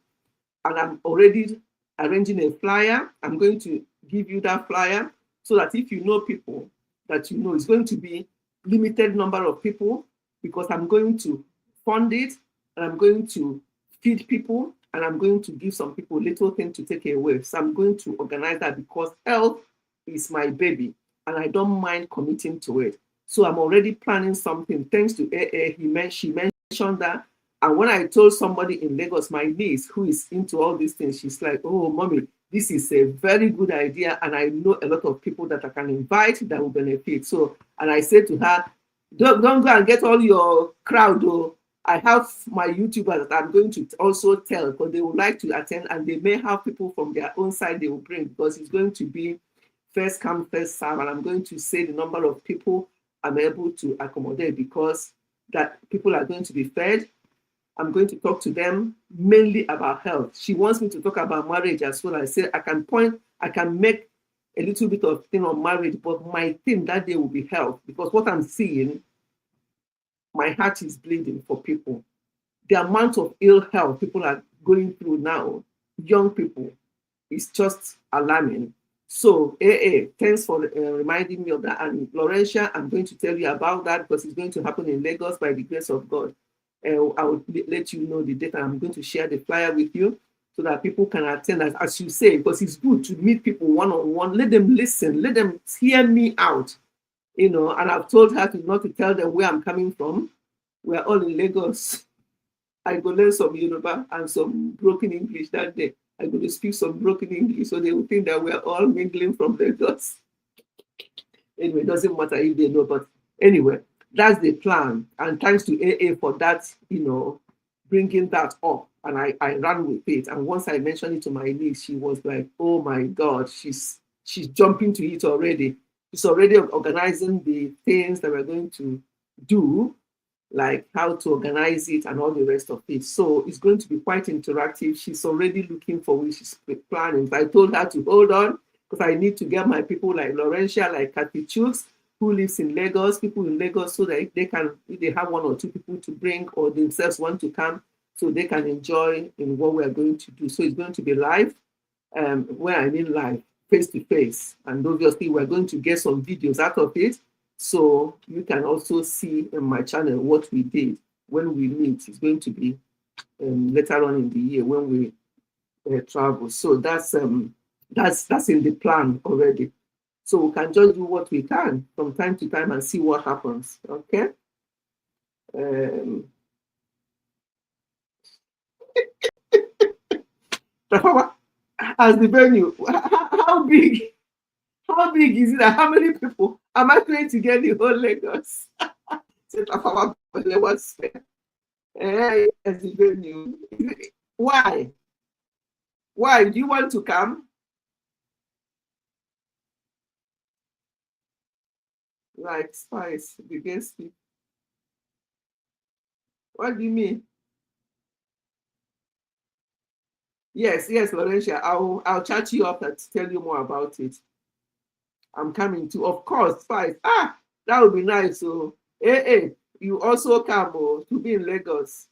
and I'm already arranging a flyer. I'm going to give you that flyer so that if you know people that you know, it's going to be limited number of people, because I'm going to fund it, and I'm going to feed people, and I'm going to give some people little things to take away. So I'm going to organize that because health is my baby, and I don't mind committing to it. So I'm already planning something. Thanks to AA, she mentioned that. And when I told somebody in Lagos, my niece, who is into all these things, she's like, oh, mommy, this is a very good idea. And I know a lot of people that I can invite that will benefit. So, and I said to her, don't go and get all your crowd, though. I have my YouTubers that I'm going to also tell, because they would like to attend, and they may have people from their own side they will bring, because it's going to be first come, first serve. And I'm going to say the number of people I'm able to accommodate, because that people are going to be fed. I'm going to talk to them mainly about health. She wants me to talk about marriage as well. I said I can make a little bit of thing on marriage, but my thing that day will be health, because what I'm seeing, my heart is bleeding for people. The amount of ill health people are going through now, young people, is just alarming. So AA, thanks for reminding me of that. And Laurentia, I'm going to tell you about that, because it's going to happen in Lagos by the grace of God. I will let you know the date. I'm going to share the flyer with you. so that people can attend, as you say, because it's good to meet people one-on-one. Let them listen, let them hear me out, you know. And I've told her not to tell them where I'm coming from. We're all in Lagos. I go learn some Yoruba and some broken English that day. I go to speak some broken English, so they will think that we're all mingling from Lagos. Anyway, it doesn't matter if they know, but anyway, that's the plan. And thanks to AA for that, you know, bringing that up. And I ran with it. And once I mentioned it to my niece, she was like, oh my God, she's jumping to it already. She's already organizing the things that we're going to do, like how to organize it and all the rest of it. So it's going to be quite interactive. She's already looking for what she's planning. I told her to hold on, because I need to get my people like Laurentia, like Kathy Chooks, who lives in Lagos, people in Lagos, so that they can, if they have one or two people to bring or themselves want to come, so they can enjoy in what we're going to do. So it's going to be live, where I mean live, face to face. And obviously we're going to get some videos out of it. So you can also see in my channel what we did when we meet. It's going to be later on in the year when we travel. So that's in the plan already. So we can just do what we can from time to time and see what happens. Okay. As the venue, how big is it? How many people am I going to get the whole Lagos? As the venue. Why? Why do you want to come? Like Spice, the guest speaker. What do you mean? Yes, Laurentia. I'll chat you up and tell you more about it. I'm coming to, of course, Spice. That would be nice. So, hey, you also come to be in Lagos.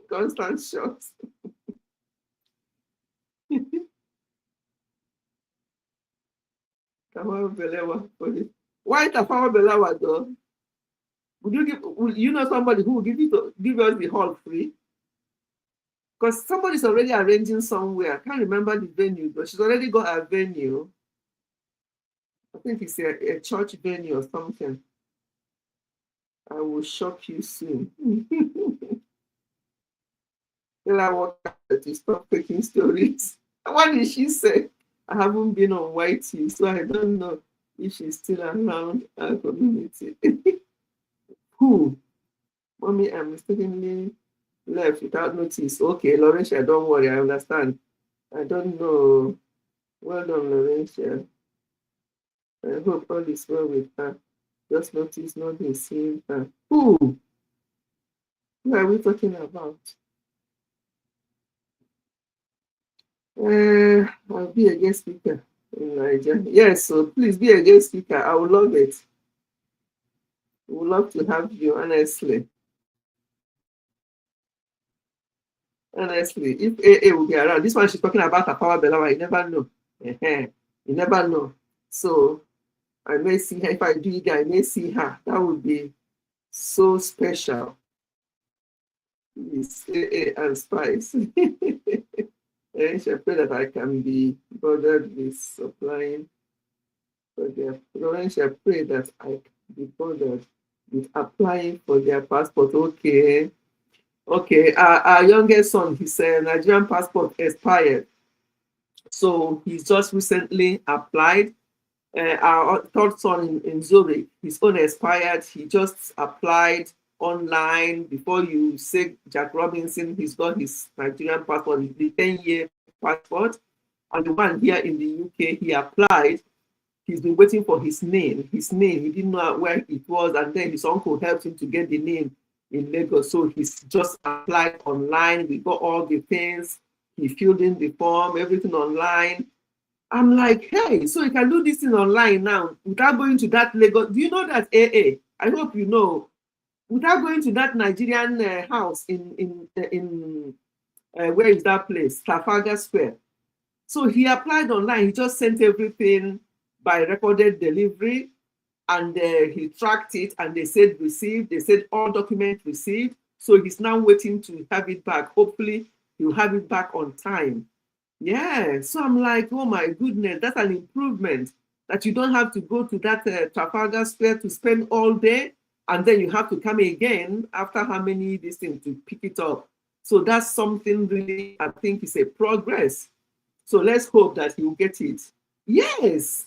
Constant shots. Why Tafawa Balewa though? Would you know somebody who will give us the hall free? Because somebody's already arranging somewhere. I can't remember the venue, but she's already got a venue. I think it's a church venue or something. I will shock you soon. Tell her what to stop taking stories. What did she say? I haven't been on YT, so I don't know if she's still around our community. Who? Mommy, I mistakenly left without notice. Okay, Laurentia, don't worry, I understand. I don't know. Well done, Laurentia. I hope all is well with her. Just notice not being seen her. Who? Who are we talking about? I'll be a guest speaker in Nigeria. Yes, so please be a guest speaker. I would love it. We would love to have you, honestly. Honestly, if AA will be around, this one she's talking about Tafawa Balewa, you never know. You never know. So I may see her. If I do it, I may see her. That would be so special. It's AA and Spice. I pray that I can be bothered with supplying for their. I pray that I can be bothered with applying for their passport. Okay. Our youngest son, his Nigerian passport expired, so he's just recently applied. Our third son in Zurich, his own expired. He just applied online. Before you say Jack Robinson, he's got his Nigerian passport, the 10-year passport, and the one here in the UK, he applied. He's been waiting for his name. He didn't know where it was, and then his uncle helped him to get the name in Lagos. So he's just applied online. We got all the things. He filled in the form, everything online. I'm like, hey, so you can do this thing online now without going to that Lagos. Do you know that AA? I hope you know. Without going to that Nigerian house in where is that place? Trafalgar Square. So he applied online. He just sent everything by recorded delivery, and he tracked it, and they said received. They said all documents received. So he's now waiting to have it back. Hopefully, he'll have it back on time. Yeah. So I'm like, oh my goodness, that's an improvement. That you don't have to go to that Trafalgar Square to spend all day, and then you have to come again after how many this thing to pick it up. So that's something really, I think, is a progress. So let's hope that he'll get it. Yes.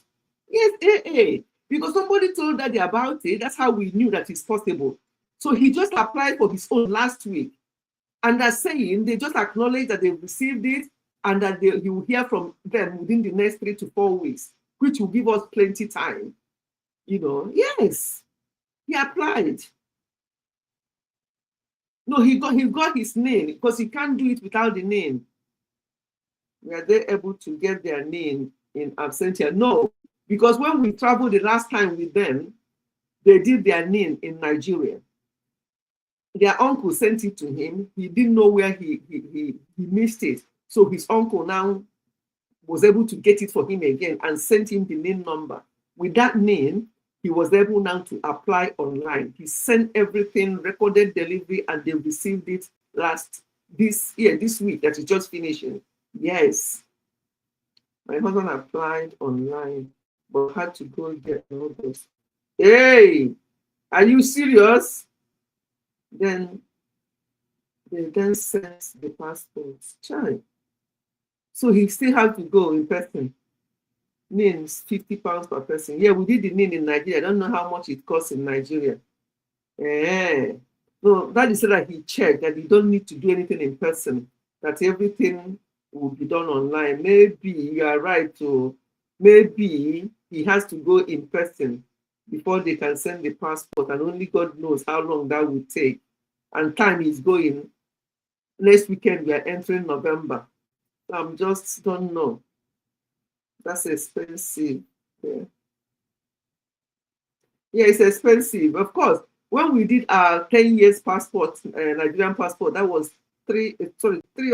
Yes, because somebody told Daddy about it. That's how we knew that it's possible. So he just applied for his own last week. And they're saying they just acknowledge that they've received it and that he will hear from them within the next 3 to 4 weeks, which will give us plenty time. You know, yes, he applied. No, he got his name because he can't do it without the name. Were they able to get their name in absentia? No, because when we traveled the last time with them, they did their name in Nigeria. Their uncle sent it to him. He didn't know where he missed it. So his uncle now was able to get it for him again and sent him the name number. With that name, he was able now to apply online. He sent everything, recorded delivery, and they received it this week that is just finishing. Yes. My husband applied online, but had to go get notice. Hey, are you serious? Then they then sent the passports. Child. So he still had to go in person. Names £50 per person. Yeah, we did the name in Nigeria. I don't know how much it costs in Nigeria. No, that is that he checked that you don't need to do anything in person, that everything will be done online. Maybe you are right. So maybe he has to go in person before they can send the passport, and only God knows how long that will take. And time is going. Next weekend we are entering November. So just don't know. That's expensive. Yeah, it's expensive. Of course, when we did our 10 years passport, Nigerian passport, that was 3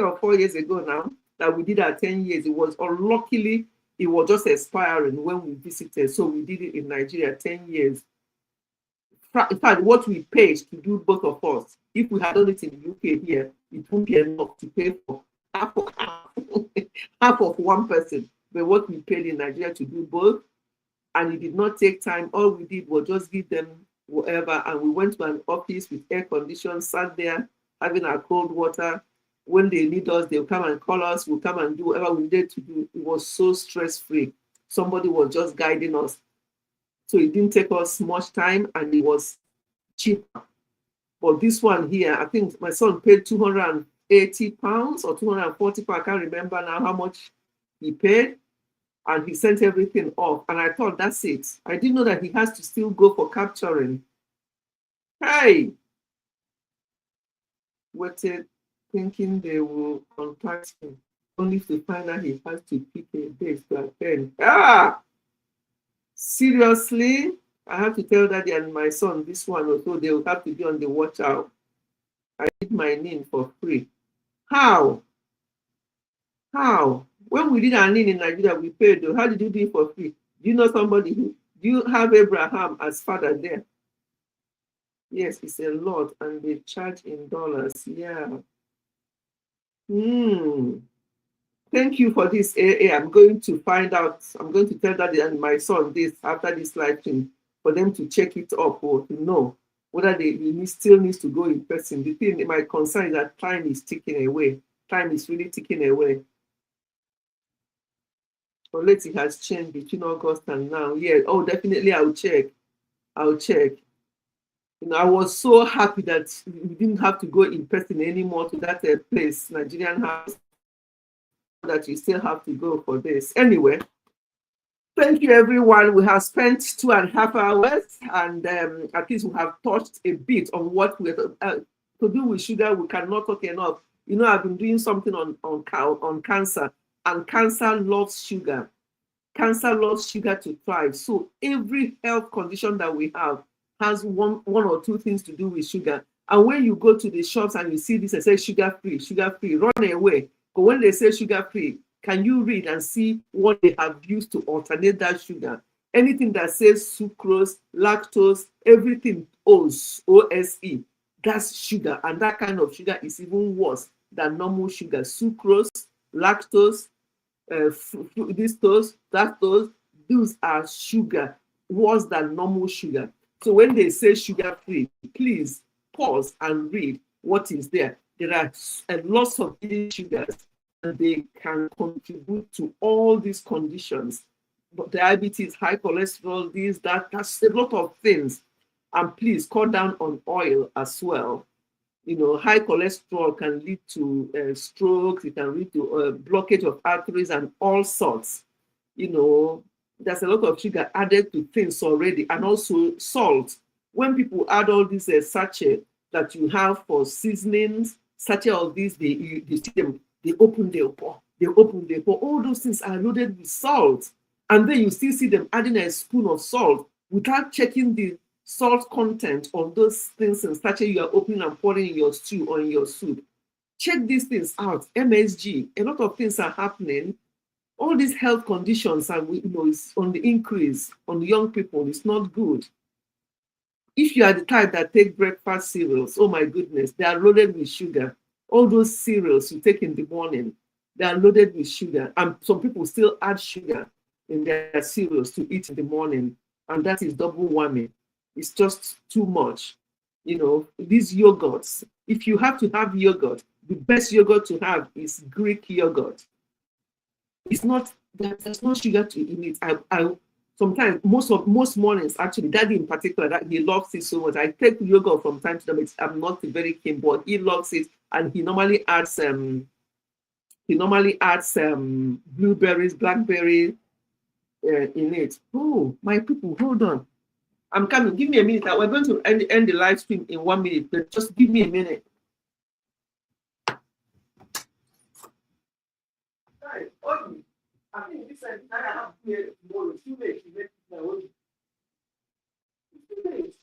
or 4 years ago now, that we did our 10 years. It was unluckily, it was just expiring when we visited. So we did it in Nigeria, 10 years. In fact, what we paid to do both of us, if we had done it in the UK here, it wouldn't be enough to pay for half of one person. But what we paid in Nigeria to do both, and it did not take time. All we did was just give them whatever, and we went to an office with air conditioning, sat there, having our cold water. When they need us, they'll come and call us, we'll come and do whatever we needed to do. It was so stress-free. Somebody was just guiding us. So it didn't take us much time, and it was cheaper. But this one here, I think my son paid £280 or £240, I can't remember now how much he paid, and he sent everything off. And I thought, that's it. I didn't know that he has to still go for capturing. Hey! Waited, thinking they will contact him, only to find out he has to pick a date to attend. Seriously? I have to tell Daddy and my son this one also, they will have to be on the watch out. I did my name for free. How? When we did our name in Nigeria, we paid though. How did you do it for free? Do you know somebody who, do you have Abraham as father there? Yes, it's a lot, and they charge in dollars. Yeah. Thank you for this, AA. I'm going to find out. I'm going to tell Daddy and my son this after this live stream for them to check it up or to know whether he still needs to go in person. The thing, my concern is that time is ticking away. Time is really ticking away. Unless it has changed between August and now. Yeah, oh, definitely I'll check. You know, I was so happy that we didn't have to go in person anymore to that place, Nigerian house, that you still have to go for this. Anyway, thank you, everyone. We have spent 2.5 hours, and at least we have touched a bit on what we to do with sugar. We cannot talk enough. You know, I've been doing something on cancer, and cancer loves sugar. Cancer loves sugar to thrive. So every health condition that we have has one or two things to do with sugar. And when you go to the shops and you see this and say sugar-free, run away. But when they say sugar-free, can you read and see what they have used to alternate that sugar? Anything that says sucrose, lactose, everything OSE, That's sugar, and that kind of sugar is even worse than normal sugar. Sucrose, lactose, lactose, those are sugar, worse than normal sugar. So when they say sugar-free, please pause and read what is there. There are lots of hidden sugars, and they can contribute to all these conditions. But diabetes, high cholesterol, this, that's a lot of things. And please cut down on oil as well. You know, high cholesterol can lead to strokes, it can lead to blockage of arteries and all sorts. You know, there's a lot of sugar added to things already, and also salt. When people add all these sachet that you have for seasonings, sachet of these, they see them, they open, they pour, they open, they pour. All those things are loaded with salt. And then you still see them adding a spoon of salt without checking the salt content of those things and sachet you are opening and pouring in your stew or in your soup. Check these things out. MSG, a lot of things are happening. All these health conditions are, you know, is on the increase on young people. It's not good. If you are the type that take breakfast cereals, oh my goodness, they are loaded with sugar. All those cereals you take in the morning, they are loaded with sugar. And some people still add sugar in their cereals to eat in the morning. And that is double whammy. It's just too much. You know, these yogurts, if you have to have yogurt, the best yogurt to have is Greek yogurt. It's not, there's no sugar in it. I sometimes, most mornings, actually, Daddy in particular, that he loves it so much. I take yogurt from time to time. I'm not very keen, but he loves it, and he normally adds blueberries, blackberry in it. Oh, my people, hold on. I'm coming. Give me a minute. We're going to end the live stream in 1 minute, but just give me a minute. I think this is I have here tomorrow. It's too late to make my own. It's too late.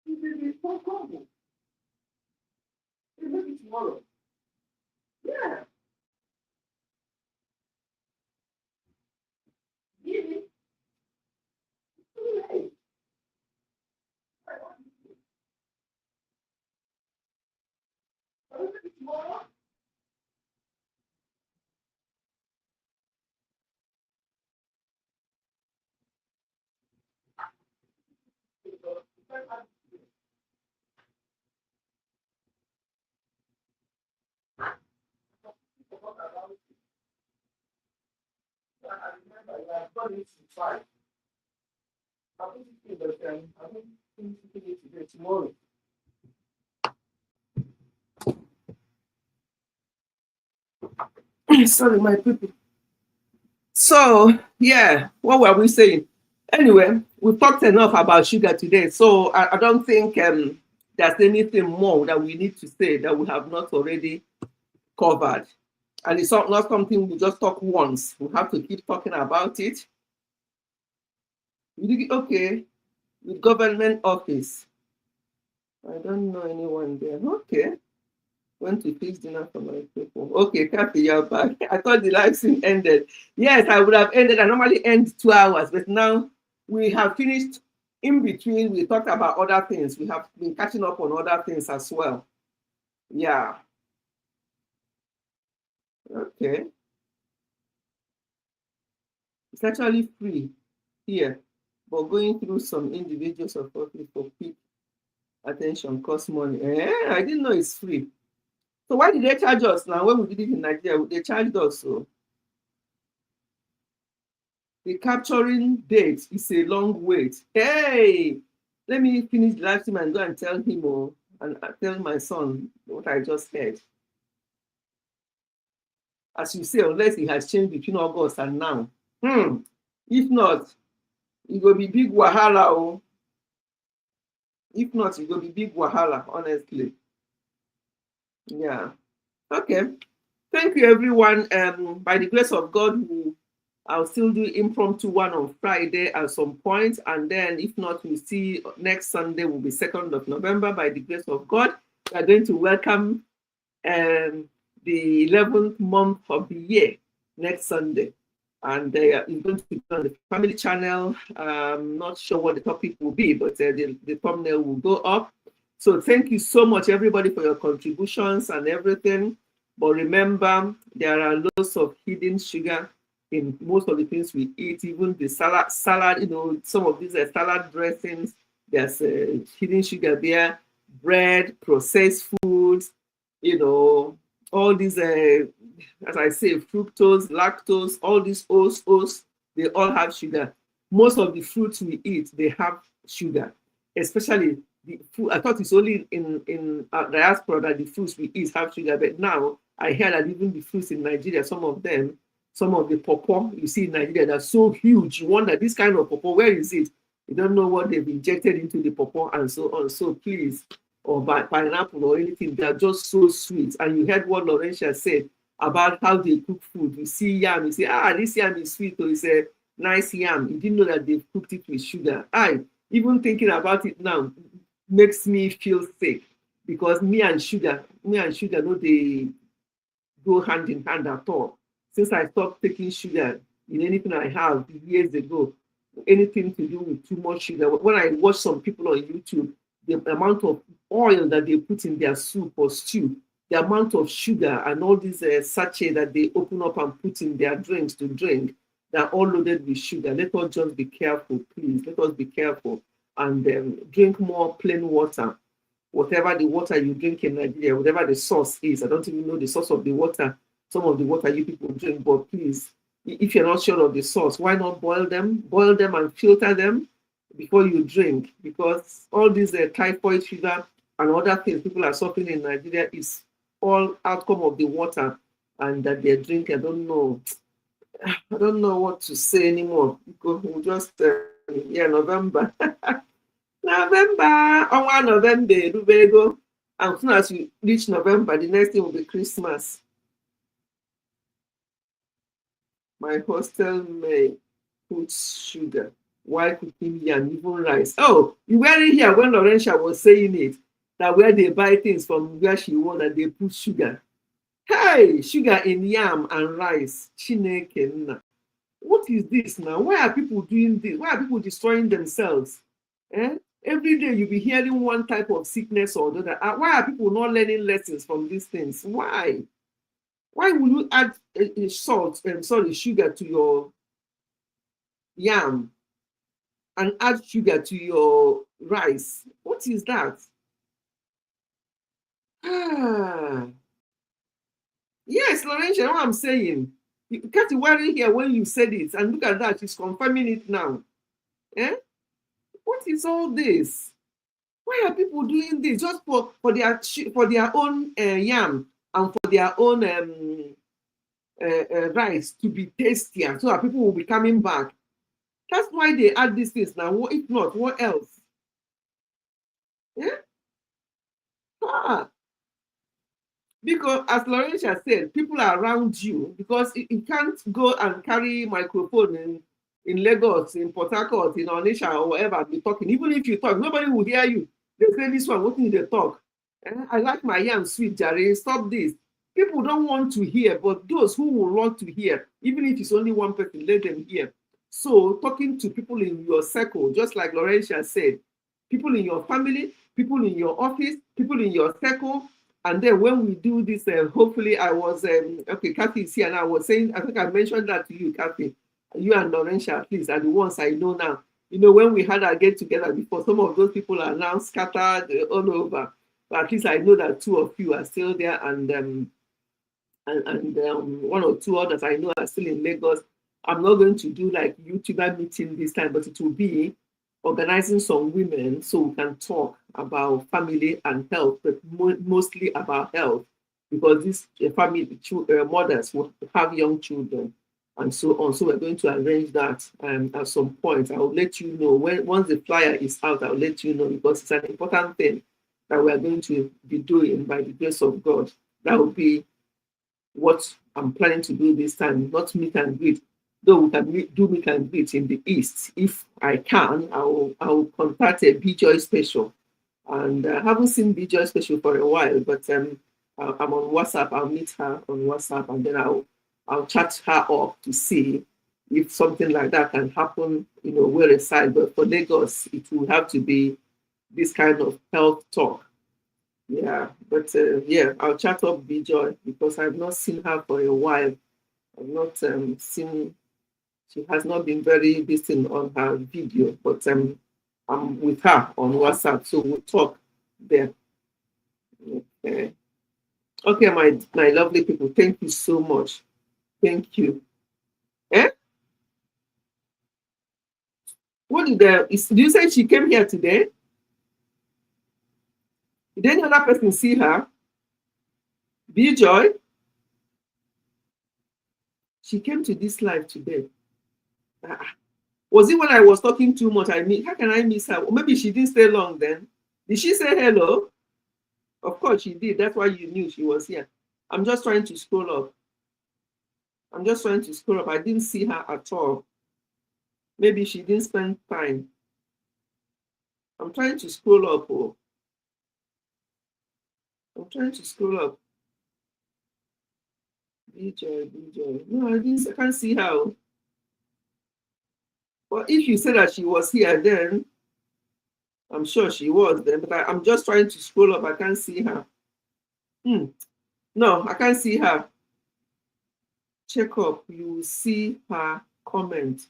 It will be so common. We'll make it tomorrow. Yeah. Give it. It's too late. I want it. I'll make it tomorrow. I remember I have done it in 5. I put it in, but I don't think it today, tomorrow. Sorry, my people. So, yeah, what were we saying? Anyway, we've talked enough about sugar today, so I don't think there's anything more that we need to say that we have not already covered. And it's not something we just talk once. We have to keep talking about it. Okay, with government office. I don't know anyone there. Okay. Went to fix dinner for my people. Okay, Kathy, you're back. I thought the live stream ended. Yes, I would have ended. I normally end 2 hours, but now we have finished. In between, we talked about other things. We have been catching up on other things as well. Yeah. Okay. It's actually free here, but going through some individual support for quick attention costs money. I didn't know it's free. So why did they charge us now? When we did it in Nigeria, they charged us. So the capturing date is a long wait. Hey, let me finish the live stream and go and tell him and tell my son what I just heard. As you say, unless it has changed between August and now. If not, it will be big wahala. Oh. If not, it will be big wahala, honestly. Yeah. Okay. Thank you, everyone. By the grace of God, I'll still do impromptu one on Friday at some point. And then if not, we'll see next Sunday will be 2nd of November. By the grace of God, we are going to welcome the 11th month of the year next Sunday. And it's going to be on the family channel. I'm not sure what the topic will be, but the thumbnail will go up. So thank you so much, everybody, for your contributions and everything. But remember, there are lots of hidden sugar in most of the things we eat, even the salad, you know, some of these salad dressings, there's hidden sugar there, bread, processed foods, you know, all these, as I say, fructose, lactose, all these O's, they all have sugar. Most of the fruits we eat, they have sugar, especially the food. I thought it's only in diaspora that the fruits we eat have sugar, but now I hear that even the fruits in Nigeria, some of them, some of the pawpaw you see in Nigeria, they're so huge. You wonder, this kind of pawpaw, where is it? You don't know what they've injected into the pawpaw and so on. So please, or by pineapple or anything, they're just so sweet. And you heard what Laurentia said about how they cook food. You see yam, you say, this yam is sweet, or it's a nice yam. You didn't know that they've cooked it with sugar. Even thinking about it now makes me feel sick, because me and sugar, no, they go hand in hand at all. Since I stopped taking sugar in anything I have years ago, anything to do with too much sugar. When I watch some people on YouTube, the amount of oil that they put in their soup or stew, the amount of sugar and all these sachets that they open up and put in their drinks to drink, they're all loaded with sugar. Let us just be careful, please. Let us be careful and drink more plain water. Whatever the water you drink in Nigeria, whatever the source is, I don't even know the source of the water, some of the water you people drink, but please, if you're not sure of the source, why not boil them and filter them before you drink? Because all these typhoid fever and other things people are suffering in Nigeria is all outcome of the water and that they're drinking. I don't know what to say anymore, because we'll just November. November, Rubego. And soon as we reach November, the next thing will be Christmas. My hostel may put sugar while cooking yam, even rice. Oh, you weren't here when Laurentia was saying it, that where they buy things from where she was, that they put sugar. Hey, sugar in yam and rice. Chineke. What is this now? Why are people doing this? Why are people destroying themselves? Every day you'll be hearing one type of sickness or the other. Why are people not learning lessons from these things? Why? Why will you add sugar to your yam and add sugar to your rice? What is that? Yes, Laurentia, what I'm saying. Kathy weren't here when you said it, and look at that, she's confirming it now. What is all this? Why are people doing this? Just for their own yam and for their own rice to be tastier, so that people will be coming back. That's why they add these things now. What if not? What else? Because as Laurentia said, people are around you, because you can't go and carry microphone in Lagos, in Port Harcourt, in Onitsha, or wherever, be talking. Even if you talk, nobody will hear you. They say this one, what did they talk? I like my yam sweet, Jerry. Stop this. People don't want to hear, but those who will want to hear, even if it's only one person, let them hear. So talking to people in your circle, just like Laurentia said, people in your family, people in your office, people in your circle. And then when we do this, hopefully I was, okay, Kathy is here, and I was saying, I think I mentioned that to you, Kathy. You and Laurentia, at least, are the ones I know now. You know, when we had our get together before, some of those people are now scattered all over. But at least I know that two of you are still there, and one or two others I know are still in Lagos. I'm not going to do like YouTuber meeting this time, but it will be organizing some women so we can talk about family and health, but mostly about health, because these family mothers will have young children and so on. So we're going to arrange that at some point. I will let you know once the flyer is out. I'll let you know, because it's an important thing that we are going to be doing by the grace of God. That will be what I'm planning to do this time, not meet and greet. Though we can do meet and greet in the East. If I can, I will contact a B-Joy Special. And I haven't seen B-Joy Special for a while, but I'm on WhatsApp. I'll meet her on WhatsApp, and then I'll chat her up to see if something like that can happen, where aside. But for Lagos, it will have to be this kind of health talk Yeah, but yeah, I'll chat up Joy because I've not seen her for a while. I've not seen. She has not been very distant on her video, but I'm with her on WhatsApp, so we'll talk there. Okay, okay, my lovely people, thank you so much. Thank you. Eh? What did do you say she came here today? Did any other person see her? Joy? She came to this live today. Was it when I was talking too much? How can I miss her? Or maybe she didn't stay long then. Did she say hello? Of course she did. That's why you knew she was here. I'm just trying to scroll up. I didn't see her at all. Maybe she didn't spend time. I'm trying to scroll up. Oh. I'm trying to scroll up. Joy. No, I can't see how. Well, if you say that she was here, then I'm sure she was then. But I'm just trying to scroll up. I can't see her. No, I can't see her. Check up. You will see her comment.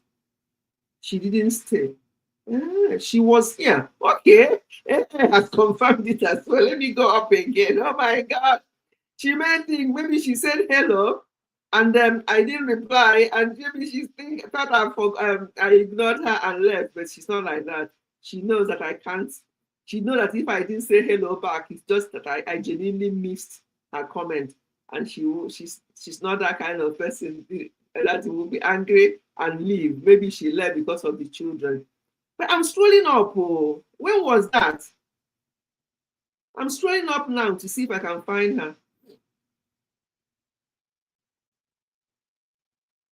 She didn't stay. She was here. Okay. Has confirmed it as well. Let me go up again. Oh my God. She meant think maybe she said hello and then I didn't reply and maybe she thought I ignored her and left, but she's not like that. She knows that I can't. She knows that if I didn't say hello back, it's just that I genuinely missed her comment, and she's not that kind of person that will be angry and leave. Maybe she left because of the children. But I'm scrolling up. Oh, when was that? I'm scrolling up now to see if I can find her.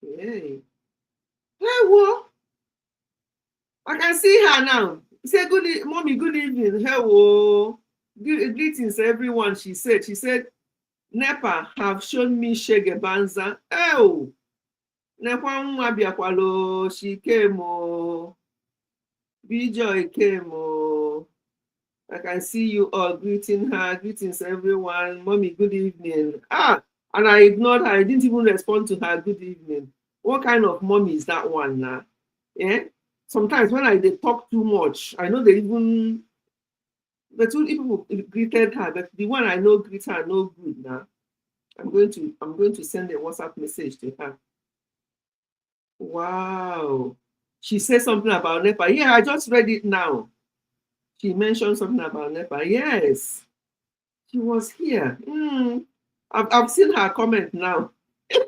Hey, what? I can see her now. Say mommy, good evening. Hello. Greetings, everyone. She said, NEPA have shown me Shege Banza. Oh, NEPA Mwabiakwalo, she came. Joy came. I can see you all greeting her. Greetings, everyone. Mommy, good evening. And I ignored her. I didn't even respond to her good evening. What kind of mommy is that one now? Yeah. Sometimes when they talk too much, I know they even the two people greeted her, but the one I know greet her no good now. I'm going to send a WhatsApp message to her. Wow. She said something about NEPA. Yeah, I just read it now. She mentioned something about NEPA. Yes. She was here. I've seen her comment now.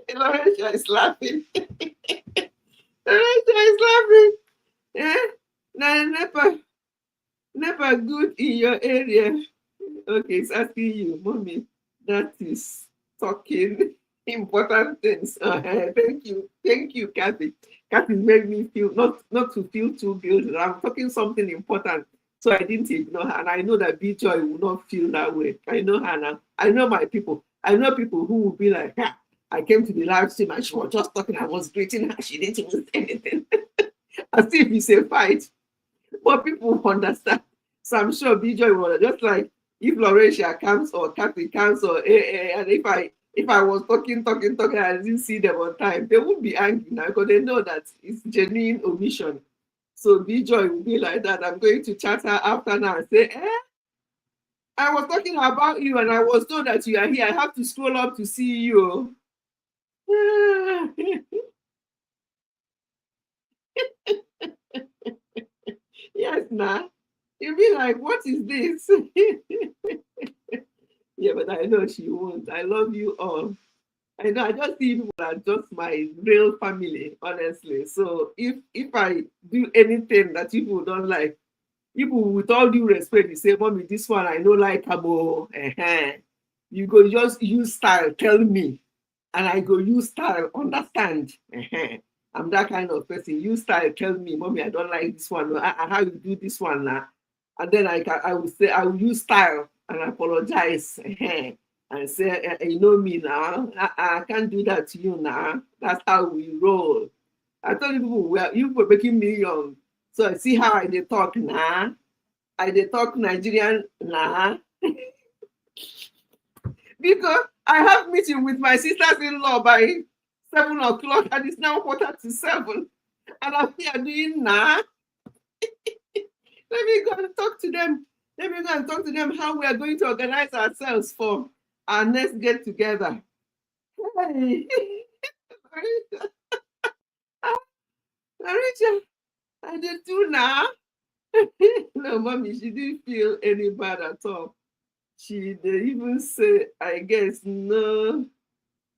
Laurentia is laughing. Laurentia is laughing. Yeah? Now, NEPA good in your area. Okay, it's asking you, mommy, that is talking important things. Thank you, Kathy. Kathy made me feel not to feel too guilty. I'm talking something important, so I didn't ignore her. And I know that Joy will not feel that way. I know her now. I know my people. I know people who will be like, I came to the live stream and she was just talking. I was greeting her. She didn't even say anything. As if it's a fight. But people understand. So I'm sure Joy will just like if Laurentia comes or Kathy comes or and if I was talking and I didn't see them on time, they would be angry now because they know that it's genuine omission. So Joy will be like that. I'm going to chat her after now and say, I was talking about you and I was told that you are here. I have to scroll up to see you. Yes, nah. You'll be like, what is this? Yeah, but I know she won't. I love you all. I know I just see people are just my real family, honestly. So if I do anything that people don't like, people with all due respect, you say, mommy, this one I know like Abo. You go just use style, tell me. And I go use style, understand. I'm that kind of person. Use style, tell me, mommy, I don't like this one. How you do this one now? And then I will say, I will use style and apologize. And say, you know me now. I can't do that to you now. That's how we roll. I tell you, you were making me young. So I see how I talk now. I talk Nigerian now. because I have meeting with my sisters-in-law by 7 o'clock, and it's now 7:15, and I'm here doing nah. Let me go and talk to them. Let me go and talk to them how we are going to organize ourselves for our next get together. Hey. Marisa, I did too now. No, mommy, she didn't feel any bad at all. She didn't even say, I guess, no,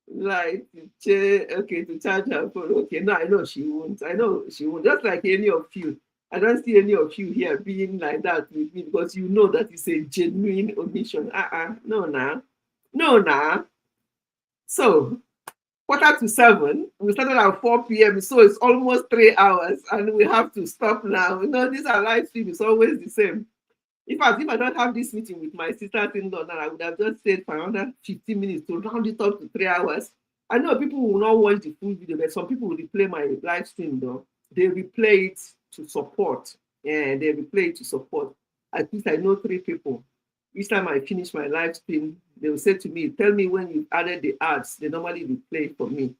like to charge her phone. Okay, no, I know she won't. I know she won't. Just like any of you. I don't see any of you here being like that with me because you know that it's a genuine omission. No, nah. No, nah. So, 7:15, we started at 4 p.m., so it's almost 3 hours, and we have to stop now. You know, these are live stream, it's always the same. In fact, if I don't have this meeting with my sisters-in-law now, I would have just stayed for another 15 minutes to round it up to 3 hours. I know people will not watch the full video, but some people will replay my live stream though. They replay it to support. Yeah, they replay it to support. At least I know 3 people. Each time I finish my live stream, they will say to me, tell me when you've added the ads. They normally replay for me.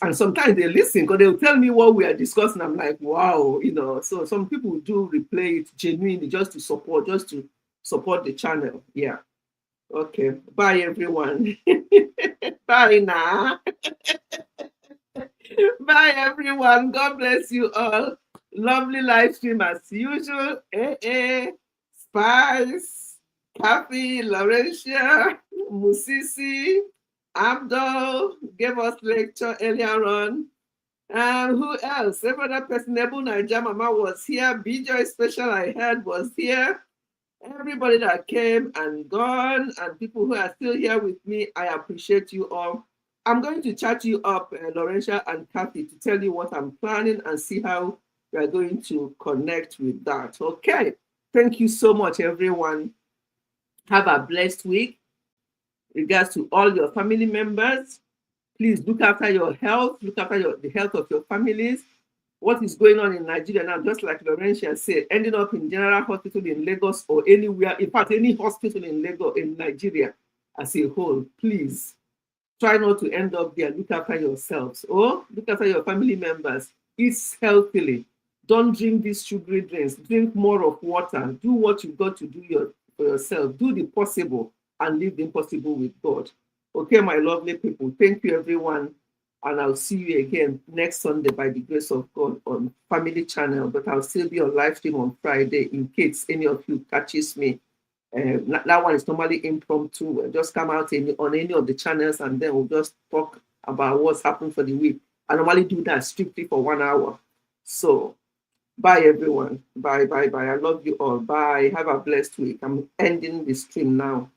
And sometimes they listen because they'll tell me what we are discussing. I'm like, wow, you know. So some people do replay it genuinely just to support the channel. Yeah. Okay. Bye, everyone. Bye now. Bye, everyone. God bless you all. Lovely live stream as usual. Spice, Kathy, Laurentia, Musisi, Abdul gave us lecture earlier on. Who else? Every other person, Nebu Naija Mama was here. BJ Special I heard was here. Everybody that came and gone, and people who are still here with me, I appreciate you all. I'm going to chat you up, Laurentia and Kathy, to tell you what I'm planning and see how we are going to connect with that. Okay. Thank you so much, everyone. Have a blessed week. Regards to all your family members. Please look after your health. Look after the health of your families. What is going on in Nigeria now, just like Laurentia said, ending up in General Hospital in Lagos or anywhere, in fact, any hospital in Lagos, in Nigeria as a whole, please try not to end up there. Look after yourselves. Or look after your family members. Eat healthily. Don't drink these sugary drinks. Drink more of water. Do what you've got to do for yourself. Do the possible and leave the impossible with God. Okay, my lovely people. Thank you, everyone. And I'll see you again next Sunday by the grace of God on Family Channel. But I'll still be on live stream on Friday in case any of you catches me. That one is normally impromptu. We'll just come out on any of the channels and then we'll just talk about what's happened for the week. I normally do that strictly for 1 hour. So, bye, everyone. Bye, bye, bye. I love you all. Bye. Have a blessed week. I'm ending the stream now.